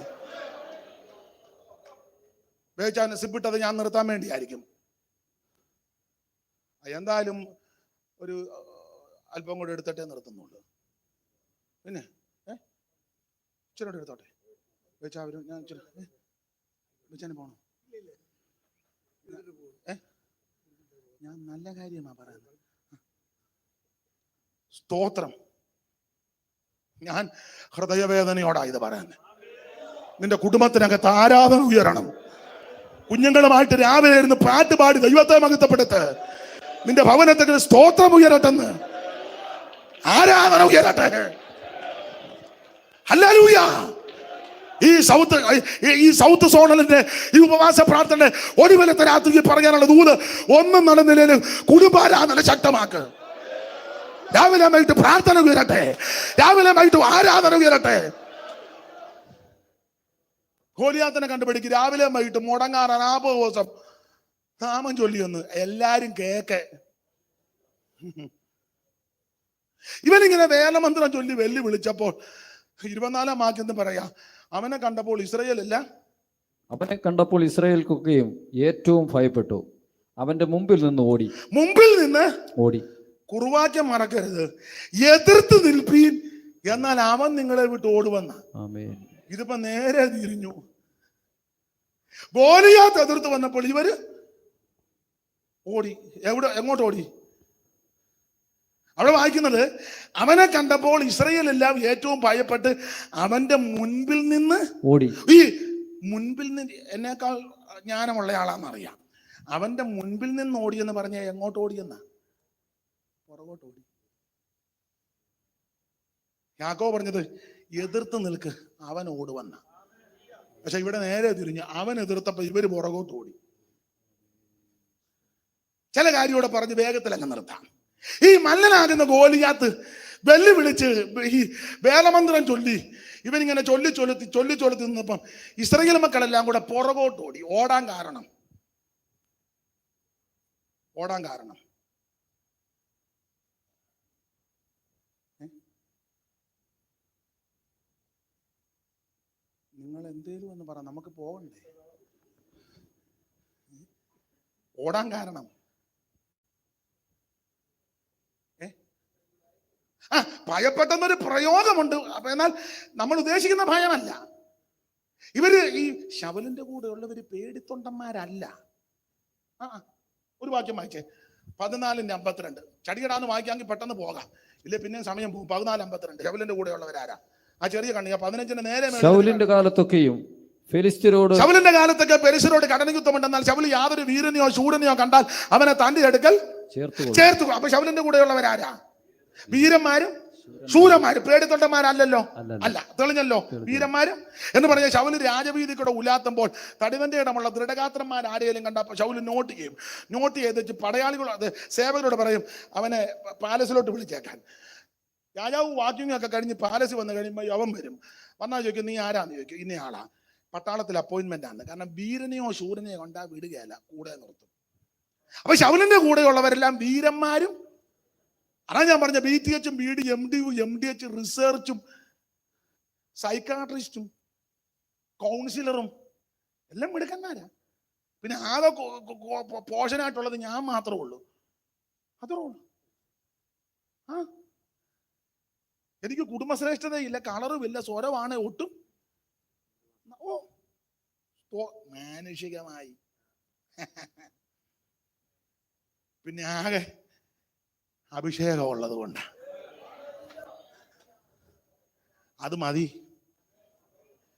S1: വേച്ചാന് സിപ്പിട്ടത് ഞാൻ നിർത്താൻ വേണ്ടിയായിരിക്കും. എന്തായാലും ഒരു അല്പം കൂടെ എടുത്തിട്ടേ നിർത്തുന്നുള്ളൂ. പിന്നെ ഇച്ചിരി എടുത്തോട്ടെ വേച്ചാവരും. ഞാൻ വേച്ചാന് പോണോ? ഞാൻ നല്ല കാര്യമാ പറയുന്നത്. സ്തോത്രം. ഞാൻ ഹൃദയവേദനയോടാ ഇത് പറയുന്നത്. നിന്റെ കുടുംബത്തിനകത്ത് ആരാധന ഉയരണം. കുഞ്ഞുങ്ങളുമായിട്ട് രാവിലെ ഇരുന്ന് പാട്ട് പാടി ദൈവത്തെ മഹത്വപ്പെടുത്ത്. നിന്റെ ഭവനത്തിൽ സ്തോത്രം ഉയരട്ടെന്ന്, ആരാധന ഉയരട്ടെ. ഹല്ലേലൂയ. ഈ സൗത്ത് സോണലിന്റെ ഈ ഉപവാസ പ്രാർത്ഥന ഒടുവിലത്തെ രാത്രി പറയാനുള്ള ദൂത് ഒന്നും നടന്നില്ലേലും കുടുംബാരാധന ശക്തമാക്ക്. രാവിലെ വൈകിട്ട് പ്രാർത്ഥന ഉയരട്ടെ, രാവിലെ വൈകിട്ട് ആരാധന ഉയരട്ടെ. ഗോലിയാത്തിനെ കണ്ടുപിടിക്ക്. രാവിലെ വൈകിട്ട് മുടങ്ങാറ് 40 ദിവസം നാമം ചൊല്ലിയൊന്ന് എല്ലാരും കേക്ക്. ഇവനിങ്ങനെ വേദമന്ത്രം ചൊല്ലി വെല്ലുവിളിച്ചപ്പോൾ 24-ാം വാക്യം പറയാ, അവനെ കണ്ടപ്പോൾ ഇസ്രായേലല്ല,
S2: അവനെ കണ്ടപ്പോൾ ഇസ്രായേൽക്കൊക്കെയും ഏറ്റവും ഭയപ്പെട്ടു. അവന്റെ മുമ്പിൽ നിന്ന് ഓടി.
S1: ഓടി. കുറുവാക്യം മറക്കരുത്, എതിർത്ത് നിൽപ്പീൻ എന്നാൽ അവൻ നിങ്ങളെ വിട്ട് ഓടുവെന്ന.
S2: ആമേൻ.
S1: ഇതിപ്പോ നേരെ തിരിഞ്ഞു. ഗോലിയാത്ത് എതിർത്ത് വന്നപ്പോൾ ഇവര് ഓടി. എങ്ങോട്ട് ഓടി? അവിടെ വായിക്കുന്നത്, അവനെ കണ്ടപ്പോൾ ഇസ്രായേൽ എല്ലാം ഏറ്റവും ഭയപ്പെട്ട് അവന്റെ മുൻപിൽ നിന്ന്
S2: ഓടി.
S1: ഈ മുൻപിൽ നിന്ന് എന്നേക്കാൾ ജ്ഞാനമുള്ള ആളാന്നറിയാം. അവന്റെ മുൻപിൽ നിന്ന് ഓടിയെന്ന് പറഞ്ഞ എങ്ങോട്ട് ഓടിയെന്ന? പുറകോട്ട് ഓടി. യാക്കോബ് പറഞ്ഞത് എതിർത്ത് നിൽക്ക്, അവൻ ഓടുവന്ന. പക്ഷെ ഇവിടെ നേരെ തിരിഞ്ഞു, അവൻ എതിർത്തപ്പോ ഇവര് പുറകോട്ട് ഓടി. ചില കാര്യം ഇവിടെ പറഞ്ഞ് വേഗത്തിൽ അങ്ങ് നിർത്താം. ഈ മല്ലനാകുന്ന ഗോലിയാത്ത് വെല്ലുവിളിച്ച് ഈ വേദമന്ത്രം ചൊല്ലി ഇവനിങ്ങനെ ചൊല്ലി നിന്നപ്പം ഇസ്രായേൽ മക്കളെല്ലാം കൂടെ പുറകോട്ട് ഓടി. ഓടാൻ കാരണം നിങ്ങൾ എന്തേലും എന്ന് പറ, നമുക്ക് പോകണ്ടേ? ഓടാൻ കാരണം ഭയപ്പെട്ടെന്നൊരു പ്രയോഗമുണ്ട്. എന്നാൽ നമ്മൾ ഉദ്ദേശിക്കുന്ന ഭയമല്ല. ഇവര് ഈ ശൗലിന്റെ കൂടെ ഉള്ളവര് പേടിത്തൊണ്ടന്മാരല്ല. ഒരു വാക്യം വായിച്ചേ, 14:52. ചടികടാന്ന് വായിക്കാമെങ്കിൽ പെട്ടെന്ന് പോകാം, ഇല്ലേ പിന്നെ സമയം പോകും. 14:52 ശൗലിന്റെ കൂടെ ഉള്ളവരാരാ? ആ ചെറിയ കണ്ണിക 15 നേരെ.
S2: ശൗലിന്റെ കാലത്തൊക്കെയും ഫെലിസ്ത്യരോട്
S1: ശൗലിന്റെ കാലത്തൊക്കെ പെരിസ്ത്യരോട് കടനയുദ്ധമുണ്ടെന്നാൽ ശൗൽ യാതൊരു വീരനെയോ ശൂരനെയോ കണ്ടാൽ അവനെ തന്റെ അടുക്കൽ ചേർത്തു. അപ്പൊ ശൗലിന്റെ കൂടെയുള്ളവരാരാ? വീരന്മാരും ശൂരന്മാരും. പേടിത്തൊണ്ടന്മാരല്ലോ, അല്ല. തെളിഞ്ഞല്ലോ, വീരന്മാരും എന്ന് പറഞ്ഞ ശൗല് രാജവീതി കൂടെ ഉലാത്തുമ്പോൾ തടിവന്റെ ഇടമുള്ള ദൃഢഗാത്രന്മാർ ആരെയും കണ്ടപ്പോൾ ശൗല് നോട്ട് ചെയ്ത് പടയാളികളോട് സേവകരോട് പറയും അവനെ പാലസിലോട്ട് വിളിച്ചേക്കാൻ. രാജാവ് വാക്കിംഗ് ഒക്കെ കഴിഞ്ഞ് പാലസ് വന്നു കഴിയുമ്പോൾ അവൻ വരും. വന്നാൽ ചോദിക്കും, നീ ആരാന്ന് ചോദിക്കും. ഇന്ന ആളാ, പട്ടാളത്തിൽ അപ്പോയിന്റ്മെന്റ് ആണ്. കാരണം വീരനെയോ ശൂരനെയോ കണ്ടാ വിടുകയല്ല, കൂടെ നിർത്തും. അപ്പൊ ശൗലിന്റെ കൂടെയുള്ളവരെല്ലാം വീരന്മാരും. അതാണ് ഞാൻ പറഞ്ഞ BTH, BD, MD, MDH, റിസർച്ചും സൈക്കാട്രിസ്റ്റും കൗൺസിലറും എല്ലാം മിടുക്കന്മാരാ. പിന്നെ ആകെ പോഷനായിട്ടുള്ളത് ഞാൻ മാത്രമേ ഉള്ളൂ. അത്രേ ഉള്ളൂ. എനിക്ക് കുടുംബശ്രേഷ്ഠതയില്ല, കളറുമില്ല, സ്വരമാണ് ഒട്ടും. മാനുഷികമായി പിന്നെ ആകെ അഭിഷേകം ഉള്ളത് കൊണ്ട് അത് മതി.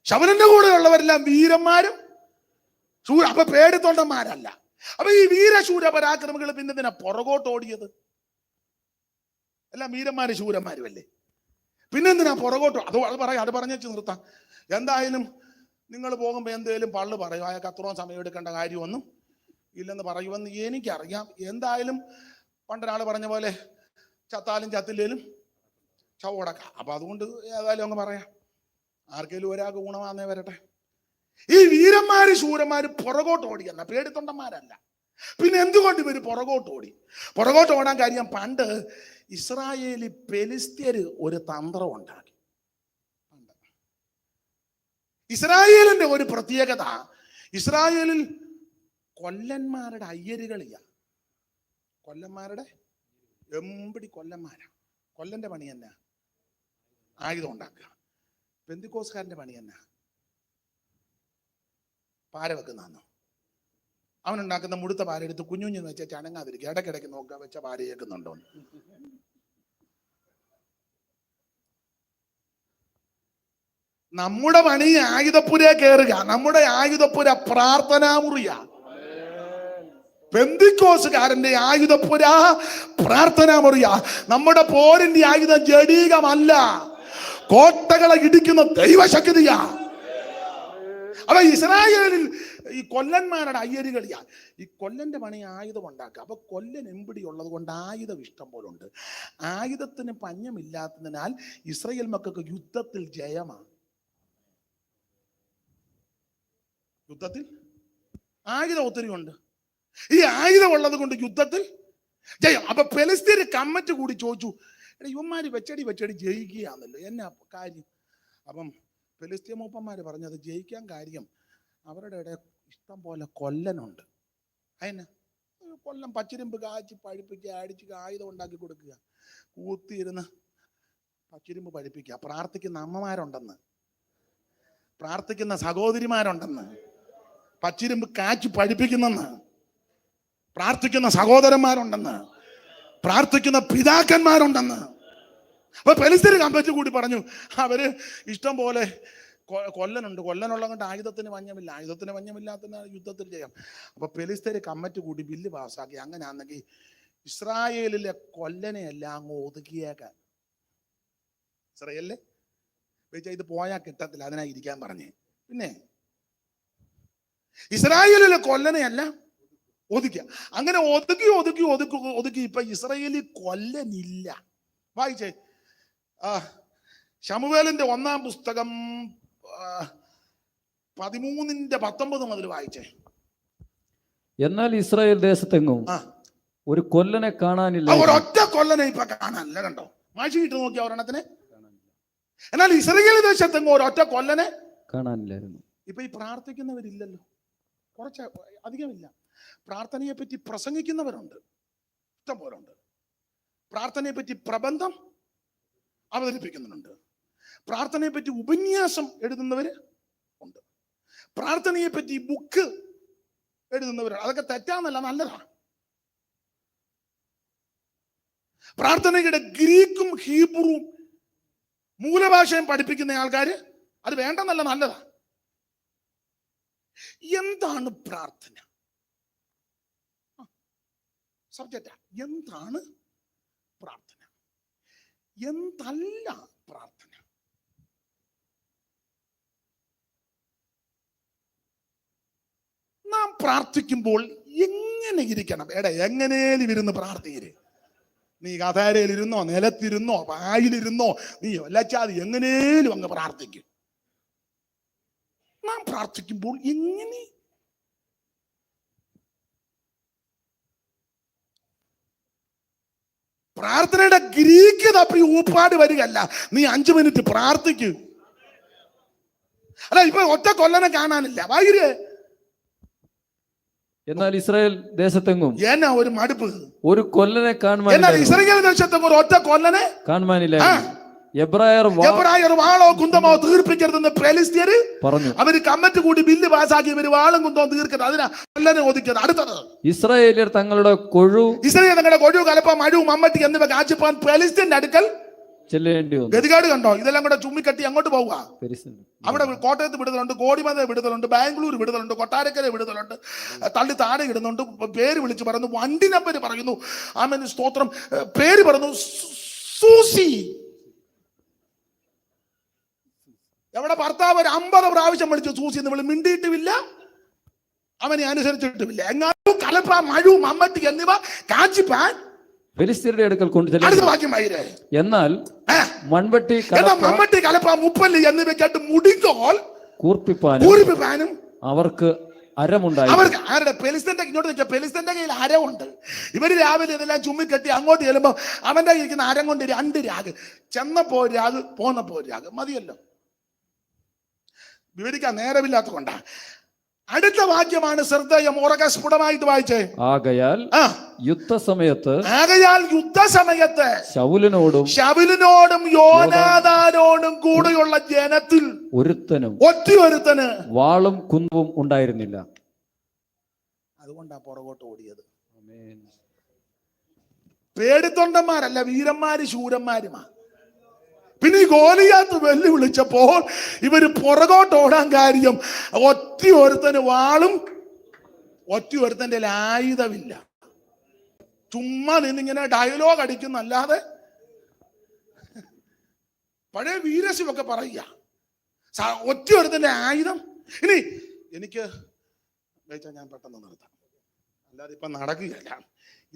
S1: ശൗലിന്റെ കൂടെ ഉള്ളവരെല്ലാം വീരന്മാരും അപ്പൊ പേടിത്തൊണ്ടന്മാരല്ല. അപ്പൊ ഈ വീരശൂര പരാക്രമികൾ പിന്നെ പുറകോട്ട് ഓടിയത്? എല്ലാം വീരന്മാരും ശൂരന്മാരും അല്ലേ, പിന്നെന്തിനാ പുറകോട്ട്? അത് പറഞ്ഞേച്ച് നിർത്താം. എന്തായാലും നിങ്ങൾ പോകുമ്പോ എന്തേലും പള്ളു പറയും, അയാൾക്ക് അത്രയും സമയം എടുക്കേണ്ട കാര്യമൊന്നും ഇല്ലെന്ന് പറയുമെന്ന് എനിക്കറിയാം. എന്തായാലും പണ്ടൊരാള് പറഞ്ഞ പോലെ ചത്താലും ചത്തില്ലേലും ചവടക്കാം. അപ്പൊ അതുകൊണ്ട് ഏതായാലും അങ്ങ് പറയാം, ആർക്കെങ്കിലും ഒരാൾക്ക് ഗുണമാന്നേ വരട്ടെ. ഈ വീരന്മാര് ശൂരന്മാര് പുറകോട്ട് ഓടിയല്ല, പേടിത്തൊണ്ടന്മാരല്ല. പിന്നെ എന്തുകൊണ്ട് ഇവര് പുറകോട്ട് ഓടാൻ കാര്യം, പണ്ട് ഇസ്രായേലി പെലിസ്ത്യര് ഒരു തന്ത്രം ഉണ്ടാക്കി. ഇസ്രായേലിന്റെ ഒരു പ്രത്യേകത, ഇസ്രായേലിൽ കൊല്ലന്മാരുടെ അയ്യരുകളില്ല. കൊല്ലന്മാരുടെ എമ്പടി കൊല്ലന്മാരാ. കൊല്ലന്റെ പണി എന്നാ? ആയുധം ഉണ്ടാക്കുക. പെന്തിക്കോസ്കാരന്റെ പണി എന്നാ? പാര വെക്കുന്നോ? അവനുണ്ടാക്കുന്ന മുടുത്ത പാര എടുത്ത് കുഞ്ഞുഞ്ഞു വെച്ച ചണങ്ങാതിരിക്കുക, ഇടയ്ക്കിടയ്ക്ക് നോക്കുക വെച്ച പാര കേൾക്കുന്നുണ്ടോ. നമ്മുടെ പണി ആയുധപ്പുര കയറുക. നമ്മുടെ ആയുധപ്പുര പ്രാർത്ഥനാമുറിയാ. പെന്തിക്കോസുകാരന്റെ ആയുധപ്പുര പ്രാർത്ഥനാമുറിയാ. നമ്മുടെ പോരിന്റെ ആയുധം ജഡീകമല്ല, കോട്ടകളെ ഇടിക്കുന്ന ദൈവശക്തിയാ. അപ്പൊ ഇസ്രായേലിൽ ഈ കൊല്ലന്മാരുടെ അയ്യരുകളിയാ. ഈ കൊല്ലന്റെ പണി ആയുധം ഉണ്ടാക്കുക. അപ്പൊ കൊല്ലൻ എമ്പിടി ഉള്ളത് കൊണ്ട് ആയുധം ഇഷ്ടം പോലെ ഉണ്ട്. ആയുധത്തിന് പഞ്ഞമില്ലാത്തതിനാൽ ഇസ്രായേൽ മക്കൾക്ക് യുദ്ധത്തിൽ ജയമാണ്. യുദ്ധത്തിൽ ആയുധം ഒത്തിരി ഉണ്ട്. ഈ ആയുധം ഉള്ളത് കൊണ്ട് യുദ്ധത്തിൽ ജയം. അപ്പൊ ഫെലിസ്ത്യര് കമ്മിറ്റി കൂടി ചോദിച്ചു, ഇവന്മാര് വെച്ചടി ജയിക്കുകയാണല്ലോ, എന്നാ കാര്യം? അപ്പം ഫെലിസ്ത്യ മൂപ്പന്മാര് പറഞ്ഞത്, ജയിക്കാൻ കാര്യം അവരുടെ ഇഷ്ടം പോലെ കൊല്ലനുണ്ട്. അതിന് കൊല്ലം പച്ചിരുമ്പ് കാച്ചി പഴിപ്പിക്കുക, അടിച്ച് ആയുധം ഉണ്ടാക്കി കൊടുക്കുക, കൂത്തിയിരുന്ന് പച്ചിരുമ്പ് പഴിപ്പിക്കുക. പ്രാർത്ഥിക്കുന്ന അമ്മമാരുണ്ടെന്ന്, പ്രാർത്ഥിക്കുന്ന സഹോദരിമാരുണ്ടെന്ന്, പച്ചിരുമ്പ് കാച്ചി പഴിപ്പിക്കുന്നെന്ന് പ്രാർത്ഥിക്കുന്ന സഹോദരന്മാരുണ്ടെന്ന്, പ്രാർത്ഥിക്കുന്ന പിതാക്കന്മാരുണ്ടെന്ന്. അപ്പൊ ഫെലിസ്ത്യർ കമ്പറ്റ് കൂടി പറഞ്ഞു, അവര് ഇഷ്ടം പോലെ കൊല്ലനുണ്ട്, കൊല്ലനുള്ള കൊണ്ട് ആയുധത്തിന് വഞ്ഞമില്ല, ആയുധത്തിന് വഞ്ഞമില്ലാത്ത യുദ്ധത്തിൽ ചെയ്യാം. അപ്പൊ ഫെലിസ്ത്യർ കമ്മിറ്റി കൂടി ബില്ല് പാസ്സാക്കി, അങ്ങനെയാണെങ്കിൽ ഇസ്രായേലിലെ കൊല്ലനെ എല്ലാം അങ്ങ് ഒതുക്കിയേക്കാൻ. ഇസ്രായേലിലെ ഇത് പോയാൽ കിട്ടത്തില്ല, അതിനാ ഇരിക്കാൻ പറഞ്ഞേ. പിന്നെ ഇസ്രായേലിലെ കൊല്ലനെയല്ല ഒതുക്കുക. അങ്ങനെ ഒതുക്കി ഒതുക്കി ഒതുക്കി ഒതുക്കി ഇപ്പൊ ഇസ്രായേലിൽ കൊല്ലനില്ല. വായിച്ചേ, ശമൂവേലിന്റെ 1-ാം പുസ്തകം 13:19 മുതൽ വായിച്ചേ.
S2: എന്നാൽ ഇസ്രായേൽ ദേശത്തെങ്ങും ഒരു കൊല്ലനെ കാണാനില്ല.
S1: ഒരൊറ്റ കൊല്ലനെ ഇപ്പൊ കാണാനില്ല. കണ്ടോ, മാഷി ഇട്ട് നോക്കിയ ഒരെണ്ണത്തിന്. എന്നാൽ ഇസ്രായേൽ ദേശത്തെങ്ങും ഒരൊറ്റ കൊല്ലനെ
S2: കാണാനില്ലായിരുന്നു.
S1: ഇപ്പൊ ഈ പ്രാർത്ഥിക്കുന്നവരില്ലല്ലോ, കുറച്ച് അധികമില്ല. പ്രാർത്ഥനയെ പറ്റി പ്രസംഗിക്കുന്നവരുണ്ട്, ഇഷ്ടം പോലുണ്ട്. പ്രാർത്ഥനയെ പറ്റി പ്രബന്ധം അവതരിപ്പിക്കുന്നുണ്ട്, പ്രാർത്ഥനയെ പറ്റി ഉപന്യാസം എഴുതുന്നവര് ഉണ്ട്, പ്രാർത്ഥനയെ പറ്റി ബുക്ക് എഴുതുന്നവരാണ്. അതൊക്കെ തെറ്റാന്നല്ല, നല്ലതാണ്. പ്രാർത്ഥനയുടെ ഗ്രീക്കും ഹീബ്രുവും മൂലഭാഷയും പഠിപ്പിക്കുന്ന ആൾക്കാര് അത് വേണ്ടെന്നല്ല, നല്ലതാണ്. എന്താണ് പ്രാർത്ഥന? സബ്ജക്റ്റാ. എന്താണ് പ്രാർത്ഥന, എന്തല്ല പ്രാർത്ഥന? നാം പ്രാർത്ഥിക്കുമ്പോൾ എങ്ങനെ ഇരിക്കണം? എങ്ങനെയും ഇരുന്ന് പ്രാർത്ഥിക്കരുത്. നീ കഥേരയിലിരുന്നോ, നിലത്തിരുന്നോ, വായിലിരുന്നോ, നീ വല്ലച്ചാതി എങ്ങനെയും അങ്ങ് പ്രാർത്ഥിക്കും. നാം പ്രാർത്ഥിക്കുമ്പോൾ എങ്ങനെ? പ്രാർത്ഥനയുടെ ഗ്രീക്ക് തപ്പി ഊപ്പാട് വരികയല്ല, നീ 5 മിനിറ്റ് പ്രാർത്ഥിക്കൂ. അല്ല, ഇപ്പൊ ഒറ്റ കൊല്ലനെ കാണാനില്ല, വായിരേ.
S2: എന്നാൽ ഇസ്രായേൽ ദേശത്തെങ്ങും
S1: എന്നാ ഒരു മടുപ്പ്,
S2: ഒരു കൊല്ലനെ കാണുവാൻ.
S1: എന്നാൽ ഇസ്രായേൽ ദേശത്തെങ്ങും ഒരു ഒറ്റ കൊല്ലനെ
S2: കാണുവാനില്ല. എബ്രായർ
S1: വാളോ കുന്തമോ തീർപ്പിക്കരുതെന്ന് ഫെലിസ്ത്യര്
S2: പറഞ്ഞു.
S1: അവര് കമ്മിറ്റി കൂടി ബില്ല് പാസ്സാക്കി, ഇവര് വാളും കുന്തവും തീർക്കരുത്, അതിനാ കൊല്ലനെ ഒതുക്കിയത്. അടുത്തത്,
S2: ഇസ്രായേലിയർ തങ്ങളുടെ കൊഴു
S1: കലപ്പ, മഴു, മമ്മട്ടി എന്നിവ കാച്ചിപ്പാൻ ഫെലിസ്ത്യന്റെ അടുക്കൽ
S2: ചെല്ലേണ്ടി വന്നു.
S1: ഗതികാട് കണ്ടോ? ഇതെല്ലാം കൂടെ ചുമ്മിക്കട്ടി അങ്ങോട്ട് പോവുക. അവിടെ കോട്ടയത്ത് വിടുതലുണ്ട്, കോടിമത വിടുതലുണ്ട്, ബാംഗ്ലൂർ വിടുതലുണ്ട്, കൊട്ടാരക്കര വിടുതലുണ്ട്, തള്ളി താഴെ ഇടുന്നുണ്ട്, പേര് വിളിച്ച് പറയുന്നു, വണ്ടി നമ്പർ പറയുന്നു, ആമേൻ സ്തോത്രം, പേര് പറഞ്ഞു, സൂസി. എവിടെ ഭർത്താവ് ഒരു 50 പ്രാവശ്യം വിളിച്ചു സൂസി എന്ന് വിളി, മിണ്ടിയിട്ടുമില്ല, അവനെ അനുസരിച്ചിട്ടുമില്ല. എങ്ങാനും കലപ്പ, മഴു, മമ്മട്ടി എന്നിവ കാച്ചിപ്പാൻ
S2: ഫെലിസ്ത്യരുടെ അടുക്കൽ കൊണ്ടുചെല്ലും. എന്നാൽ മൺവെട്ടി,
S1: മമ്മട്ടി, കലപ്പ, മുപ്പല്ലി എന്നിവയ്ക്കായിട്ട് മുടിക്കോൽ
S2: കൂർപ്പിപ്പാനും അവർക്ക് അരമുണ്ടായി.
S1: അവർക്ക് ആരുടെ? ഫെലിസ്ത്യന്റെ. ഇങ്ങോട്ട് വെച്ചാൽ ഫെലിസ്ത്യന്റെ കയ്യിൽ അരമുണ്ട്. ഇവര് രാവിലെ ഇതെല്ലാം ചുമ്മിക്കെട്ടി അങ്ങോട്ട് ചെല്ലുമ്പോ അവന്റെ ഇരിക്കുന്ന അരം കൊണ്ട് 2 രാഗ്, ചെന്നപ്പോ ഒരു രാഗ്, പോന്നപ്പോ ഒരു രാഗ്, മതിയല്ലോ. വിവരിക്കാൻ നേരമില്ലാത്ത കൊണ്ടാ. അടുത്ത വാക്യമാണ് ശ്രദ്ധേയം, ഉറക്കെ സ്ഫുടമായിട്ട് വായിച്ചേ.
S2: ആകയാൽ യുദ്ധസമയത്ത് ശൗലിനോടും
S1: യോനാഥാനോടും കൂടെയുള്ള ജനത്തിൽ ഒറ്റൊരുത്തന്
S2: വാളും കുന്തവും ഉണ്ടായിരുന്നില്ല.
S1: അതുകൊണ്ടാ പുറകോട്ട് ഓടിയത്. പേടിത്തൊണ്ടന്മാരല്ല, വീരന്മാര്, ശൂരന്മാരുമാ. പിന്നെ ഈ ഗോലിയാത്ത് വെല്ലുവിളിച്ചപ്പോൾ ഇവര് പുറകോട്ട് ഓടാൻ കാര്യം, ഒറ്റൊരുത്തന് വാളും ഒറ്റൊരുത്തന്റെ ആയുധമില്ല. ചുമ്മാ നിന്നിങ്ങനെ ഡയലോഗ് അടിക്കുന്നല്ലാതെ പഴയ വീരശിവൊക്കെ പറയുക, ഒറ്റൊരുത്തന്റെ ആയുധം. ഇനി എനിക്ക് ഞാൻ പെട്ടെന്ന് നിർത്താം, അല്ലാതെ ഇപ്പൊ നടക്കുകയല്ല.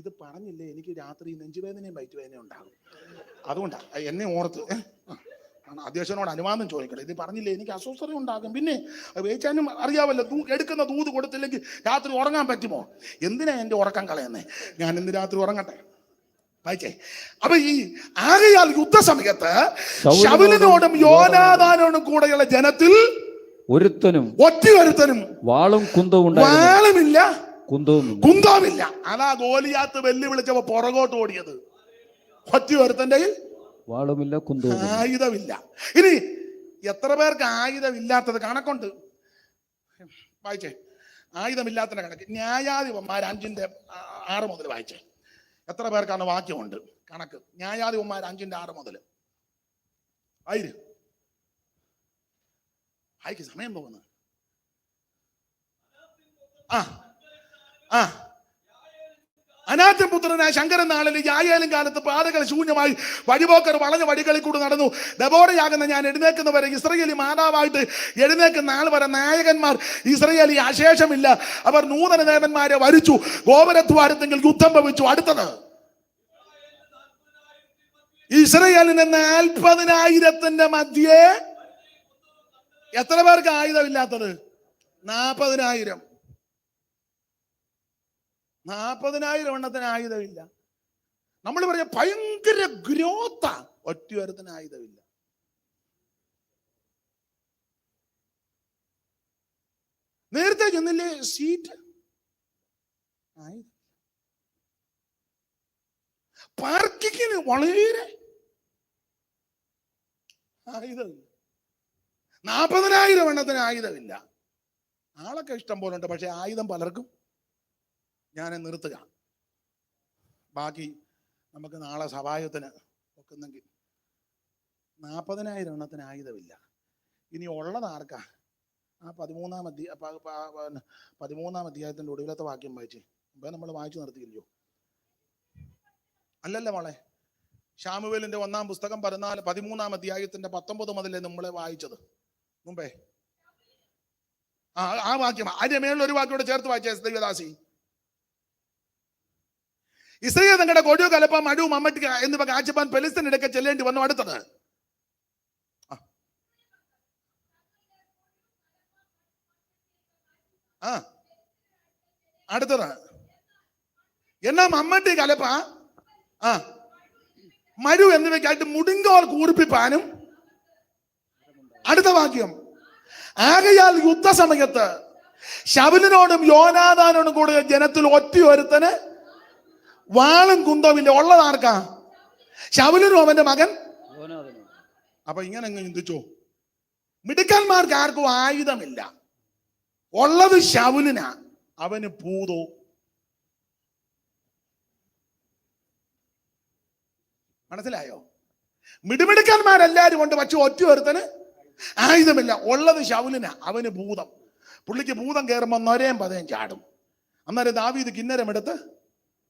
S1: ഇത് പറഞ്ഞില്ലേ എനിക്ക് രാത്രി നെഞ്ചുവേദനയും വയറ്റുവേദനയും ഉണ്ടാകും. അതുകൊണ്ടാ എന്നെ ഓർത്ത് അധ്യക്ഷനോട് അനുവാദം ചോദിക്കട്ടെ. ഇത് പറഞ്ഞില്ലേ എനിക്ക് അസ്വസ്ഥത ഉണ്ടാകും. പിന്നെ വേച്ചാനും അറിയാമല്ലോ, എടുക്കുന്ന ദൂത് കൊടുത്തില്ലെങ്കിൽ രാത്രി ഉറങ്ങാൻ പറ്റുമോ? എന്തിനാ എന്റെ ഉറക്കം കളയുന്നേ? ഞാൻ ഇന്ന് രാത്രി ഉറങ്ങട്ടെ. വായിച്ചേ. അപ്പൊ ഈ ആകയാൽ യുദ്ധസമയത്ത് ശൗലിനോടും യോനാഥാനോടും കൂടെയുള്ള ജനത്തിൽ
S2: ഒറ്റൊരുത്തനും
S1: വാളും കുന്തവും
S2: വാളുമില്ല,
S1: കുന്തവുമില്ല. അതാ ഗോലിയാത്ത് വെല്ലുവിളിച്ചപ്പോ പുറകോട്ട് ഓടിയത്. ഒറ്റ ഒരുത്തന്റെ
S2: വാളുമില്ല, കുന്തവും
S1: ആയുധമില്ല. ഇനി എത്ര പേർക്ക് ആയുധമില്ലാത്തത് കണക്കുണ്ട്? വായിച്ചേ, ആയുധമില്ലാത്തതിന്റെ കണക്ക്. ന്യായാധിപന്മാർ 5:6 മുതൽ വായിച്ചേ. എത്ര പേർക്കാണ് വാക്യമുണ്ട് കണക്ക്? ന്യായാധിപന്മാർ 5:6 മുതൽ വായിക്ക്, സമയം പോകുന്നു. അനാഥൻ പുത്രനായ ശങ്കരൻ നാളിൽ യായേലും കാലത്ത് പാതകൾ ശൂന്യമായി വഴിപോക്കർ വളഞ്ഞ വഴികളിൽ കൂടി നടന്നു. ദബോരയാകുന്ന ഞാൻ എഴുന്നേക്കുന്നവരെ ഇസ്രയേലി മാതാവായിട്ട് എഴുന്നേക്കുന്ന നാൾ വരെ നായകന്മാർ ഇസ്രയേലി അശേഷമില്ല. അവർ നൂതന ദേവന്മാരെ വരിച്ചു. ഗോപുരദ്വാരത്തെങ്കിൽ യുദ്ധം ഭവിച്ചു. അടുത്തത് ഇസ്രയേലിന് 40,000 മധ്യേ എത്ര പേർക്ക് ആയുധമില്ലാത്തത്? 40,000. 40,000 എണ്ണത്തിന് ആയുധമില്ല. നമ്മൾ പറയാ ഭയങ്കര ഗ്രോത്താ. ഒറ്റയൊരുത്തിന് ആയുധമില്ല. നേരത്തെ ചെന്നില്ലേ സീറ്റ്? പാർക്കിങ്ങിന് വളരെ ആയുധമില്ല. 40,000 എണ്ണത്തിന് ആയുധമില്ല. ആളൊക്കെ ഇഷ്ടം പോലെ ഉണ്ട്, പക്ഷെ ആയുധം പലർക്കും. ഞാൻ നിർത്തുക. ബാക്കി നമുക്ക് നാളെ സഭായത്തിന് വെക്കുന്നെങ്കിൽ. 40,000 എണ്ണത്തിന് ആയുധമില്ല. ഇനി ഉള്ളത് ആർക്കാ? ആ 13-ാം അധ്യായത്തിന്റെ ഒടുവിലത്തെ വാക്യം വായിച്ചേ. ഇപ്പൊ നമ്മൾ വായിച്ചു നിർത്തിയില്ലയോ? അല്ലല്ല മോളെ, ശാമുവേലിന്റെ 1-ാം പുസ്തകം 13-ാം അധ്യായത്തിന്റെ 19 മുതലേ നമ്മളെ വായിച്ചത് മുമ്പേ. ആ വാക്യം അതിന്റെ മേളിൽ ഒരു വാക്യോടെ ചേർത്ത് വായിച്ചേ ദൈവദാസി. ഇസ്രയേൽ തങ്ങളുടെ കൊടിയോ കലപ്പ മഴു മമ്മട്ടി എന്നിവ കാഴ്ചപ്പാൻ പെലിസ്തീനിടയ്ക്ക് ചെല്ലേണ്ടി വന്നു. അടുത്തത് എന്നാ മമ്മട്ടി കലപ്പ മഴു എന്നിവയ്ക്കായിട്ട് മുടിങ്കോൽ കൂർപ്പിപ്പാനും. അടുത്ത വാക്യം, ആകയാൽ യുദ്ധസമയത്ത് ശൗലിനോടും യോനാഥാനോടും കൂടെ ജനത്തിൽ ഒറ്റയൊരുത്തന് വാളും കുന്തവുമില്ല. ഉള്ളത് ആർക്കാ? ശൗലിനും അവന്റെ മകൻ. അപ്പൊ ഇങ്ങനെ അങ്ങ് ചിന്തിച്ചോ, മിടുക്കന്മാർക്ക് ആർക്കും ആയുധമില്ല. ഉള്ളത് ശൗലിനാ, അവന് പൂതോ. മനസ്സിലായോ? മിടുമിടുക്കന്മാരെല്ലാരും ഉണ്ട്, പക്ഷെ ഒറ്റയൊരുത്തന് ആയുധമില്ല. ഉള്ളത് ശൗലിനാ, അവന് ഭൂതം. പുള്ളിക്ക് ഭൂതം കയറുമ്പോൾ നൊരയും പതയും ചാടും. അന്നേരം ദാവീദ് കിന്നരം എടുത്ത്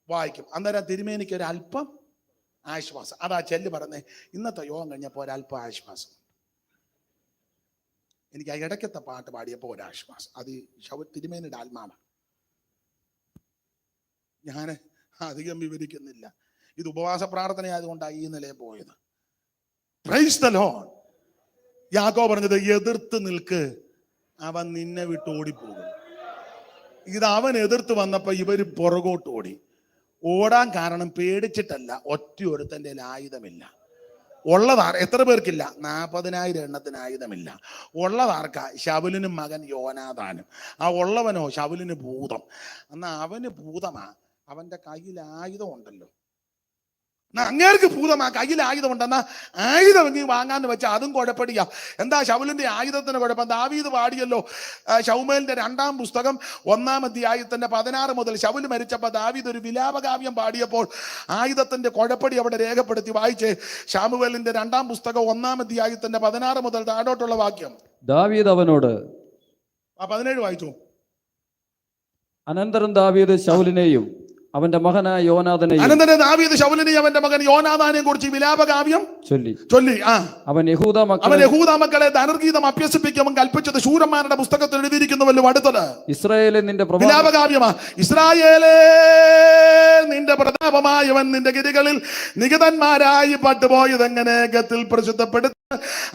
S1: വായിക്കും. അന്നേരം തിരുമേനിക്ക് ഒരു അല്പം ആശ്വാസം. അതാ ചെല്ല് പറഞ്ഞേ, ഇന്നത്തെ യോഗം കഴിഞ്ഞപ്പോൾ ഒരല്പം ആശ്വാസം. എനിക്ക് ആ ഇടയ്ക്കത്തെ പാട്ട് പാടിയപ്പോൾ ഒരാശ്വാസം. അത് തിരുമേനിയുടെ ആത്മാവാണ്. ഞാൻ അധികം വിവരിക്കുന്നില്ല. ഇത് ഉപവാസ പ്രാർത്ഥന ആയതുകൊണ്ടാണ് ഈ നിലയെ പോയത്. Praise the Lord. യാക്കോബ് പറഞ്ഞത്, എതിർത്ത് നിൽക്ക്, അവൻ നിന്നെ വിട്ട് ഓടിപ്പോകും. ഇത് അവൻ എതിർത്ത് വന്നപ്പോ ഇവര് പുറകോട്ട് ഓടി. ഓടാൻ കാരണം പേടിച്ചിട്ടല്ല, ഒറ്റയൊരുത്തൻ്റെ ആയുധമില്ല. ഉള്ളതാർ എത്ര പേർക്കില്ല? 40,000 എണ്ണത്തിന് ആയുധമില്ല. ഉള്ളതാർക്കാ? ശൗലിനും മകൻ യോനാഥാനും. ആ ഉള്ളവനോ ശൗലിന് ഭൂതം. എന്നാ അവന് ഭൂതമാ, അവന്റെ കയ്യിൽ ആയുധം ഉണ്ടല്ലോ. അങ്ങേർക്ക് ഭൂതമാ, കയ്യിൽ ആയുധം ഉണ്ടെന്നാ ആയുധം എങ്കിൽ വാങ്ങാന്ന് വെച്ചാൽ അതും കുഴപ്പടിയാ. എന്താ ശൗലിന്റെ ആയുധത്തിന് കുഴപ്പം? ദാവീദ് പാടിയല്ലോ ശൗമേലിന്റെ 2-ാം പുസ്തകം 1-ാം അധ്യായത്തിന്റെ 16 മുതൽ. ശൗൽ മരിച്ചപ്പോൾ ദാവീദ് ഒരു വിലാപകാവ്യം പാടിയപ്പോൾ ആയുധത്തിന്റെ കുഴപ്പടി അവിടെ രേഖപ്പെടുത്തി. വായിച്ചേ, ശാമുവേലിന്റെ 2-ാം പുസ്തകം 1-ാം അധ്യായത്തിന്റെ 16 മുതൽ താഴോട്ടുള്ള വാക്യം.
S2: ദാവീദ് അവനോട്
S1: 17 വായിച്ചു.
S2: അനന്തരം ദാവീദ് ശൗലിനെയും അവന്റെ മകനായ യോനാഥാനെയും
S1: അവന്റെ മകൻ യോനാഥാനെയും കുറിച്ച് വിലാപകാവ്യം
S2: ചൊല്ലി. അവൻ യഹൂദ
S1: മക്കളെ ധനുർഗീതം അഭ്യസിപ്പിക്കുമ്പോൾ കൽപ്പിച്ചത് ശൂരന്മാരുടെ പുസ്തകത്തിൽ എഴുതിയിരിക്കുന്നുവല്ലോ. അടുത്തത്
S2: ഇസ്രായേലേ നിന്റെ
S1: വിലാപകാവ്യമാ. ഇസ്രായേലേ നിന്റെ പ്രതാപമായവൻ നിന്റെ ഗിരികളിൽ നികിതന്മാരായി പട്ടുപോയതെങ്ങനെ ഗത്തിൽ പ്രസിദ്ധപ്പെടുത്തി.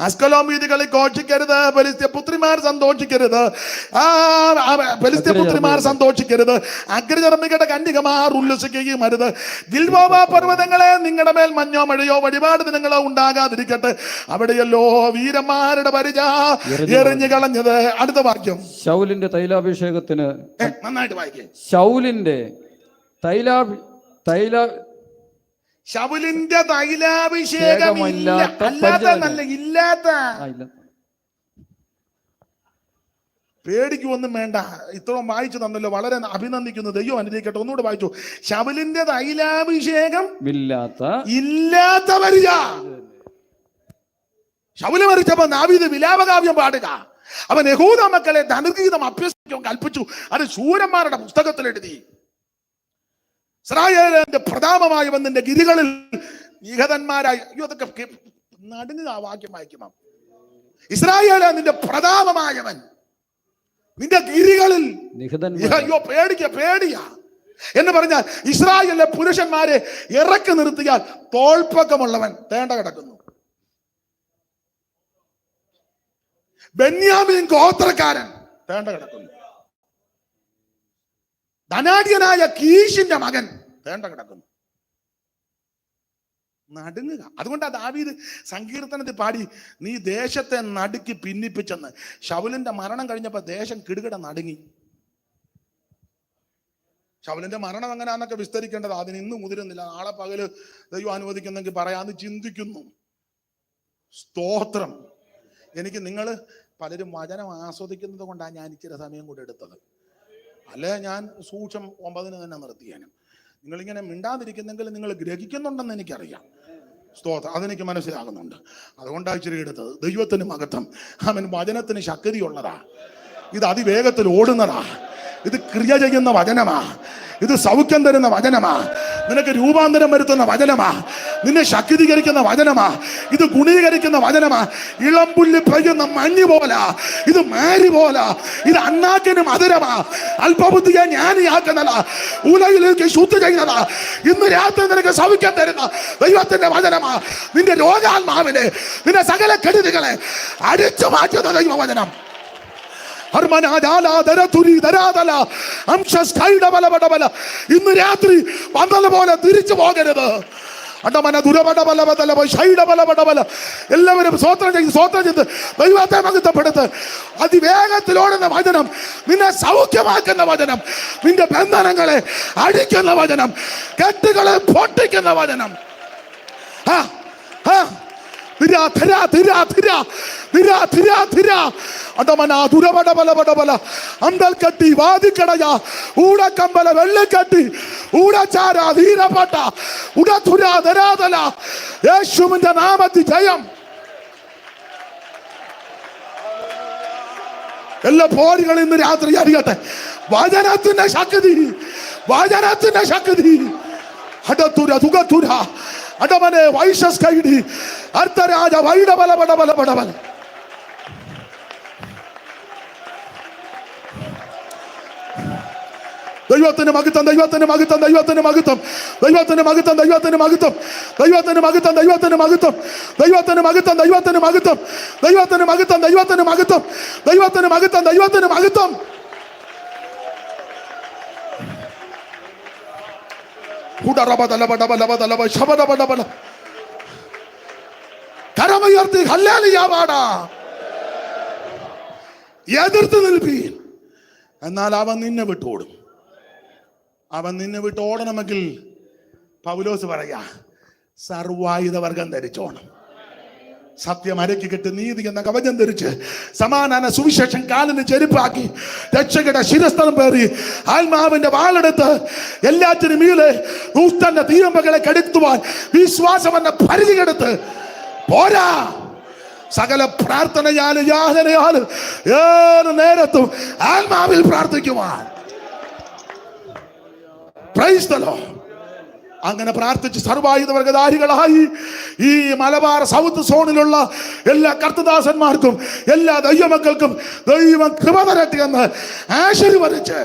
S1: അസ്കലോം വീഥികളിൽ ഘോഷിക്കരുത്, ഫെലിസ്ത്യ പുത്രിമാർ സന്തോഷിക്കരുത്, ഫെലിസ്ത്യ പുത്രിമാർ സന്തോഷിക്കരുത്, അഗ്രചർമ്മികളുടെ കന്യകമാർ ഉല്ലസിക്കുകയും അരുത്. ഗിൽബോവ പർവ്വതങ്ങളെ, നിങ്ങളുടെ മേൽ മഞ്ഞോ മഴയോ വഴിപാട് ദിനങ്ങളോ ഉണ്ടാകാതിരിക്കട്ടെ, അവിടെയല്ലോ വീരന്മാരുടെ പരിച എറിഞ്ഞു കളഞ്ഞത്. അടുത്ത വാക്യം,
S2: ശൗലിന്റെ തൈലാഭിഷേകത്തിന്,
S1: നന്നായിട്ട് വായിക്കേ.
S2: ശൗലിന്റെ
S1: ശൗലിന്റെ തൈലാഭിഷേകം ഇല്ലാത്ത പേടിക്കൊന്നും വേണ്ട. ഇത്രയും വായിച്ചു തന്നല്ലോ, വളരെ അഭിനന്ദിക്കുന്നു, ദൈവം അനുഗ്രഹിക്കട്ടെ. ഒന്നുകൂടെ വായിച്ചു. ശൗലിന്റെ തൈലാഭിഷേകം ഇല്ലാത്ത വരിക. ശൗല് മരിച്ചപ്പോ ദാവീദ് വിലാപകാവ്യം പാടുക. അവൻ യഹൂദ മക്കളെ ധനുഗീതം അഭ്യസിക്കാൻ കൽപ്പിച്ചു. അത് ശൂരന്മാരുടെ പുസ്തകത്തിൽ എഴുതി. ഇസ്രായേലിന്റെ പ്രതാപമായവൻ നിന്റെ ഗിരികളിൽ നിഹതന്മാരായി. അയ്യോ, അതൊക്കെ നടുങ്ങുക. ആ വാക്യം വായിക്കുമോ? ഇസ്രായേൽ നിന്റെ പ്രതാപമായവൻ നിന്റെ ഗിരികളിൽ. അയ്യോ, പേടിയാ എന്ന് പറഞ്ഞാൽ ഇസ്രായേലിലെ പുരുഷന്മാരെ ഇറക്കി നിർത്തിയാൽ തോൾപ്പക്കമുള്ളവൻ തേണ്ട കിടക്കുന്നു. ബെന്യാമീൻ ഗോത്രക്കാരൻ തേണ്ട കിടക്കുന്നു. ധനാഢ്യനായ കീശിന്റെ മകൻ തേണ്ട കിടക്കുന്നു. നടുങ്ങുക. അതുകൊണ്ടാ ദാവീദ് സങ്കീർത്തനത്തിൽ പാടി, നീ ദേശത്തെ നടുക്കി ഭിന്നിപ്പിച്ചെന്ന്. ശൗലിന്റെ മരണം കഴിഞ്ഞപ്പോ ദേശം കിടുകിട നടുങ്ങി. ശൗലിന്റെ മരണം എങ്ങനെയാന്നൊക്കെ വിസ്തരിക്കേണ്ടത്, അതിന് ഇന്ന് മുതിരുന്നില്ല. നാളെ പകല് ദൈവം അനുവദിക്കുന്നെങ്കിൽ പറയാന്ന് ചിന്തിക്കുന്നു. സ്തോത്രം. എനിക്ക് നിങ്ങൾ പലരും വചനം ആസ്വദിക്കുന്നത് കൊണ്ടാണ് ഞാൻ ഇച്ചിരി സമയം കൂടെ എടുത്തത്. അല്ലെ ഞാൻ സൂക്ഷം 9 തന്നെ നിർത്തിയാനും. നിങ്ങളിങ്ങനെ മിണ്ടാതിരിക്കുന്നെങ്കിൽ നിങ്ങൾ ഗ്രഹിക്കുന്നുണ്ടെന്ന് എനിക്കറിയാം. സ്തോത്രം, അതെനിക്ക് മനസ്സിലാകുന്നുണ്ട്. അതുകൊണ്ടാണ് ഇച്ചിരി എടുത്തത്. ദൈവത്തിന് മഹത്വം. അവൻ വചനത്തിന് ശക്തിയുള്ളതാ. ഇത് അതിവേഗത്തിൽ ഓടുന്നതാ. ഇത് ക്രിയ ചെയ്യുന്ന വചനമാ. ഇത് സൗഖ്യം തരുന്ന വചനമാ. നിനക്ക് രൂപാന്തരം വരുത്തുന്ന വചനമാ. നിന്നെ ശക്തീകരിക്കുന്ന വചനമാ. ഇത് ഗുണീകരിക്കുന്ന വചനമാ. ഇളംപുല്ല് പെയ്യുന്ന മഞ്ഞ് പോല, ഇത് മാരി പോല, ഇത് അണ്ണാക്കിന് മധുരമാ. അല്പബുദ്ധിയെ ജ്ഞാനിയാക്കുന്നതാ, ഉലയിലേക്ക് ശുദ്ധി ചെയ്യുന്നതാ. ഇന്ന് രാത്രി നിനക്ക് സൗഖ്യം തരുന്ന ദൈവത്തിന്റെ വചനമാ. നിന്റെ രോഗാത്മാവിനെ, നിന്റെ സകല കെടുതികളെ അടിച്ചു മാറ്റുന്ന ദൈവവചനം. ഇന്ന് രാത്രി വന്നതുപോലെ തിരിച്ചു പോകരുത്. എല്ലാവരും സ്വോത്രം ചെയ്ത് ദൈവത്തെ മഹത്വപ്പെടുത്ത്. അതിവേഗത്തിലോടുന്ന വചനം, നിന്നെ സൗഖ്യമാക്കുന്ന വചനം, നിന്റെ ബന്ധനങ്ങളെ അടിക്കുന്ന വചനം, കെട്ടുകളെ പൊട്ടിക്കുന്ന വചനം. അമ്പൽക്കട്ടി വാദിക്കടയ ഊടക്കമ്പല വെള്ളക്കട്ടി ഊടച്ചാര ധീരപ്പെട്ട ഉടതുരാതരാതല. യേശുവിന്റെ നാമത്തിൽ ജയം. എല്ലാ പോരുകളും ഇന്ന് രാത്രി അറിയട്ടെ. വചനത്തിന്റെ ശക്തി, വചനത്തിന്റെ ശക്തി. അടത്തുര തുകത്തുര അടമനെ വൈശസ് കൈഡി അർത്ഥരാജ വൈഡബല ബടബല ബടബല. ദൈവത്തിന് മഹത്വം, ദൈവത്തിന് മഹത്വം, ദൈവത്തിന് മഹത്വം, ദൈവത്തിന് മഹത്വം, ദൈവത്തിന് മഹത്വം, ദൈവത്തിന് മഹത്വം, ദൈവത്തിന് മഹത്വം, ദൈവത്തിന് മഹത്വം, ദൈവത്തിന് മഹത്വം, ദൈവത്തിന് മഹത്വം, ദൈവത്തിന് മഹത്വം, ദൈവത്തിന് മഹത്വം, ദൈവത്തിന് മഹത്വം. കരമുയർത്തി ഹല്ലേലൂയ പാടാ. എതിർത്ത് നിൽപ്പീൻ, എന്നാൽ അവൻ നിന്നെ വിട്ടോടും. അവൻ നിന്നെ വിട്ടോടണമെങ്കിൽ പൗലോസ് പറയാ, സർവായുധ വർഗം ധരിച്ചോണം. സത്യം അരക്കി കെട്ട് നീതി എന്ന കവചം ധരിച്ച് സമാധാന സുവിശേഷം കാലിന് ചെരുപ്പാക്കി രക്ഷകയുടെ ശിരസ്ത്രം പേറി ആത്മാവിന്റെ വാളെടുത്ത് എല്ലാറ്റിനും മീതെ ദുഷ്ടന്റെ തീരമ്പകളെ കെടുത്തുവാൻ വിശ്വാസം എന്ന പരിധിയെടുത്ത് പോരാ. സകല പ്രാർത്ഥനയാലും യാതനയാലും ഏത് നേരത്തും ആത്മാവിൽ പ്രാർത്ഥിക്കുവാൻ. Price the Lord. അങ്ങനെ പ്രാർത്ഥിച്ച് സർവായുധവർഗധാരികളായി ഈ മലബാർ സൗത്ത് സോണിലുള്ള എല്ലാ കർത്തദാസന്മാർക്കും എല്ലാ ദൈവമക്കൾക്കും ദൈവം കൃപ തരട്ടെ എന്ന് ആശീർവദിച്ച്